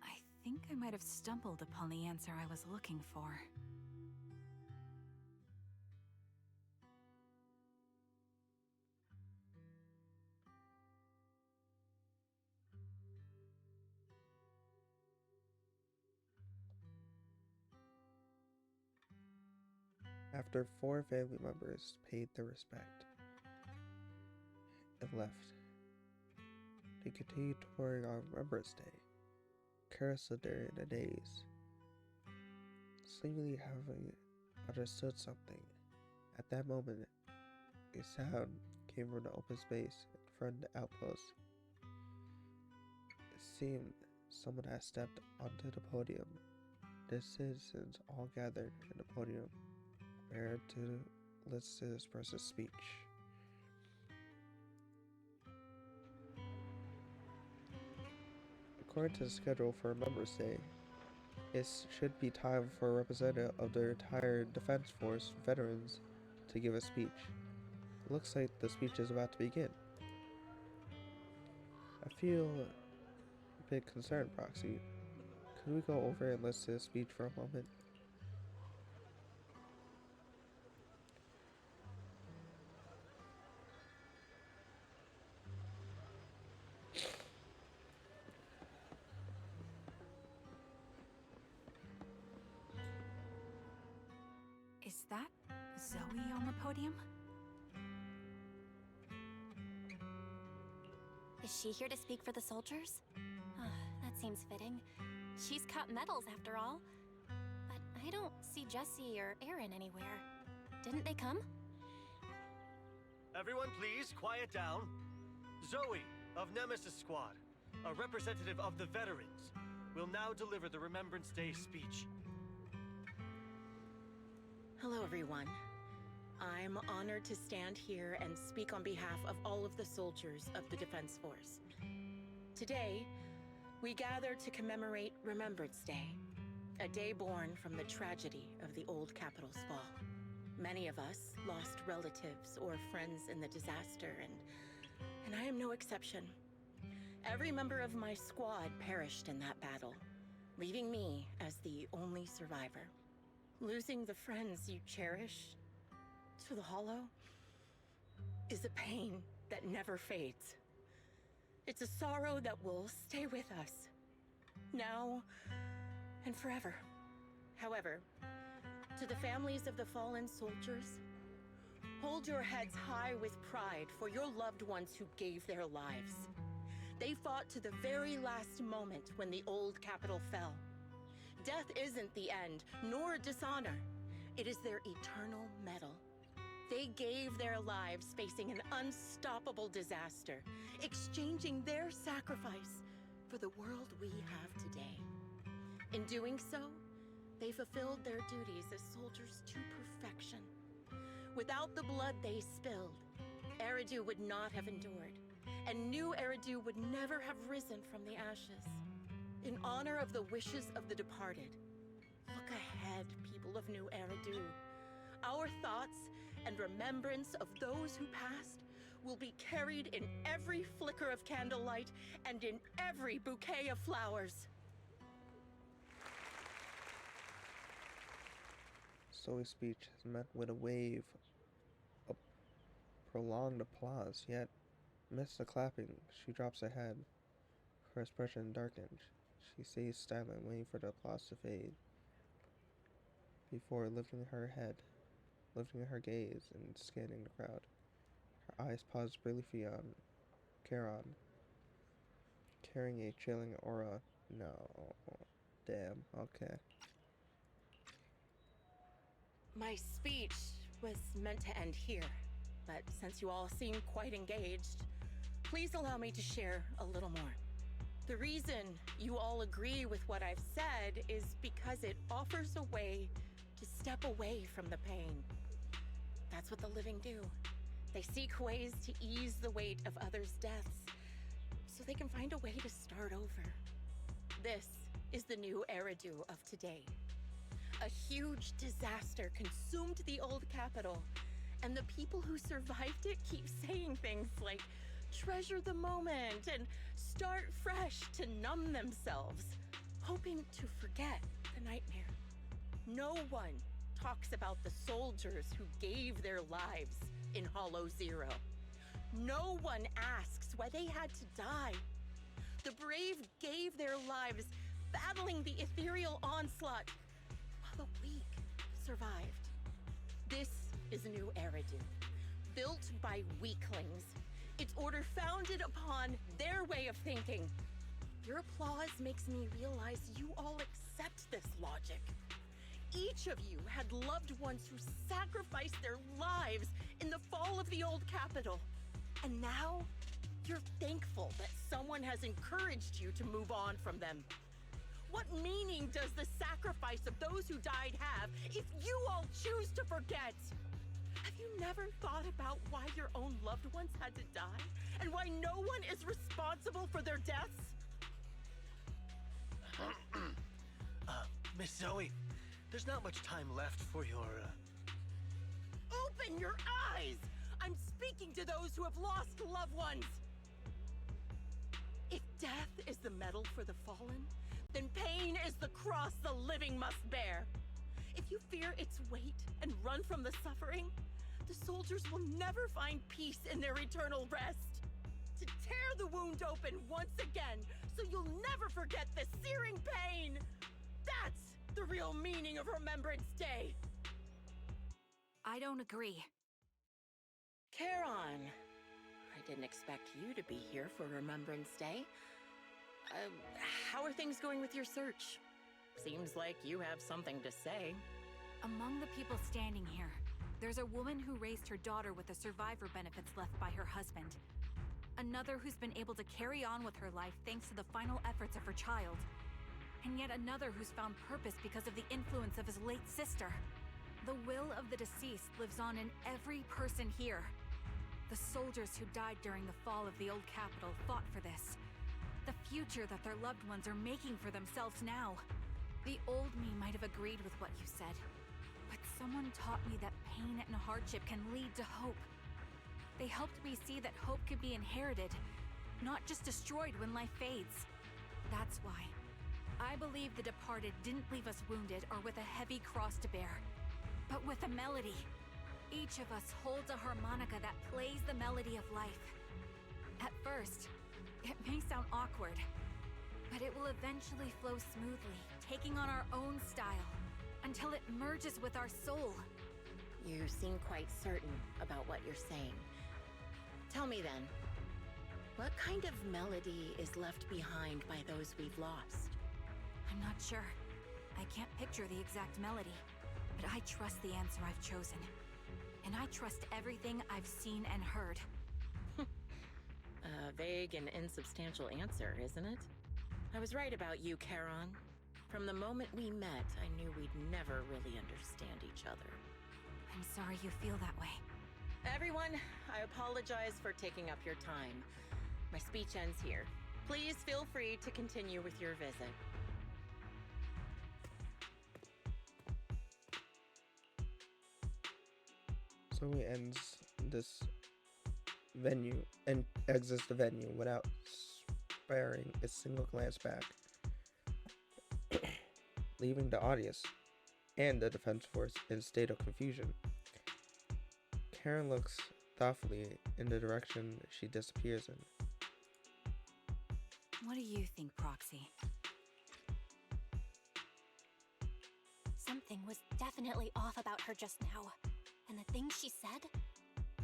I think I might have stumbled upon the answer I was looking for. After 4 family members paid their respect and left, they continued touring on Remembrance Day. Kara stood there in a daze, seemingly having understood something. At that moment, a sound came from the open space in front of the outpost. It seemed someone had stepped onto the podium. The citizens all gathered in the podium, prepared to listen to this person's speech. According to the schedule for Remembrance Day, it should be time for a representative of the retired Defense Force veterans to give a speech. It looks like the speech is about to begin. I feel a bit concerned, Proxy. Could we go over and listen to the speech for a moment? Is that Zoe on the podium? Is she here to speak for the soldiers? That seems fitting. She's got medals after all. But I don't see Jesse or Aaron anywhere. Didn't they come? Everyone please, quiet down. Zoe, of Nemesis Squad, a representative of the veterans, will now deliver the Remembrance Day speech. Hello, everyone. I'm honored to stand here and speak on behalf of all of the soldiers of the Defense Force. Today, we gather to commemorate Remembrance Day, a day born from the tragedy of the old capital's fall. Many of us lost relatives or friends in the disaster, and I am no exception. Every member of my squad perished in that battle, leaving me as the only survivor. Losing the friends you cherish to the hollow is a pain that never fades. It's a sorrow that will stay with us, now and forever. However, to the families of the fallen soldiers, hold your heads high with pride for your loved ones who gave their lives. They fought to the very last moment when the old capital fell. Death isn't the end, nor dishonor. It is their eternal medal. They gave their lives facing an unstoppable disaster, exchanging their sacrifice for the world we have today. In doing so, they fulfilled their duties as soldiers to perfection. Without the blood they spilled, Eridu would not have endured, and new Eridu would never have risen from the ashes. In honor of the wishes of the departed, look ahead, people of New Eridu. Our thoughts and remembrance of those who passed will be carried in every flicker of candlelight and in every bouquet of flowers. Zoe's speech is met with a wave of prolonged applause, yet, amidst the clapping, she drops her head. Her expression darkened. She stays silent, waiting for the applause to fade, before lifting her head, lifting her gaze, and scanning the crowd. Her eyes pause briefly on Charon, carrying a chilling aura. No. Damn, okay. My speech was meant to end here, but since you all seem quite engaged, please allow me to share a little more. The reason you all agree with what I've said is because it offers a way to step away from the pain. That's what the living do. They seek ways to ease the weight of others' deaths, so they can find a way to start over. This is the new Eridu of today. A huge disaster consumed the old capital, And the people who survived it keep saying things like, treasure the moment and start fresh to numb themselves, hoping to forget the nightmare. No one talks about the soldiers who gave their lives in Hollow Zero. No one asks why they had to die. The brave gave their lives battling the ethereal onslaught, while the weak survived. This is New Eridan, built by weaklings. Its order founded upon their way of thinking. Your applause makes me realize you all accept this logic. Each of you had loved ones who sacrificed their lives in the fall of the old capital. And now, you're thankful that someone has encouraged you to move on from them. What meaning does the sacrifice of those who died have if you all choose to forget? Have you never thought about why your own loved ones had to die? And why no one is responsible for their deaths? Miss Zoe, there's not much time left for your, Open your eyes! I'm speaking to those who have lost loved ones! If death is the medal for the fallen, then pain is the cross the living must bear. If you fear its weight and run from the suffering, the soldiers will never find peace in their eternal rest. To tear the wound open once again, so you'll never forget the searing pain. That's the real meaning of Remembrance Day. I don't agree. Charon, I didn't expect you to be here for Remembrance Day. How are things going with your search? Seems like you have something to say. Among the people standing here, there's a woman who raised her daughter with the survivor benefits left by her husband. Another who's been able to carry on with her life thanks to the final efforts of her child. And yet another who's found purpose because of the influence of his late sister. The will of the deceased lives on in every person here. The soldiers who died during the fall of the old capital fought for this. The future that their loved ones are making for themselves now. The old me might have agreed with what you said, but someone taught me that pain and hardship can lead to hope. They helped me see that hope could be inherited, not just destroyed when life fades. That's why I believe the departed didn't leave us wounded or with a heavy cross to bear, but with a melody. Each of us holds a harmonica that plays the melody of life. At first, it may sound awkward, but it will eventually flow smoothly, taking on our own style, until it merges with our soul. You seem quite certain about what you're saying. Tell me then, what kind of melody is left behind by those we've lost? I'm not sure. I can't picture the exact melody, but I trust the answer I've chosen. And I trust everything I've seen and heard. A vague and insubstantial answer, isn't it? I was right about you, Charon. From the moment we met, I knew we'd never really understand each other. I'm sorry you feel that way. Everyone, I apologize for taking up your time. My speech ends here. Please feel free to continue with your visit. So he ends this venue and exits the venue without sparing a single glance back, leaving the audience and the defense force in a state of confusion. Karen looks thoughtfully in the direction she disappears in. What do you think, Proxy? Something was definitely off about her just now. And the things she said?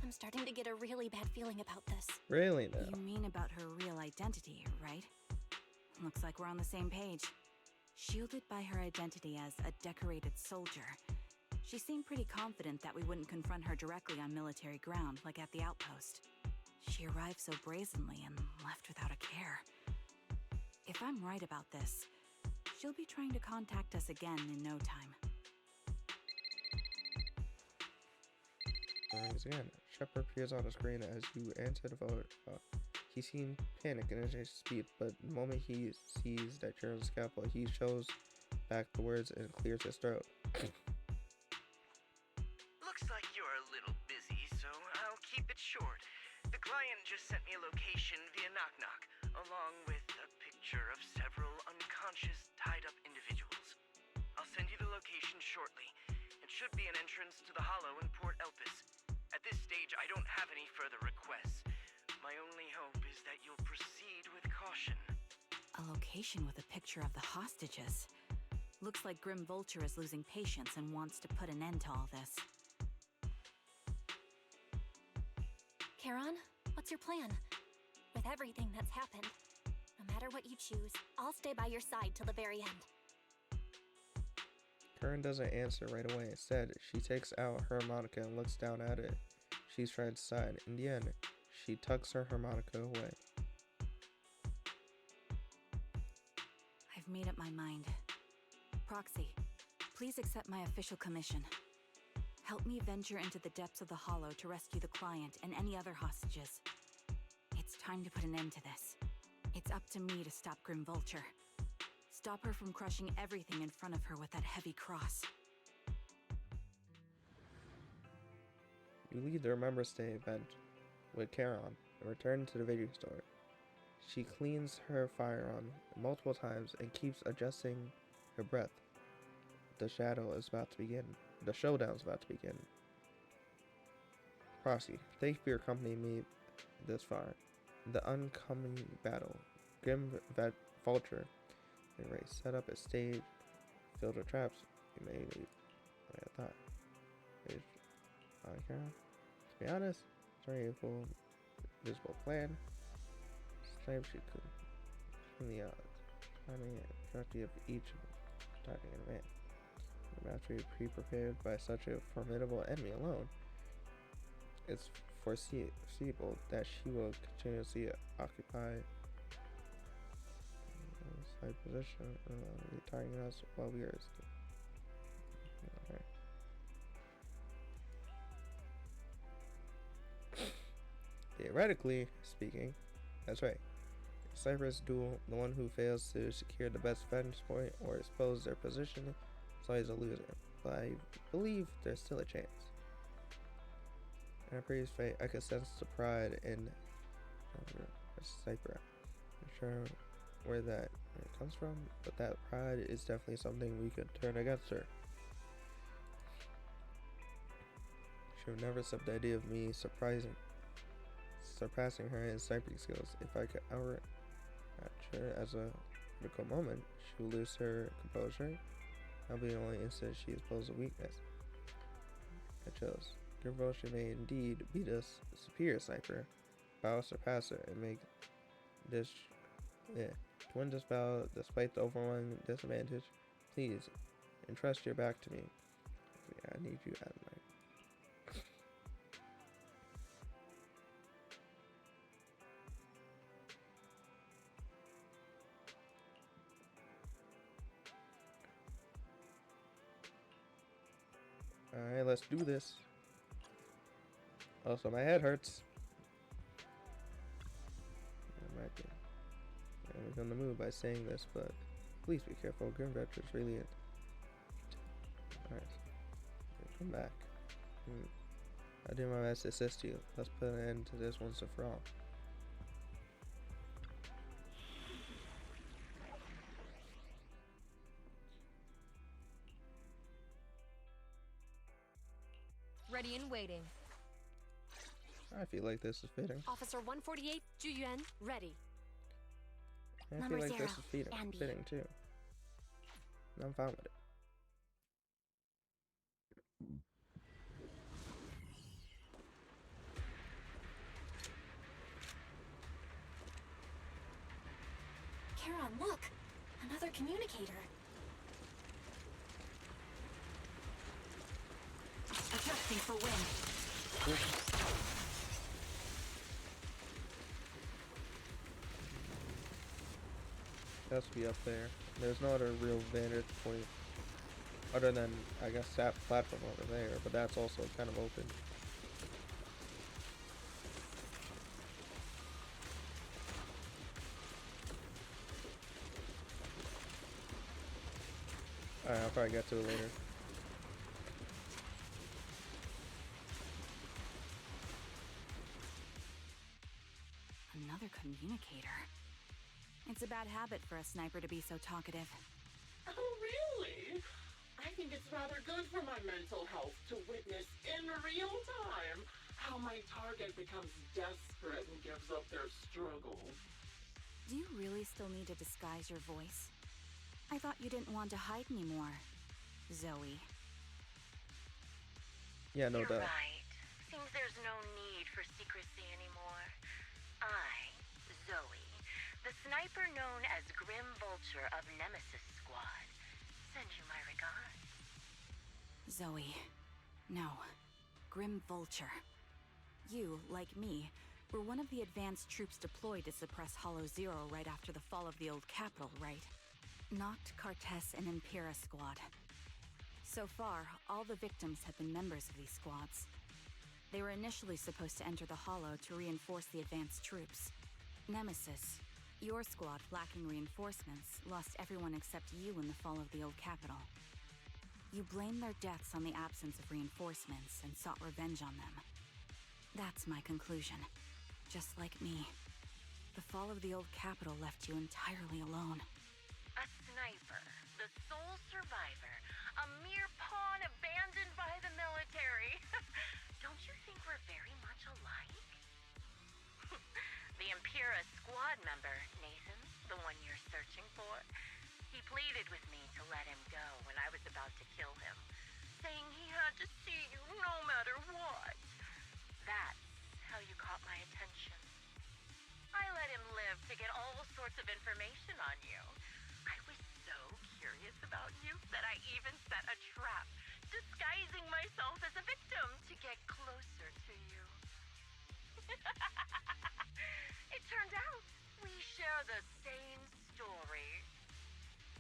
I'm starting to get a really bad feeling about this. Really, though? You mean about her real identity, right? Looks like we're on the same page. Shielded by her identity as a decorated soldier, she seemed pretty confident that we wouldn't confront her directly on military ground, like at the outpost. She arrived so brazenly and left without a care. If I'm right about this, she'll be trying to contact us again in no time. Again, Shepard appears on the screen as you answer the phone. He seemed panicked and anxious to speak, but the moment he sees that you're on the scaffold, he shows back the words and clears his throat. Looks like you're a little busy It's short. The client just sent me a location via Knock Knock, along with a picture of several unconscious, tied-up individuals. I'll send you the location shortly. It should be an entrance to the Hollow in Port Elpis. At this stage, I don't have any further requests. My only hope is that you'll proceed with caution. A location with a picture of the hostages. Looks like Grim Vulture is losing patience and wants to put an end to all this. Charon, what's your plan? With everything that's happened, no matter what you choose, I'll stay by your side till the very end. Karen doesn't answer right away. Instead, she takes out her harmonica and looks down at it. She's trying to decide. In the end, she tucks her harmonica away. I've made up my mind. Proxy, please accept my official commission. Help me venture into the depths of the Hollow to rescue the client and any other hostages. It's time to put an end to this. It's up to me to stop Grim Vulture. Stop her from crushing everything in front of her with that heavy cross. You leave the Remembrance Day event with Charon and return to the video store. She cleans her firearm multiple times and keeps adjusting her breath. The showdown is about to begin. Proxy, thank you for your company me this far. The oncoming battle. Grim Vulture and Ray set up a stage filled with traps. You may need what I thought. To be honest, it's already a full visible plan. Snipe she could in the timing and trajectory of each targeting an event. The battery pre-prepared by such a formidable enemy alone. It's foreseeable that she will continuously occupy slight position, targeting us while we are still. Theoretically speaking, that's right. Cypher's duel, the one who fails to secure the best vantage point or expose their position is always a loser, but I believe there's still a chance. In a previous fight, I could sense the pride in Cypher. I'm sure where that comes from, but that pride is definitely something we could turn against her. She would never accept the idea of me surpassing her in sniping skills. If I could outmatch her as a critical moment, she will lose her composure. That'll be the only instance she exposes a weakness. I chose. Grim Vulture may indeed beat us, superior sniper, but I will surpass her and make this. To win this battle despite the overwhelming disadvantage, please entrust your back to me. I need you at my. Alright, let's do this. Also, my head hurts. I might be on the move by saying this, but please be careful. Grim Vulture is really it. Alright. Come back. I do my best to assist you. Let's put an end to this once and for all. Ready and waiting. I feel like this is fitting. Officer 148, Juyuan, ready. I Number feel like this 0, is fitting too. I'm fine with it. Charon, look! Another communicator. Adjusting for wind. It has to be up there. There's no other real vantage point other than, I guess, that platform over there, but that's also kind of open. Alright, I'll probably get to it later. communicator. It's a bad habit for a sniper to be so talkative. Oh, really? I think it's rather good for my mental health to witness in real time how my target becomes desperate and gives up their struggle. Do you really still need to disguise your voice? I thought you didn't want to hide anymore, Zoe. Yeah, no doubt. You're right. Seems there's no need for secrecy anymore. I, Zoe, the sniper known as Grim Vulture of Nemesis Squad, send you my regards. Zoe. No. Grim Vulture. You, like me, were one of the advanced troops deployed to suppress Hollow Zero right after the fall of the old capital, right? Noct, Cartess, and Impera Squad. So far, all the victims have been members of these squads. They were initially supposed to enter the Hollow to reinforce the advanced troops. Nemesis, your squad lacking reinforcements, lost everyone except you in the fall of the old capital. You blamed their deaths on the absence of reinforcements and sought revenge on them. That's my conclusion. Just like me. The fall of the old capital left you entirely alone. A sniper, the sole survivor, a mere pawn abandoned by the military. Don't you think we're very much alike? The Impera squad member, Nathan, the one you're searching for, he pleaded with me to let him go when I was about to kill him, saying he had to see you no matter what. That's how you caught my attention. I let him live to get all sorts of information on you. I was so curious about you that I even set a trap, disguising myself as a victim to get closer to you. It turned out we share the same story.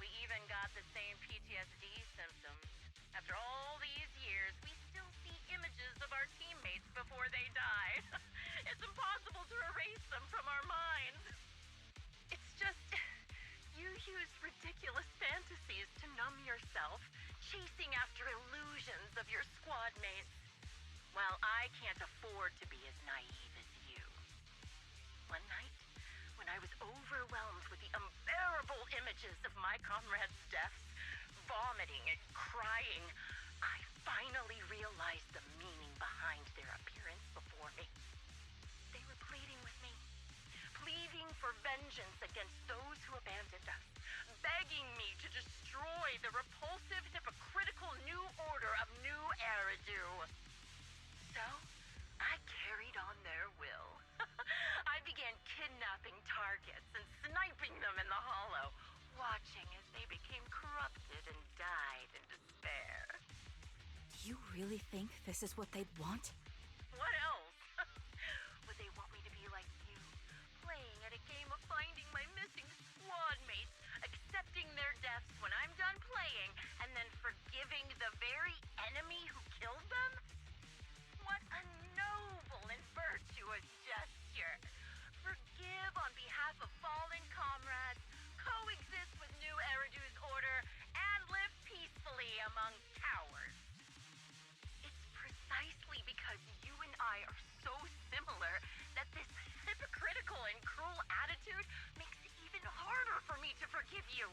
We even got the same PTSD symptoms. After all these years, we still see images of our teammates before they die. It's impossible to erase them from our minds. It's just, you use ridiculous fantasies to numb yourself, chasing after illusions of your squad mates. While I can't afford to be as naive as you. One night, when I was overwhelmed with the unbearable images of my comrades' deaths, vomiting and crying, I finally realized the meaning behind their appearance before me. They were pleading with me, pleading for vengeance against those who abandoned us, begging me to destroy the repulsive, hypocritical new order of New Eridu. So, I carried on their will. I began kidnapping targets and sniping them in the Hollow, watching as they became corrupted and died in despair. Do you really think this is what they'd want? What else? Would they want me to be like you, playing at a game of finding my missing squad mates, accepting their deaths when I'm done playing, and then forgiving the very enemy who killed them? What a noble and virtuous gesture! Forgive on behalf of fallen comrades, coexist with New Eridu's order, and live peacefully among cowards. It's precisely because you and I are so similar that this hypocritical and cruel attitude makes it even harder for me to forgive you.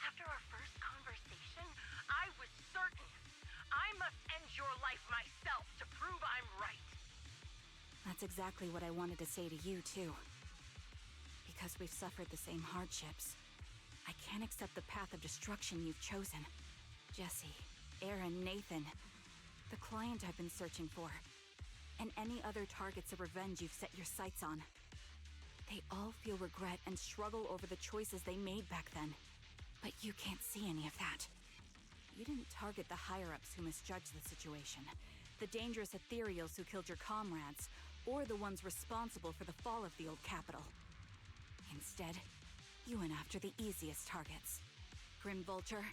After our first conversation, I was certain I must end your life myself to prove I'm right. That's exactly what I wanted to say to you, too. Because we've suffered the same hardships, I can't accept the path of destruction you've chosen. Jesse, Aaron, Nathan, the client I've been searching for, and any other targets of revenge you've set your sights on. They all feel regret and struggle over the choices they made back then. But you can't see any of that. You didn't target the higher-ups who misjudged the situation, the dangerous ethereals who killed your comrades, or the ones responsible for the fall of the old capital. Instead, you went after the easiest targets. Grim Vulture,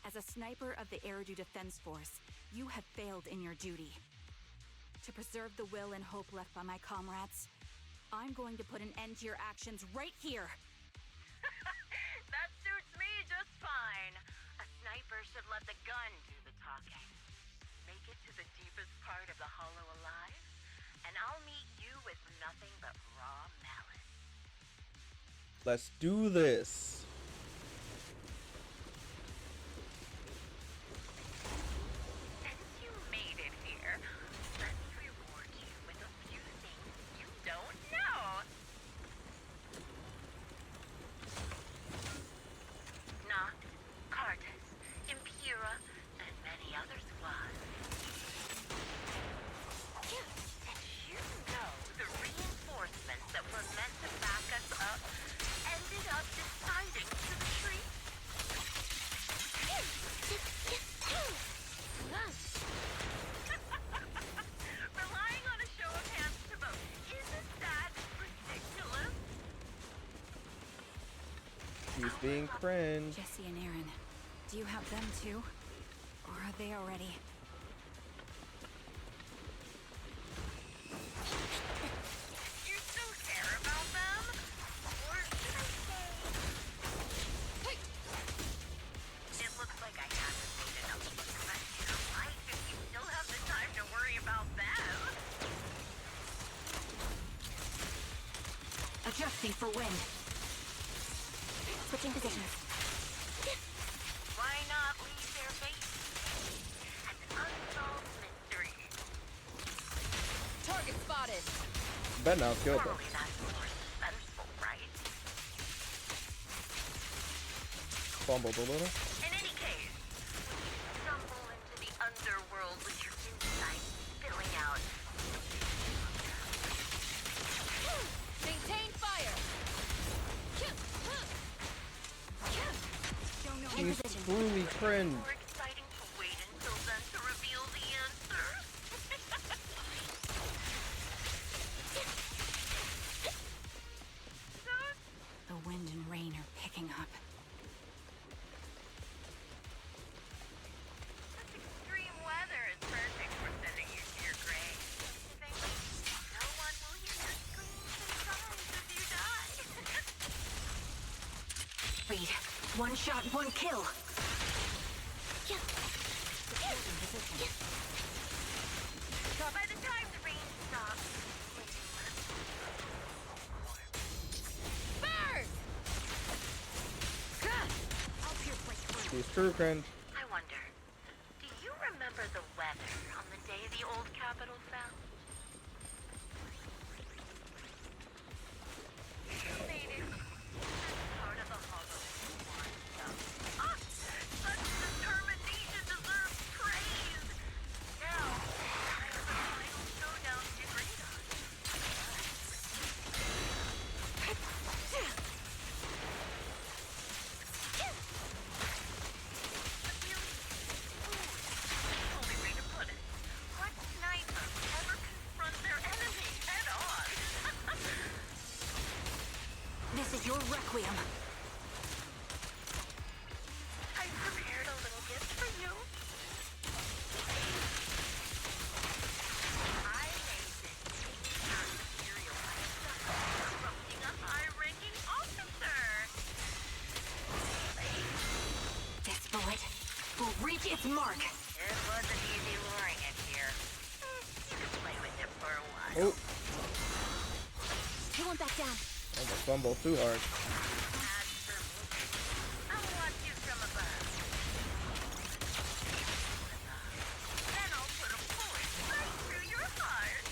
as a sniper of the Eridu Defense Force, you have failed in your duty. To preserve the will and hope left by my comrades, I'm going to put an end to your actions right here. That suits me just fine. A sniper should let the gun do the talking. Make it to the deepest part of the Hollow alive, and I'll meet you with nothing but raw malice. Let's do this. Since you made it here, let me reward you with a few things you don't know. Nox, Cartus, Impura, and many other squads. Did you know the reinforcements that were meant to back us up ended up deciding to retreat? Relying on a show of hands to vote, isn't that ridiculous? He's being cringe. Jesse and Aaron, do you have them too? Or are they already? You still care about them? Or should I say... It looks like I haven't made enough of a mess in your life if you still have the time to worry about them. Adjusting for wind. Switching positions. Why not leave their base as an unsolved mystery? Target spotted. Better not kill them. Surely that's more suspenseful, right? Fumbled a little. In any case, when you stumble into the underworld with your insides spilling out, Maintain fire. He's truly cringe. more exciting to wait until then to reveal the answers. The wind and rain are picking up. This extreme weather is perfect for sending you to your grave. No one will hear your screams and cries as you die. Reed, one shot, one kill. By the time the rain stops, Burn! He's true cringe. I wonder, do you remember the weather on the day the old capital fell? Made it. Part of the hollow one stuff. Such determination deserves praise. Now, time for the final showdown to be agreed on. Only way to put it. What sniper would ever confront their enemy head on? This is your requiem. I prepared a little gift for you. I made this material myself, corrupting a high-ranking officer. This bullet will reach its mark. It wasn't easy luring it here. You could play with it for a while. Oh, He won't back down. almost fumbled too hard. As for me, I'll watch you from above. Then I'll put a bullet right through your heart.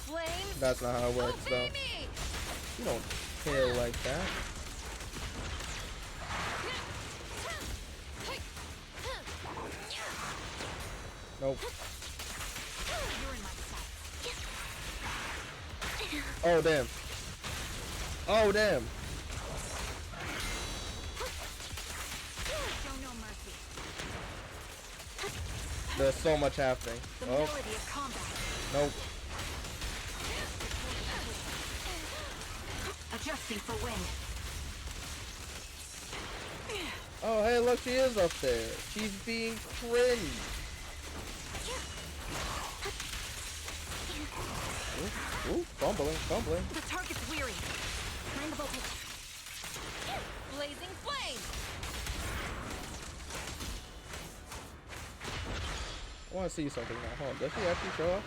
Flames. That's not how it works, though. Obey me. You don't kill like that. Nope. You're in my sight. Oh, damn. Oh, damn. Show no mercy. There's so much happening. The Oh, melody of combat. nope. Adjusting for wind. Oh, hey, look, she is up there. She's being cringe. Ooh, ooh, fumbling, fumbling. The target's weary. Mind the voltage. Blazing flame. I want to see something now. Hold on, does she actually show up?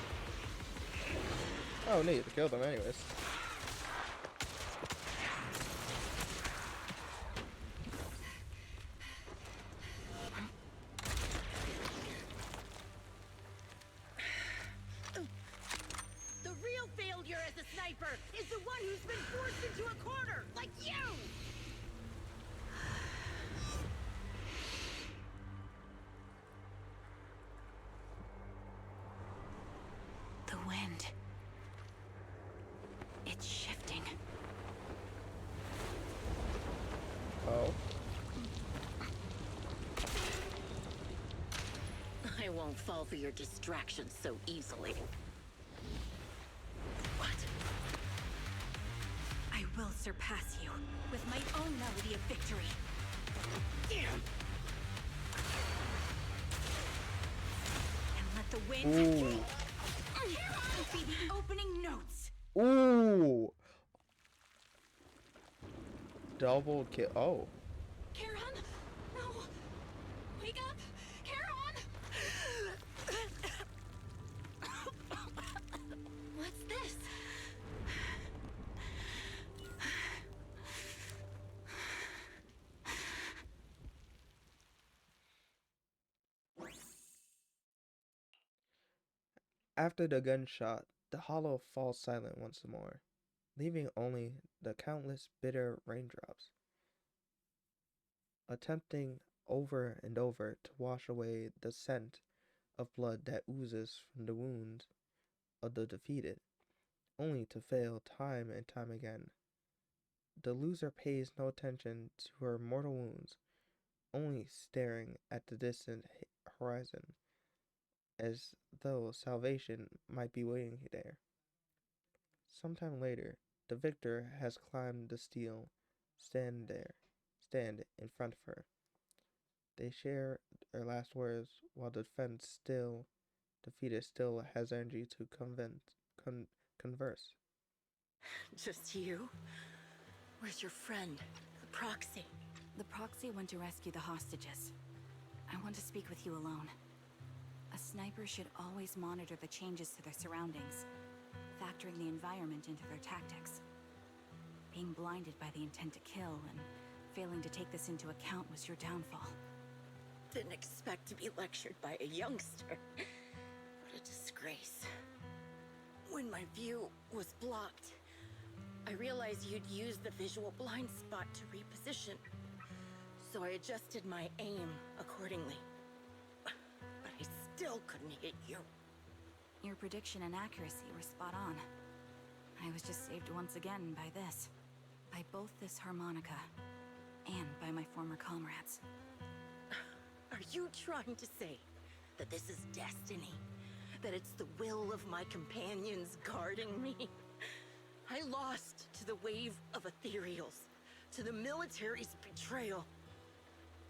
Oh, neat, to kill them anyways. The real failure as a sniper is the one who's been forced into a corner, like you! The wind. It's shifting. Oh. I won't fall for your distractions so easily. What? I will surpass you with my own melody of victory. Damn! And let the wind be the opening notes. Ooh. Double kill. Oh. Charon? No! Wake up! Charon! What's this? After the gunshot, the hollow falls silent once more, leaving only the countless bitter raindrops, attempting over and over to wash away the scent of blood that oozes from the wounds of the defeated, only to fail time and time again. The loser pays no attention to her mortal wounds, only staring at the distant horizon, as though salvation might be waiting there. Sometime later, the victor has climbed the steel, stand in front of her. They share their last words while the defeated still has energy to converse. Just you? Where's your friend, the proxy? The proxy went to rescue the hostages. I want to speak with you alone. A sniper should always monitor the changes to their surroundings, factoring the environment into their tactics. Being blinded by the intent to kill and failing to take this into account was your downfall. Didn't expect to be lectured by a youngster. What a disgrace. When my view was blocked, I realized you'd used the visual blind spot to reposition. So I adjusted my aim accordingly. But I still couldn't hit you. Your prediction and accuracy were spot on. I was just saved once again by this. By both this harmonica and by my former comrades. Are you trying to say that this is destiny? That it's the will of my companions guarding me? I lost to the wave of ethereals, to the military's betrayal.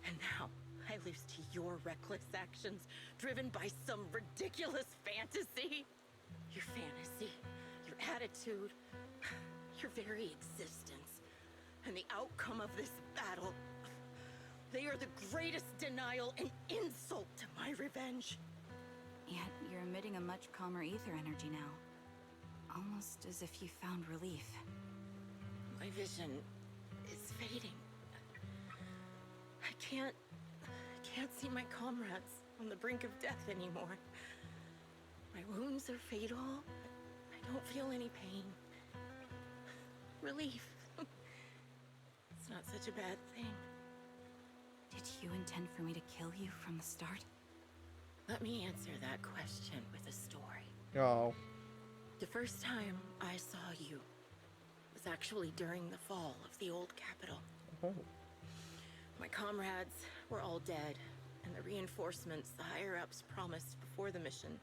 And now I lose to your reckless actions, driven by some ridiculous fantasy. Your fantasy, your attitude, your very existence, and the outcome of this battle. They are the greatest denial and insult to my revenge. Yet you're emitting a much calmer ether energy now. Almost as if you found relief. My vision is fading. I can't see my comrades on the brink of death anymore. My wounds are fatal. I don't feel any pain. Relief. It's not such a bad thing. Did you intend for me to kill you from the start? Let me answer that question with a story. Oh. The first time I saw you was actually during the fall of the old capital. Oh. My comrades were all dead, and the reinforcements the higher-ups promised before the mission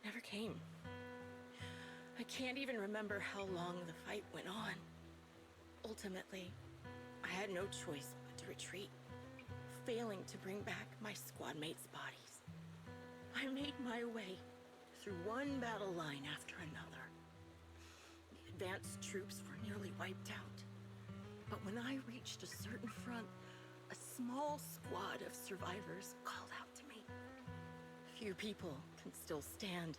never came. I can't even remember how long the fight went on. Ultimately, I had no choice but to retreat, failing to bring back my squad mates' bodies. I made my way through one battle line after another. The advanced troops were nearly wiped out. But when I reached a certain front, a small squad of survivors called out to me. Few people can still stand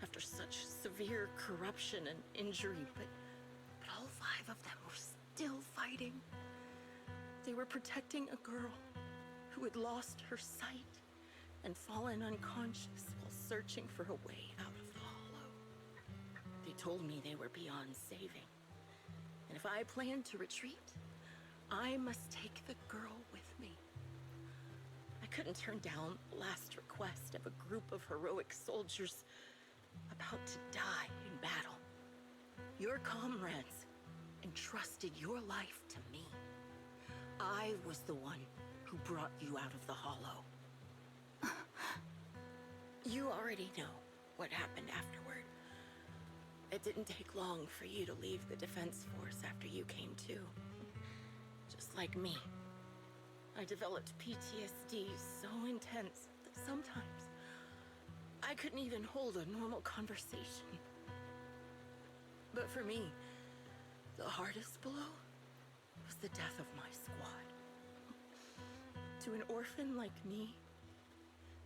after such severe corruption and injury, but all 5 of them were still fighting. They were protecting a girl who had lost her sight and fallen unconscious while searching for a way out of the hollow. They told me they were beyond saving, and if I planned to retreat, I must take the girl with me. I couldn't turn down the last request of a group of heroic soldiers about to die in battle. Your comrades entrusted your life to me. I was the one who brought you out of the hollow. You already know what happened afterward. It didn't take long for you to leave the Defense Force after you came to. Just like me. I developed PTSD so intense that sometimes I couldn't even hold a normal conversation. But for me, the hardest blow was the death of my squad. To an orphan like me,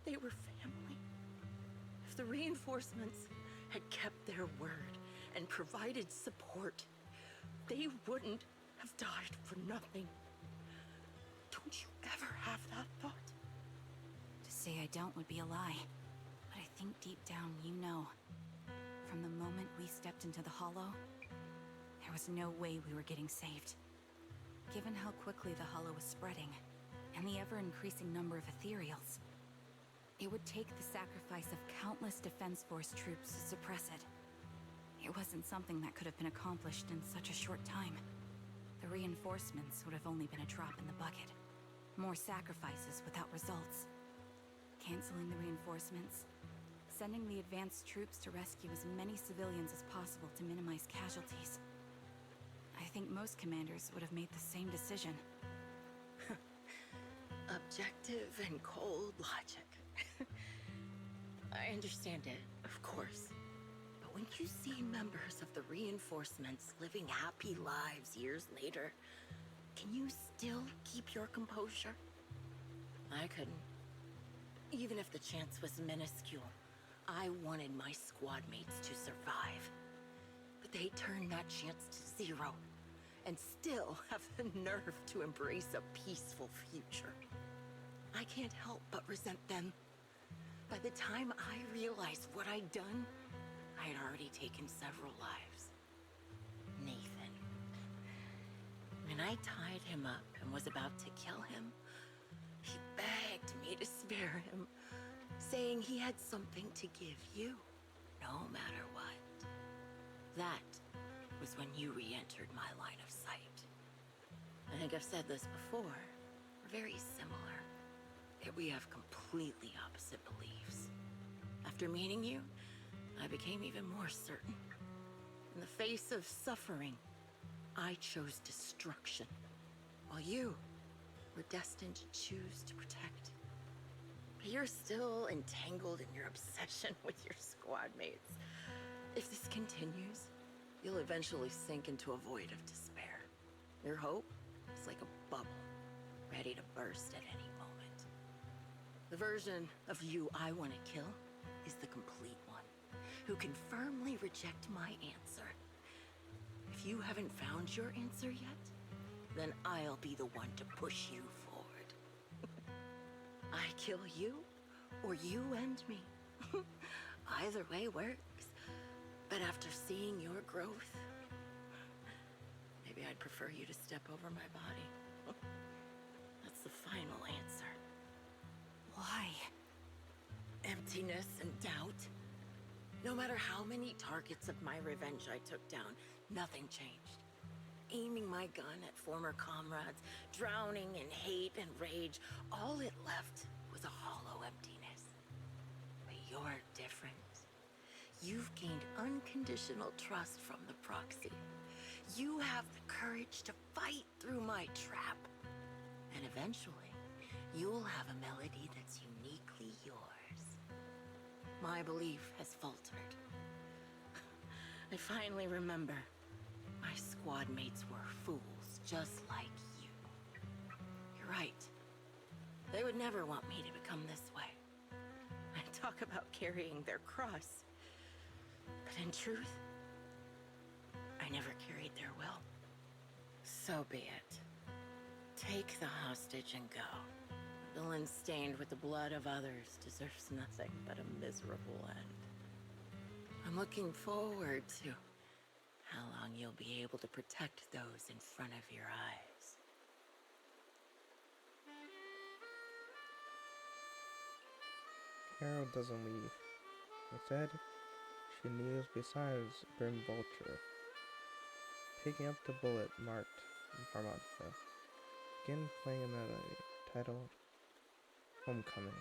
they were family. If the reinforcements had kept their word and provided support, they wouldn't have died for nothing. Don't you ever have that thought? To say I don't would be a lie, but I think deep down you know. From the moment we stepped into the hollow, there was no way we were getting saved. Given how quickly the hollow was spreading, and the ever-increasing number of ethereals, it would take the sacrifice of countless Defense Force troops to suppress it. It wasn't something that could have been accomplished in such a short time. The reinforcements would have only been a drop in the bucket. More sacrifices without results. Canceling the reinforcements, sending the advanced troops to rescue as many civilians as possible to minimize casualties. I think most commanders would have made the same decision. Objective and cold logic. I understand it, of course. But when you see members of the reinforcements living happy lives years later, can you still keep your composure? I couldn't. Even if the chance was minuscule, I wanted my squad mates to survive. But they turned that chance to 0, and still have the nerve to embrace a peaceful future. I can't help but resent them. By the time I realized what I'd done, I had already taken several lives. Nathan. When I tied him up and was about to kill him, he begged me to spare him, saying he had something to give you, no matter what. That was when you re-entered my line of sight. I think I've said this before. We're very similar, yet we have completely opposite beliefs. After meeting you, I became even more certain. In the face of suffering, I chose destruction, while you were destined to choose to protect. But you're still entangled in your obsession with your squad mates. If this continues, you'll eventually sink into a void of despair. Your hope is like a bubble, ready to burst at any moment. The version of you I want to kill is the complete one, who can firmly reject my answer. If you haven't found your answer yet, then I'll be the one to push you forward. I kill you, or you end me. Either way works. But after seeing your growth, maybe I'd prefer you to step over my body. That's the final answer. Why? Emptiness and doubt. No matter how many targets of my revenge I took down, nothing changed. Aiming my gun at former comrades, drowning in hate and rage, all it left was a hollow emptiness. But you're different. You've gained unconditional trust from the proxy. You have the courage to fight through my trap. And eventually, you'll have a melody that's uniquely yours. My belief has faltered. I finally remember my squad mates were fools just like you. You're right. They would never want me to become this way. I talk about carrying their cross. But in truth, I never carried their will. So be it. Take the hostage and go. A villain stained with the blood of others deserves nothing but a miserable end. I'm looking forward to how long you'll be able to protect those in front of your eyes. Carol doesn't leave. Instead, she kneels beside Grim Vulture, picking up the bullet marked harmonica. Again playing a melody titled Homecoming.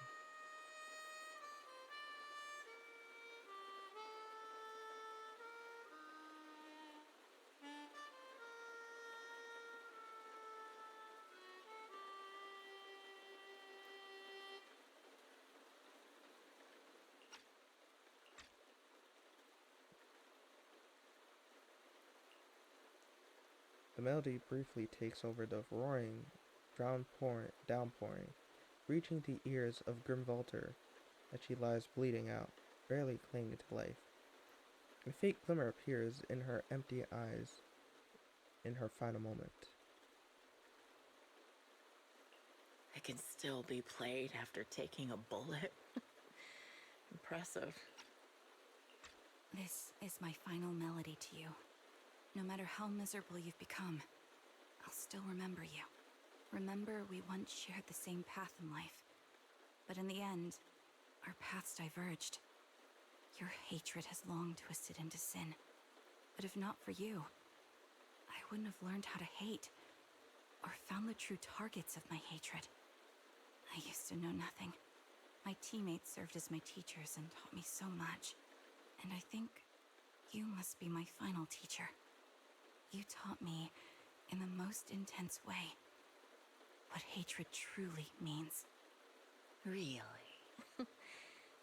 The melody briefly takes over the roaring, downpouring, reaching the ears of Grim Vulture as she lies bleeding out, barely clinging to life. A faint glimmer appears in her empty eyes in her final moment. It can still be played after taking a bullet. Impressive. This is my final melody to you. No matter how miserable you've become, I'll still remember you. Remember we once shared the same path in life. But in the end, our paths diverged. Your hatred has long twisted into sin. But if not for you, I wouldn't have learned how to hate, or found the true targets of my hatred. I used to know nothing. My teammates served as my teachers and taught me so much. And I think you must be my final teacher. You taught me, in the most intense way, what hatred truly means. Really?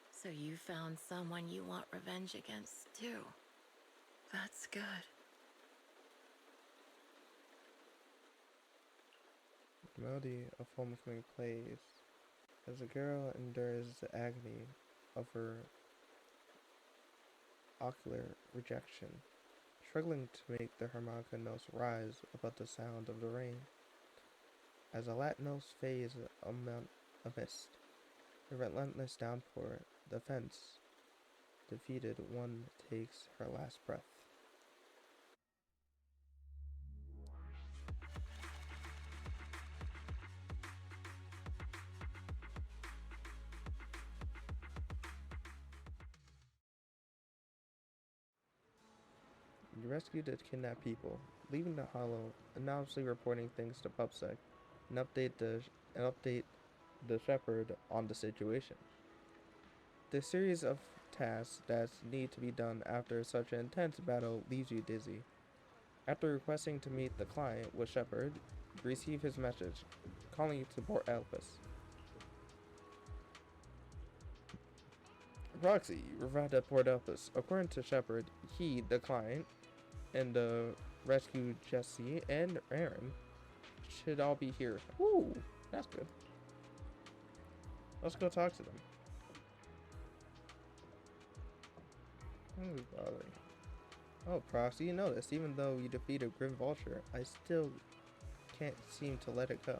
So you found someone you want revenge against, too. That's good. The melody of Homecoming plays as the girl endures the agony of her ocular rejection, struggling to make the harmonica notes rise above the sound of the rain. As the Latin notes fades amidst the relentless downpour, the fence defeated one takes her last breath. You rescue the kidnapped people, leaving the Hollow, anonymously reporting things to PubSec, and update the Shepherd on the situation. The series of tasks that need to be done after such an intense battle leaves you dizzy. After requesting to meet the client with Shepherd, you receive his message, calling you to Port Elpis. Roxy, you arrived at Port Elpis. According to Shepherd, he, the client, and rescue Jesse and Aaron should all be here. Ooh, that's good. Let's go talk to them. Oh, Proxy, you noticed, even though you defeated Grim Vulture, I still can't seem to let it go.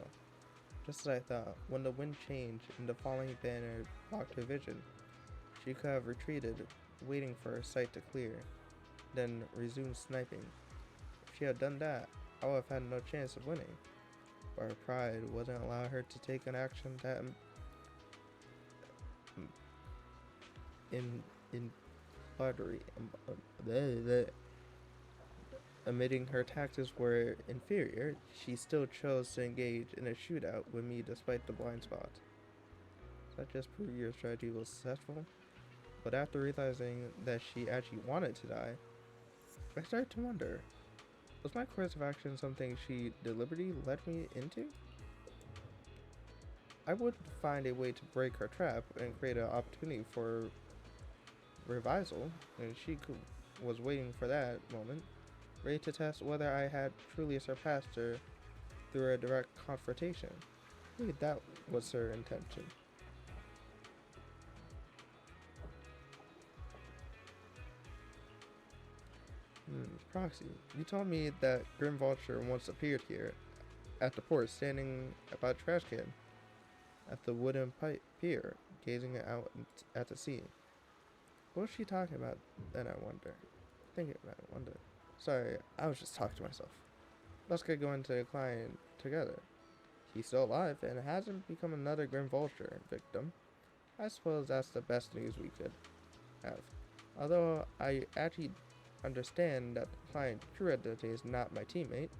Just as I thought, when the wind changed and the falling banner blocked her vision, she could have retreated, waiting for her sight to clear, then resumed sniping. If she had done that, I would have had no chance of winning. But her pride wouldn't allow her to take an action that admitting her tactics were inferior, she still chose to engage in a shootout with me despite the blind spot. Does that just prove your strategy was successful? But after realizing that she actually wanted to die, I started to wonder, was my course of action something she deliberately led me into? I would find a way to break her trap and create an opportunity for revisal, and she was waiting for that moment, ready to test whether I had truly surpassed her through a direct confrontation. Maybe that was her intention. Proxy, you told me that Grim Vulture once appeared here at the port, standing by a trash can at the wooden pier, gazing out at the sea. What was she talking about then, I wonder? Thinking about it, wonder. Sorry, I was just talking to myself. Let's get going to the client together. He's still alive and hasn't become another Grim Vulture victim. I suppose that's the best news we could have. Although I actually understand that the client's true identity is not my teammate,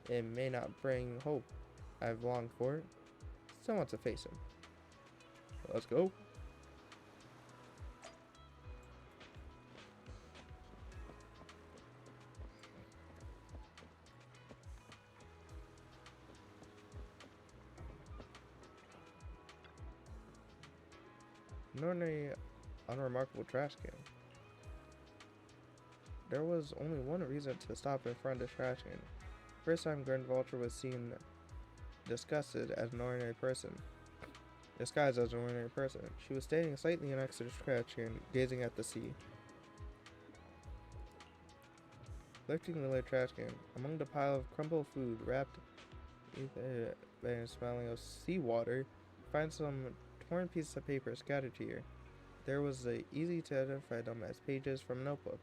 it may not bring hope I've longed for. Still want to face him. Let's go. An ordinary, unremarkable trash can. There was only one reason to stop in front of the trash can. First time Grim Vulture was seen disgusted as an ordinary person. Disguised as an ordinary person. She was standing slightly next to the trash can, gazing at the sea. Lifting the lid trash can, among the pile of crumpled food wrapped and smelling of seawater, find some torn pieces of paper scattered here. There was easy to identify them as pages from a notebook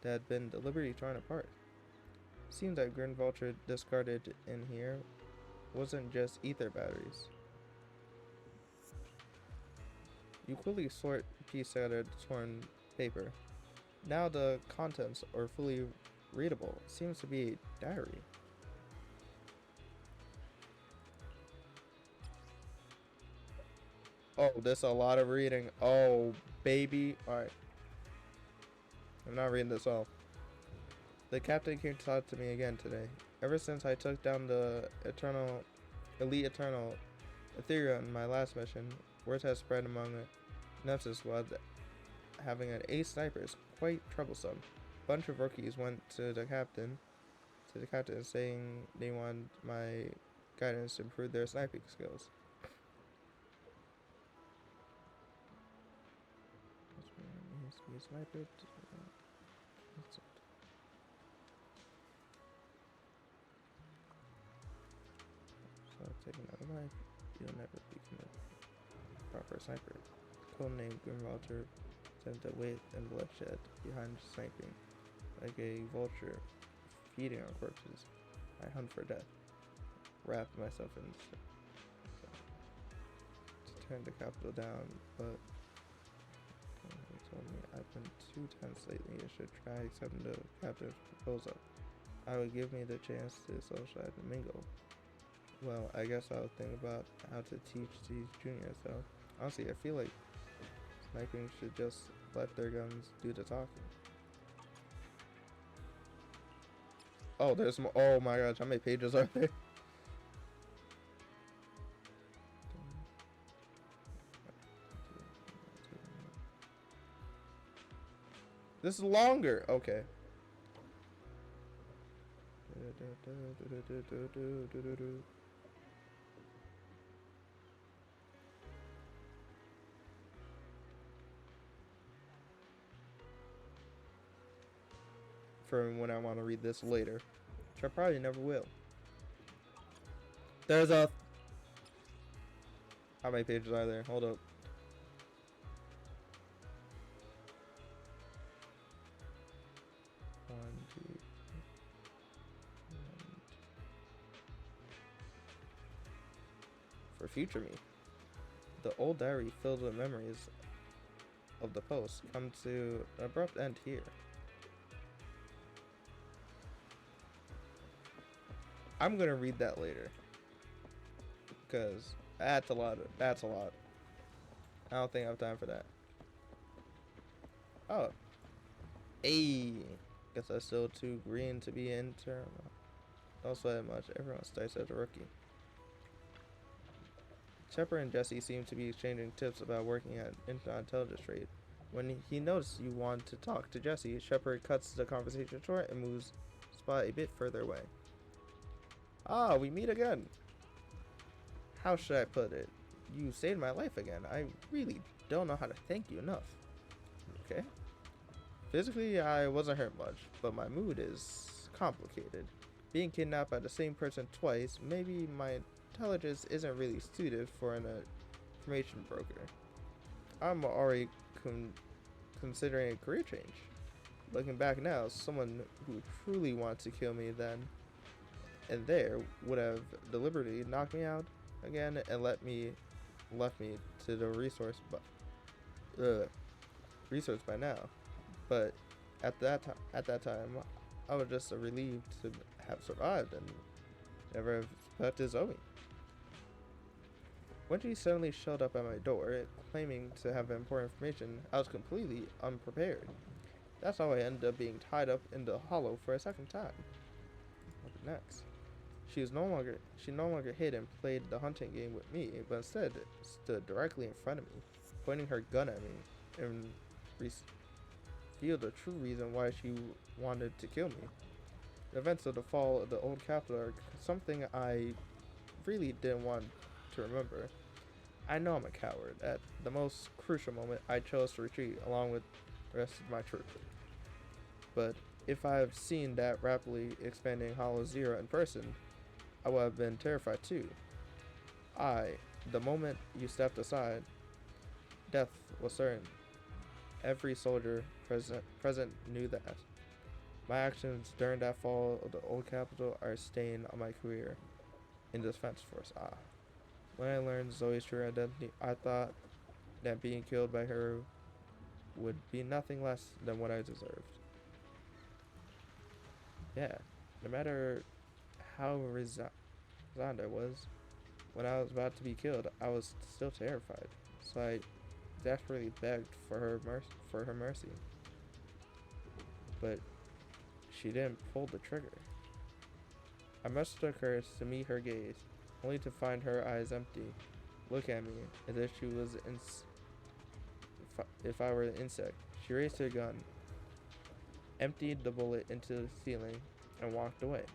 that had been deliberately torn apart. Seems that Grim Vulture discarded in here wasn't just ether batteries. You quickly sort piece out of the torn paper. Now the contents are fully readable. It seems to be a diary. Oh, this a lot of reading. Oh, baby. Alright. I'm not reading this all. The captain came to talk to me again today. Ever since I took down the Elite Eternal Ethereal in my last mission, word has spread among the Nemesis squad that having an ace sniper is quite troublesome. A bunch of rookies went to the captain saying they want my guidance to improve their sniping skills. Be a sniper. So take another life. You'll never become a proper sniper. Codename Grim Vulture sent the weight and bloodshed behind sniping. Like a vulture feeding on corpses, I hunt for death. Wrap myself in to turn the capital down, but told me I've been too tense lately. I should try accepting the captain's proposal. I would give me the chance to socialize and mingle. Well, I guess I'll think about how to teach these juniors though. Honestly, I feel like sniping should just let their guns do the talking. Oh, there's more. Oh my gosh, how many pages are there? This is longer. Okay. For when I want to read this later, which I probably never will. There's a... How many pages are there? Hold up. For future me, the old diary filled with memories of the post come to an abrupt end here. I'm gonna read that later because that's a lot. That's a lot. I don't think I have time for that. Oh, hey, guess I'm still too green to be intern. Don't sweat it much. Everyone starts as a rookie. Shepard and Jesse seem to be exchanging tips about working at intelligence trade. When he notices you want to talk to Jesse, Shepard cuts the conversation short and moves Spot a bit further away. Ah, we meet again. How should I put it? You saved my life again. I really don't know how to thank you enough. Okay. Physically, I wasn't hurt much, but my mood is complicated. Being kidnapped by the same person twice, maybe my intelligence isn't really suited for an information broker. I'm already considering a career change. Looking back now, someone who truly wants to kill me then and there would have deliberately knocked me out again and left me to the resource by now. But at that time, I was just relieved to have survived and never have suspected Zoe. When she suddenly showed up at my door, claiming to have important information, I was completely unprepared. That's how I ended up being tied up in the hollow for a second time. What next? She no longer hid and played the hunting game with me, but instead stood directly in front of me, pointing her gun at me, and revealed the true reason why she wanted to kill me. The events of the fall of the old capital are something I really didn't want to remember. I know I'm a coward. At the most crucial moment, I chose to retreat along with the rest of my troop. But if I have seen that rapidly expanding Hollow Zero in person, I would have been terrified too. The moment you stepped aside, death was certain. Every soldier present knew that. My actions during that fall of the old capital are a stain on my career in the defense force. When I learned Zoe's true identity, I thought that being killed by her would be nothing less than what I deserved. Yeah, no matter how resigned I was, when I was about to be killed, I was still terrified. So I desperately begged for her mercy. But she didn't pull the trigger. I mustered courage to meet her gaze, only to find her eyes empty, look at me as if she was if I were an insect. She raised her gun, emptied the bullet into the ceiling, and walked away.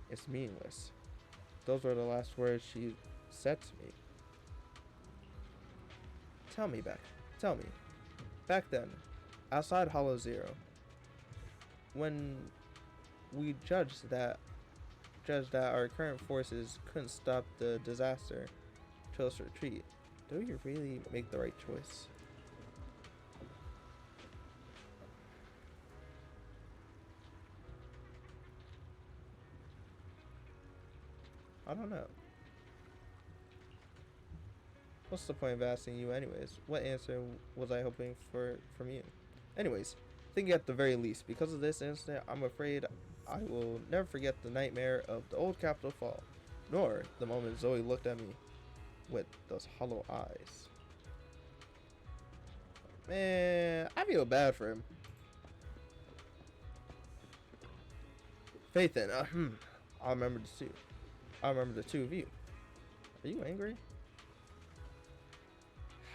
It's meaningless. Those were the last words she said to me. Tell me, back then, outside Hollow Zero, when we judged that our current forces couldn't stop the disaster, chose to retreat, do you really make the right choice? I don't know. What's the point of asking you anyways? What answer was I hoping from you? Anyways, thinking at the very least, because of this incident, I'm afraid I will never forget the nightmare of the old capital fall, nor the moment Zoe looked at me with those hollow eyes. Man, I feel bad for him. Faithin, I'll remember the two. I'll remember the two of you. Are you angry?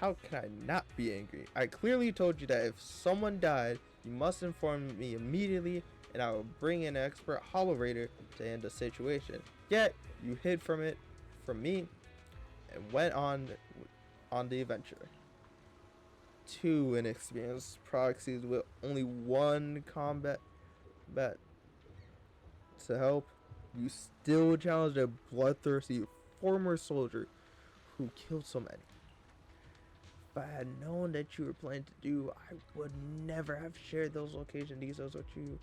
How can I not be angry? I clearly told you that if someone died, you must inform me immediately, and I will bring in an expert Hollow Raider to end the situation. Yet, you hid from me, and went on the adventure. Two inexperienced proxies with only one combat bet to help. You still challenged a bloodthirsty former soldier who killed so many. If I had known that you were planning to do, I would never have shared those location details with you.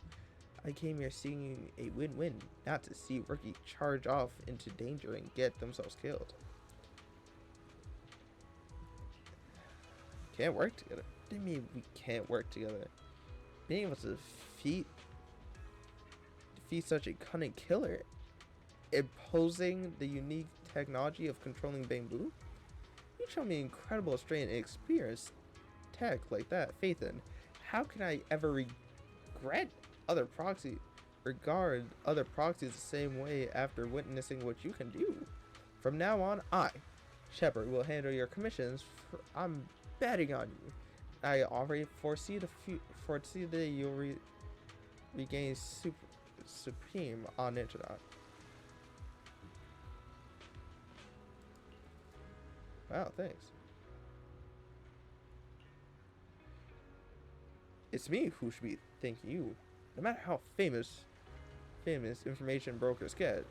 I came here seeking a win-win, not to see Rookie charge off into danger and get themselves killed. Can't work together. What do you mean we can't work together? Being able to defeat such a cunning killer, imposing the unique technology of controlling bamboo? You show me incredible strength and experience tech like that, Faithin. How can I ever regard other proxies the same way after witnessing what you can do? From now on, I, Shepard, will handle your commissions. I'm betting on you. I already foresee the day you'll regain supreme on internet. Wow, thanks. It's me who should be thanking you. No matter how famous information brokers get,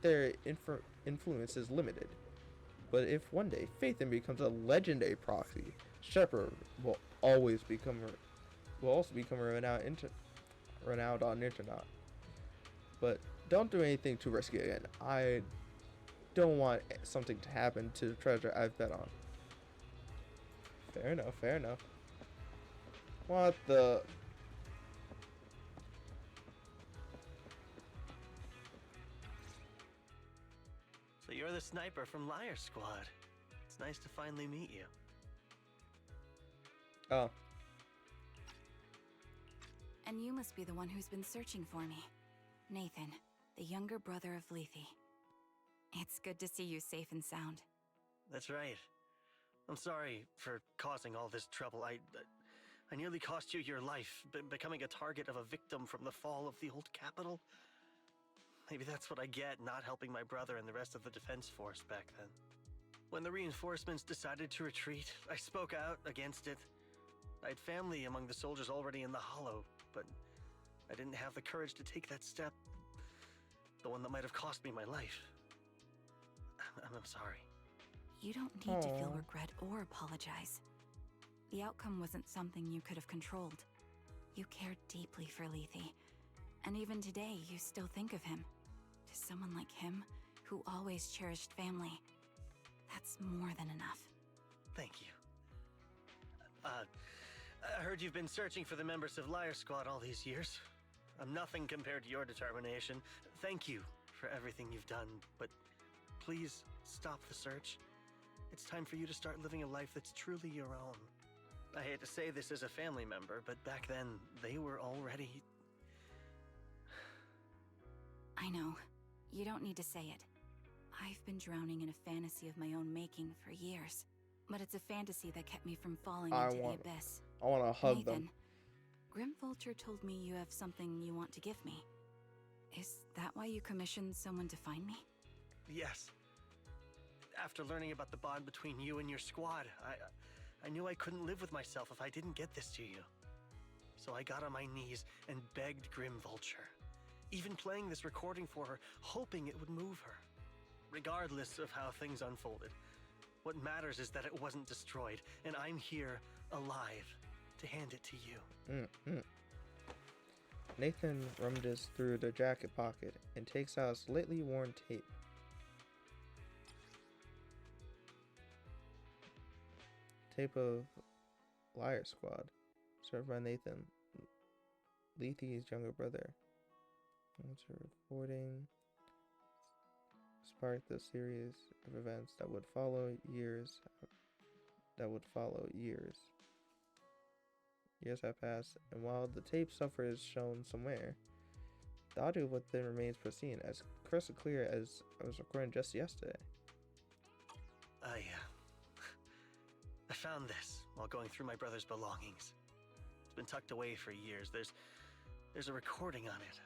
their influence is limited. But if one day Phaethon becomes a legendary proxy, Shepard will also become renowned on internet. But don't do anything too risky again. I don't want something to happen to the treasure I've bet on. Fair enough, fair enough. What the... So you're the sniper from Liar Squad. It's nice to finally meet you. Oh. And you must be the one who's been searching for me. Nathan, the younger brother of Lethe. It's good to see you safe and sound. That's right. I'm sorry for causing all this trouble. I nearly cost you your life, becoming a target of a victim from the fall of the old capital. Maybe that's what I get not helping my brother and the rest of the defense force back then. When the reinforcements decided to retreat, I spoke out against it. I had family among the soldiers already in the Hollow, but I didn't have the courage to take that step. The one that might have cost me my life. I'm sorry. You don't need to feel regret or apologize. The outcome wasn't something you could have controlled. You cared deeply for Lethe, and even today you still think of him. To someone like him, who always cherished family, that's more than enough. Thank you. I heard you've been searching for the members of Liar Squad all these years. I'm nothing compared to your determination. Thank you for everything you've done, but please stop the search. It's time for you to start living a life that's truly your own. I hate to say this as a family member, but back then, they were already... I know. You don't need to say it. I've been drowning in a fantasy of my own making for years. But it's a fantasy that kept me from falling into the abyss. I want to hug Nathan, them. Grim Vulture told me you have something you want to give me. Is that why you commissioned someone to find me? Yes. After learning about the bond between you and your squad, I knew I couldn't live with myself if I didn't get this to you. So I got on my knees and begged Grim Vulture, even playing this recording for her, hoping it would move her. Regardless of how things unfolded, what matters is that it wasn't destroyed, and I'm here, alive, to hand it to you. Nathan rummages through the jacket pocket and takes out a slightly worn tape. Tape of Liar Squad, served by Nathan, Lethe's younger brother. It's a recording sparked the series of events that would follow years. Years have passed, and while the tape suffer is shown somewhere, the audio within remains pristine, as crystal clear as I was recording just yesterday. I found this while going through my brother's belongings. It's been tucked away for years. There's a recording on it,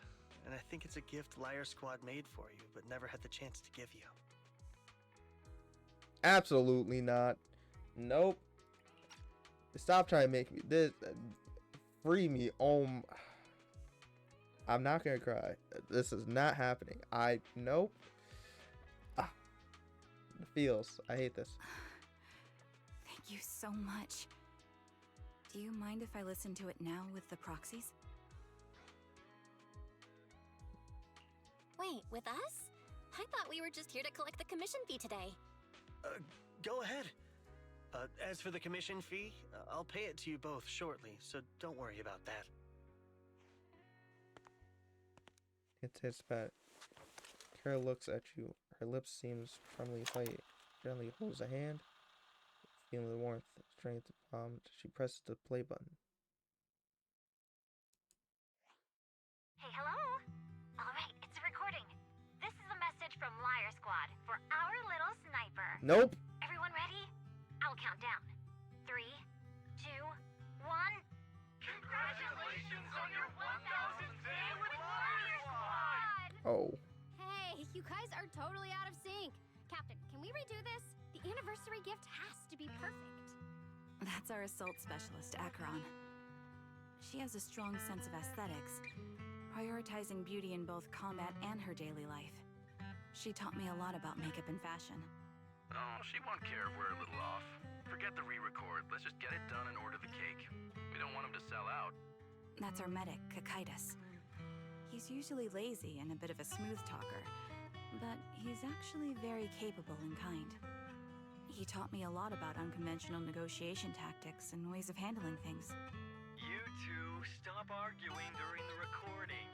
and I think it's a gift Liar Squad made for you, but never had the chance to give you. Absolutely not. Nope. Stop trying to make me this. Free me. I'm not gonna cry. This is not happening. Nope. The feels. I hate this. Thank you so much. Do you mind if I listen to it now with the proxies? Wait, with us? I thought we were just here to collect the commission fee today. Go ahead. As for the commission fee, I'll pay it to you both shortly, so don't worry about that. It's bad. Kara looks at you. Her lips seems firmly tight. Gently holds a hand. Feeling the warmth, strength to palm. She presses the play button. Hey, hello? Alright, it's a recording. This is a message from Liar Squad for our little sniper. Nope. Everyone ready? I'll count down. 3, 2, 1. Congratulations on your 1000th day with Liar Squad! Oh. Hey, you guys are totally out of sync. Captain, can we redo this? The anniversary gift has to be perfect. That's our assault specialist, Acheron. She has a strong sense of aesthetics, prioritizing beauty in both combat and her daily life. She taught me a lot about makeup and fashion. Oh, she won't care if we're a little off. Forget the re-record. Let's just get it done and order the cake. We don't want him to sell out. That's our medic, Kakaitis. He's usually lazy and a bit of a smooth talker, but he's actually very capable and kind. He taught me a lot about unconventional negotiation tactics and ways of handling things. You two, stop arguing during the recording.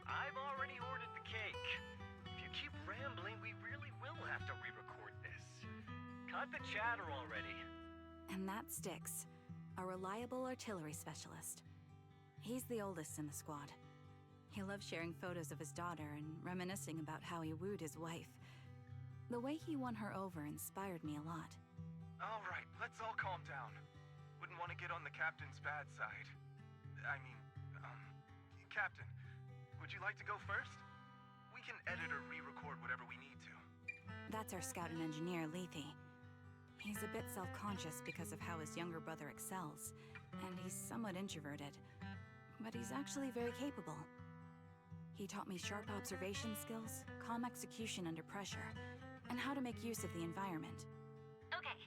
I've already ordered the cake. If you keep rambling, we really will have to re-record this. Cut the chatter already. And that's Styx, a reliable artillery specialist. He's the oldest in the squad. He loves sharing photos of his daughter and reminiscing about how he wooed his wife. The way he won her over inspired me a lot. All right, let's all calm down. Wouldn't want to get on the captain's bad side. Captain, would you like to go first? We can edit or re-record whatever we need to. That's our scout and engineer, Lethe. He's a bit self-conscious because of how his younger brother excels, and he's somewhat introverted. But he's actually very capable. He taught me sharp observation skills, calm execution under pressure, and how to make use of the environment. Okay,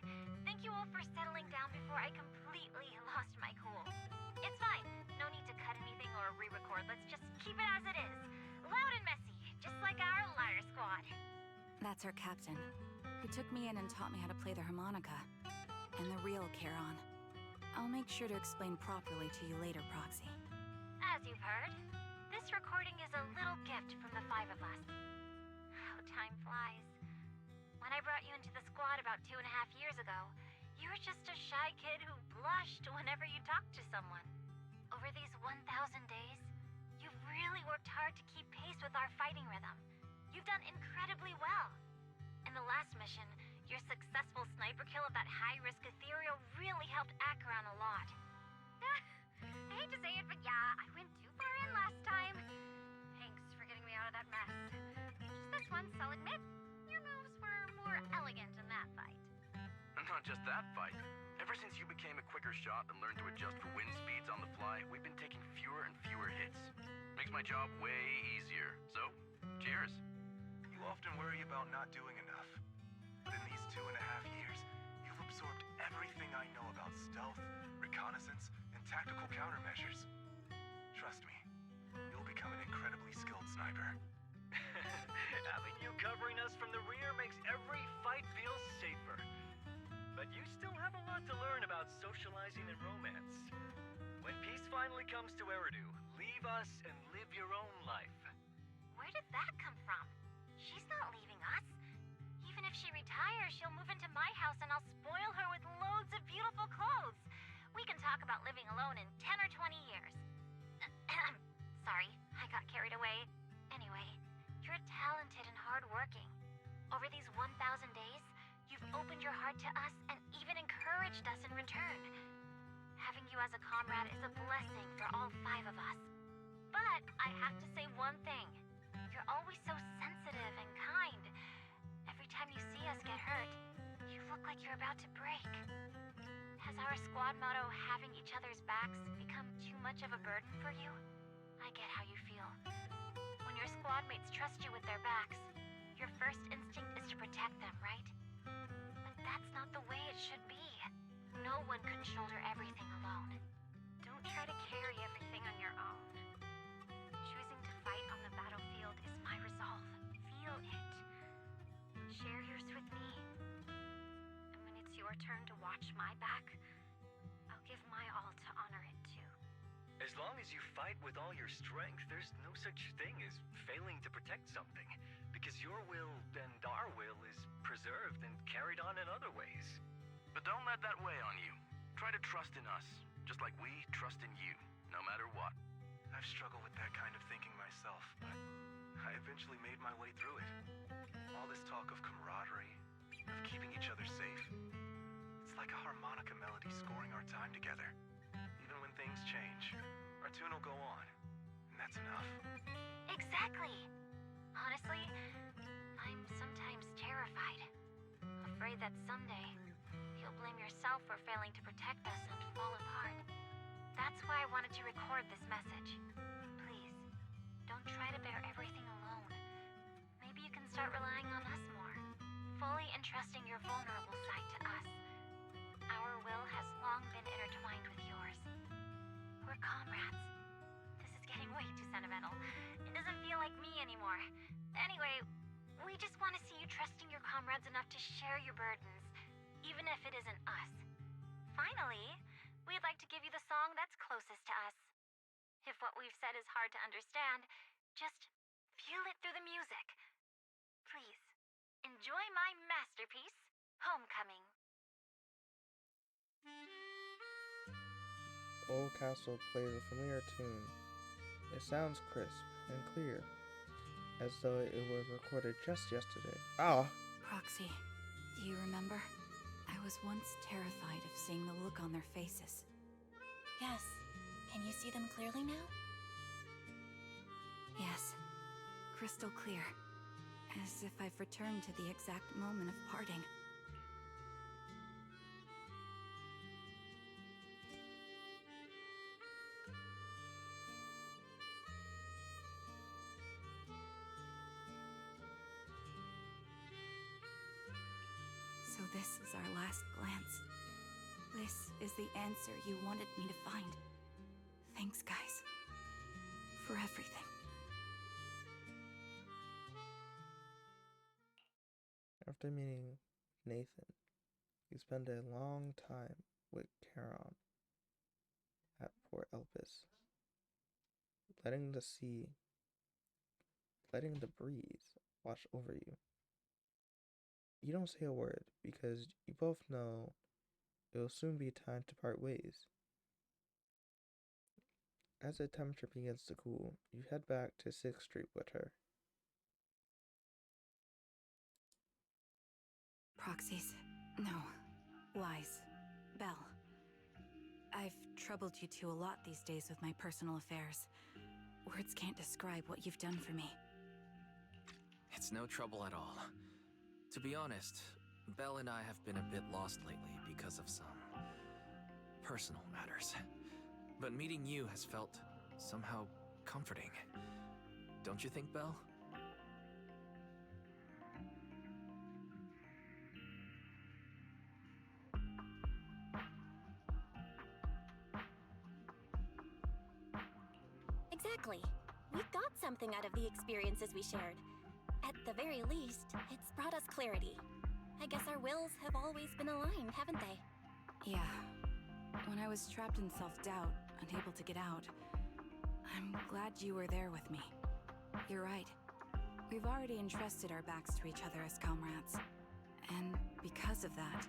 thank you all for settling down before I completely lost my cool. It's fine. No need to cut anything or re-record. Let's just keep it as it is. Loud and messy, just like our Liar Squad. That's our captain, who took me in and taught me how to play the harmonica, and the real Charon. I'll make sure to explain properly to you later, Proxy. As you've heard, this recording is a little gift from the five of us. How time flies. When I brought you into the squad about 2.5 years ago, you were just a shy kid who blushed whenever you talked to someone. Over these 1,000 days, you've really worked hard to keep pace with our fighting rhythm. You've done incredibly well. In the last mission, your successful sniper kill of that high-risk ethereal really helped Acheron a lot. I hate to say it, but yeah, I went too far in last time. Thanks for getting me out of that mess. Just this once, I'll admit, your moves were more elegant in that fight. Not just that fight. Ever since you became a quicker shot and learned to adjust for wind speeds on the fly, we've been taking fewer and fewer hits. Makes my job way easier. So, cheers. You often worry about not doing enough. But in these 2.5 years, you've absorbed everything I know about stealth, reconnaissance, and tactical countermeasures. Trust me, you'll become an incredibly skilled sniper. Having you covering us from the rear makes every fight feel safer. But you still have a lot to learn about socializing and romance. When peace finally comes to Eridu, leave us and live your own life. Where did that come from? She's not leaving us. Even if she retires, she'll move into my house and I'll spoil her with loads of beautiful clothes. We can talk about living alone in 10 or 20 years. Sorry, I got carried away. Anyway, you're talented and hardworking. Over these 1,000 days, you've opened your heart to us and even encouraged us in return. Having you as a comrade is a blessing for all 5 of us. But I have to say one thing. You're always so sensitive and kind. Every time you see us get hurt, you look like you're about to break. Has our squad motto, having each other's backs, become too much of a burden for you? I get how you feel. When your squad mates trust you with their backs, your first instinct is to protect them, right? But that's not the way it should be. No one can shoulder everything alone. Don't try to carry everything on your own. Choosing to fight on the battlefield is my resolve. Feel it. Share yours with me. And when it's your turn to watch my back, I'll give my all to honor it too. As long as you fight with all your strength, there's no such thing as failing to protect something, because your will and our will is preserved and carried on in other ways. But don't let that weigh on you. Try to trust in us, just like we trust in you, no matter what. I've struggled with that kind of thinking myself, but I eventually made my way through it. All this talk of camaraderie, of keeping each other safe, it's like a harmonica melody scoring our time together. Even when things change, our tune will go on, and that's enough. Exactly. Honestly, I'm sometimes terrified. Afraid that someday you'll blame yourself for failing to protect us and fall apart. That's why I wanted to record this message. Please, don't try to bear everything alone. Maybe you can start relying on us more, fully entrusting your vulnerable side to us. Our will has long been intertwined with yours. We're comrades. This is getting way too sentimental. It doesn't feel like me anymore. Anyway, we just want to see you trusting your comrades enough to share your burdens, even if it isn't us. Finally, we'd like to give you the song that's closest to us. If what we've said is hard to understand, just feel it through the music. Please, enjoy my masterpiece, Homecoming. Old Castle plays a familiar tune. It sounds crisp and clear, as though it was recorded just yesterday. Ah! Proxy, do you remember? I was once terrified of seeing the look on their faces. Yes. Can you see them clearly now? Yes. Crystal clear. As if I've returned to the exact moment of parting. So this is our last glance. This is the answer you wanted me to find. Thanks, guys. For everything. After meeting Nathan, you spend a long time with Charon at Port Elpis, letting the sea, letting the breeze wash over you. You don't say a word because you both know it will soon be time to part ways. As the temperature begins to cool, you head back to 6th Street with her. Proxies. No. Wise. Belle. I've troubled you two a lot these days with my personal affairs. Words can't describe what you've done for me. It's no trouble at all. To be honest, Belle and I have been a bit lost lately because of some personal matters. But meeting you has felt somehow comforting. Don't you think, Belle? Exactly. We got something out of the experiences we shared. At the very least, it's brought us clarity. I guess our wills have always been aligned, haven't they? Yeah. When I was trapped in self-doubt, unable to get out, I'm glad you were there with me. You're right. We've already entrusted our backs to each other as comrades. And because of that,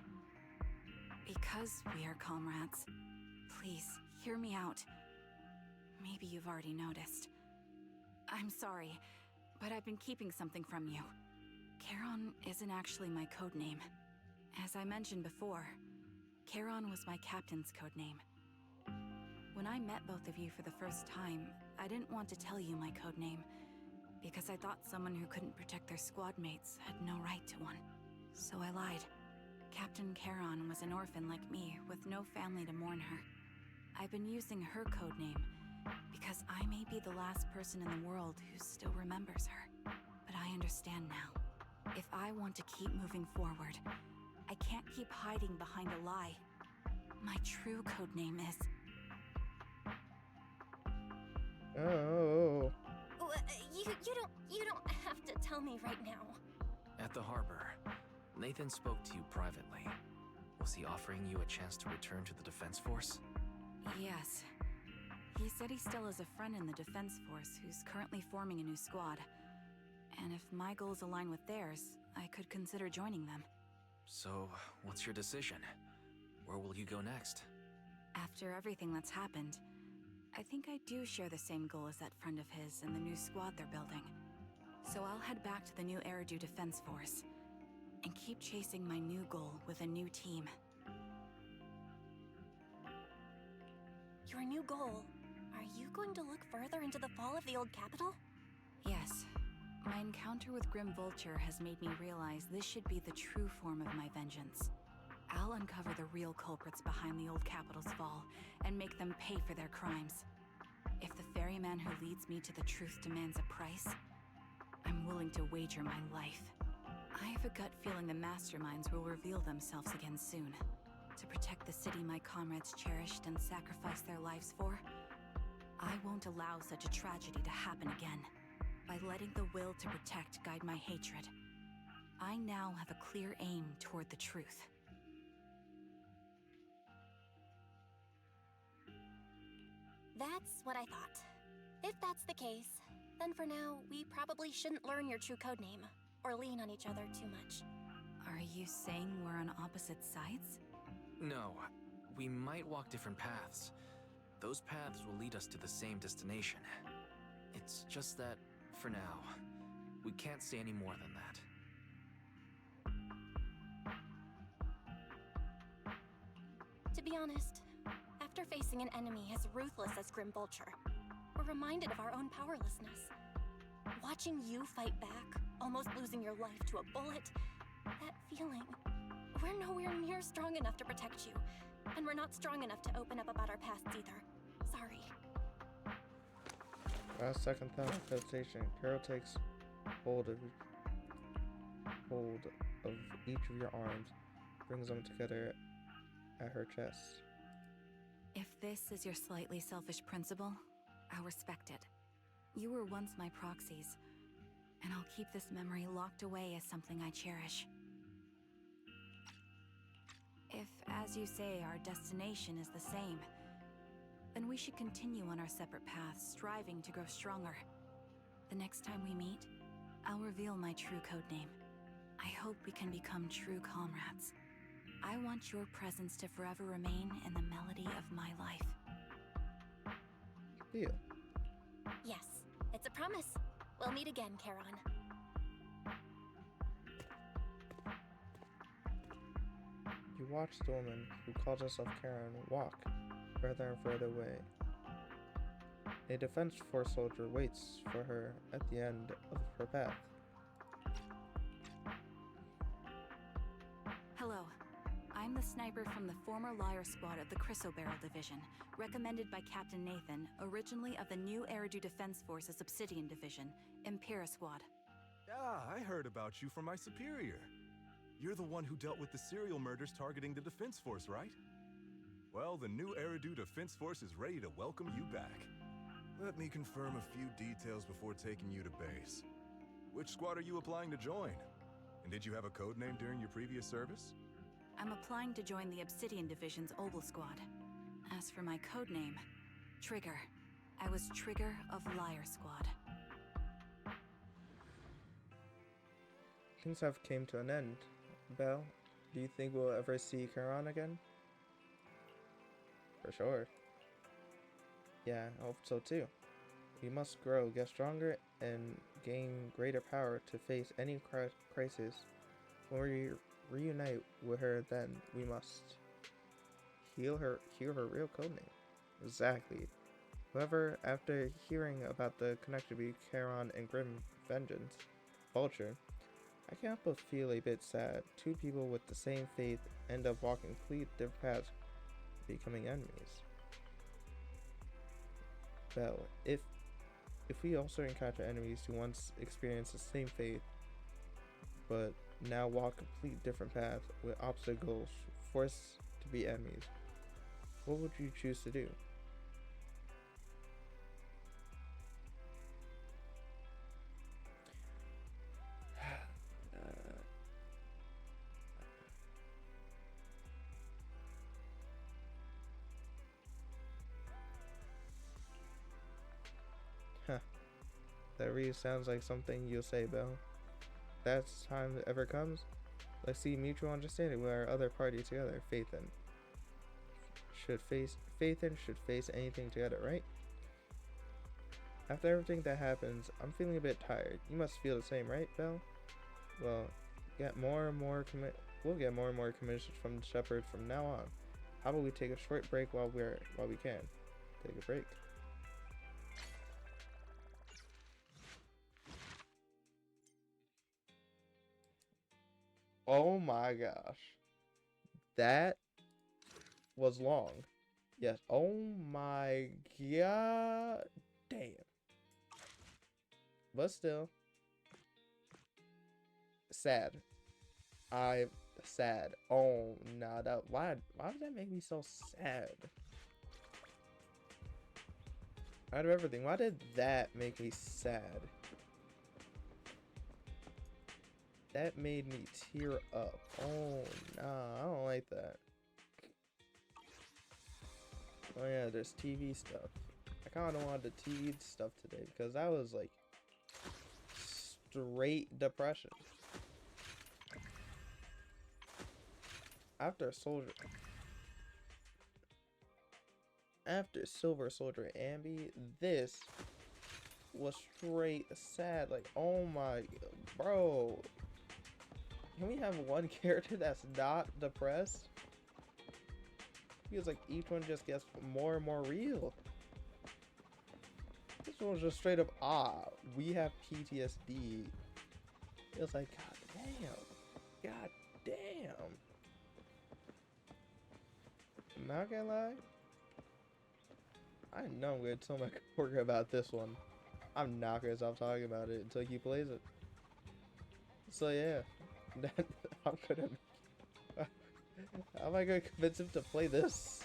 because we are comrades, please, hear me out. Maybe you've already noticed. I'm sorry, but I've been keeping something from you. Charon isn't actually my code name. As I mentioned before, Charon was my captain's code name. When I met both of you for the first time, I didn't want to tell you my code name, because I thought someone who couldn't protect their squad mates had no right to one. So I lied. Captain Charon was an orphan like me, with no family to mourn her. I've been using her code name because I may be the last person in the world who still remembers her. But I understand now. If I want to keep moving forward, I can't keep hiding behind a lie. My true code name is... Oh. You don't have to tell me right now. At the harbor, Nathan spoke to you privately. Was he offering you a chance to return to the Defense Force? Yes. He said he still has a friend in the Defense Force who's currently forming a new squad. And if my goals align with theirs, I could consider joining them. So, what's your decision? Where will you go next? After everything that's happened, I think I do share the same goal as that friend of his and the new squad they're building. So I'll head back to the new Eridu Defense Force and keep chasing my new goal with a new team. Your new goal? Are you going to look further into the fall of the old capital? Yes. My encounter with Grim Vulture has made me realize this should be the true form of my vengeance. I'll uncover the real culprits behind the old capital's fall and make them pay for their crimes. If the ferryman who leads me to the truth demands a price, I'm willing to wager my life. I have a gut feeling the masterminds will reveal themselves again soon. To protect the city my comrades cherished and sacrificed their lives for, I won't allow such a tragedy to happen again. By letting the will to protect guide my hatred, I now have a clear aim toward the truth. That's what I thought. If that's the case, then for now, we probably shouldn't learn your true codename, or lean on each other too much. Are you saying we're on opposite sides? No, we might walk different paths. Those paths will lead us to the same destination. It's just that, for now, we can't say any more than that. To be honest, after facing an enemy as ruthless as Grim Vulture, we're reminded of our own powerlessness. Watching you fight back, almost losing your life to a bullet, that feeling. We're nowhere near strong enough to protect you, and we're not strong enough to open up about our pasts either. Sorry. Last second thought of hesitation, Carol takes hold of each of your arms, brings them together at her chest. If this is your slightly selfish principle, I'll respect it. You were once my proxies, and I'll keep this memory locked away as something I cherish. If, as you say, our destination is the same, then we should continue on our separate paths, striving to grow stronger. The next time we meet, I'll reveal my true codename. I hope we can become true comrades. I want your presence to forever remain in the melody of my life. Yeah. Yes, it's a promise. We'll meet again, Charon. You watch the woman who calls herself Karen walk further and further away. A Defense Force soldier waits for her at the end of her path. Hello. I'm the sniper from the former Liar Squad of the Chrysoberyl Division, recommended by Captain Nathan, originally of the new Eridu Defense Force's Obsidian Division, Impera Squad. Ah, I heard about you from my superior. You're the one who dealt with the serial murders targeting the Defense Force, right? Well, the new Eridu Defense Force is ready to welcome you back. Let me confirm a few details before taking you to base. Which squad are you applying to join? And did you have a code name during your previous service? I'm applying to join the Obsidian Division's Oval Squad. As for my codename, Trigger. I was Trigger of Liar Squad. Things have came to an end. Belle, do you think we'll ever see Charon again? For sure. Yeah, I hope so too. We must grow, get stronger, and gain greater power to face any crisis. When we reunite with her, then we must heal her real codename. Exactly. However, after hearing about the connection between Charon and Grim Vulture, I can't but feel a bit sad. Two people with the same faith end up walking complete different paths, becoming enemies. Belle, if we also encounter enemies who once experienced the same faith, but now walk complete different paths with opposite goals, forced to be enemies, what would you choose to do? That really sounds like something you'll say, Belle. That time ever comes, let's see mutual understanding with our other party together. Faith should face anything together, right? After everything that happens, I'm feeling a bit tired. You must feel the same, right, Belle? Well, we'll get more and more commissions from the Shepherd from now on. How about we take a short break while we can? Take a break. Oh my gosh. that was long. Yes. Oh my god. Damn. But still. Sad. I'm sad. Oh no, that why does that make me so sad? Out of everything, why did that make me sad? That made me tear up. Oh nah, I don't like that. Oh yeah, there's TV stuff. I kinda don't want the TV stuff today because that was like straight depression. After Silver Soldier Ambi, this was straight sad. Like, oh my, bro. Can we have one character that's not depressed? Feels like each one just gets more and more real. This one was just straight up, we have PTSD. It was like, god damn. God damn. I'm not gonna lie. I know I'm gonna tell my coworker about this one. I'm not gonna stop talking about it until he plays it. So yeah, I'm gonna. How am I gonna convince him to play this?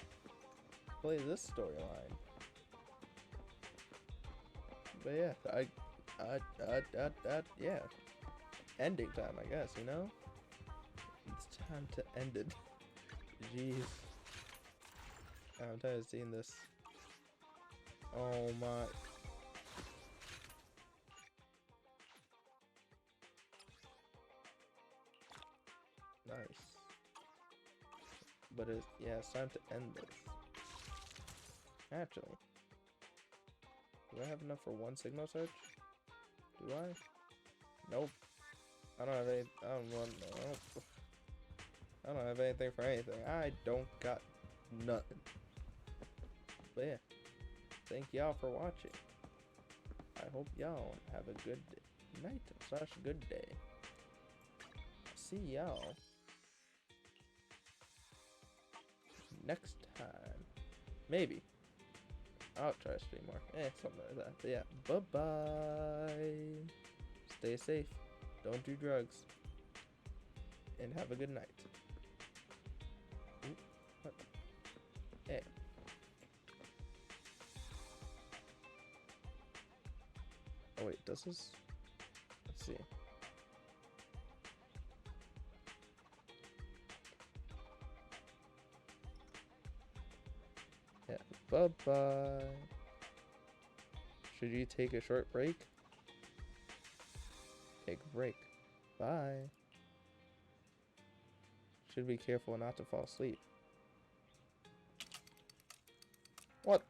Play this storyline. But yeah, yeah. Ending time, I guess. You know, it's time to end it. Jeez, I'm tired of seeing this. Oh my. Nice. But it's time to end this. Actually. Do I have enough for one signal search? Do I? Nope. I don't have any, I don't have anything for anything. I don't got nothing. But yeah. Thank y'all for watching. I hope y'all have a good night / good day. See y'all next time. Maybe. I'll try to stream more. Something like that. But yeah, bye-bye. Stay safe. Don't do drugs. And have a good night. Ooh, what? Hey. Oh wait, does this? Let's see. Yeah, bye-bye. Should you take a short break? Take a break. Bye. Should be careful not to fall asleep. What?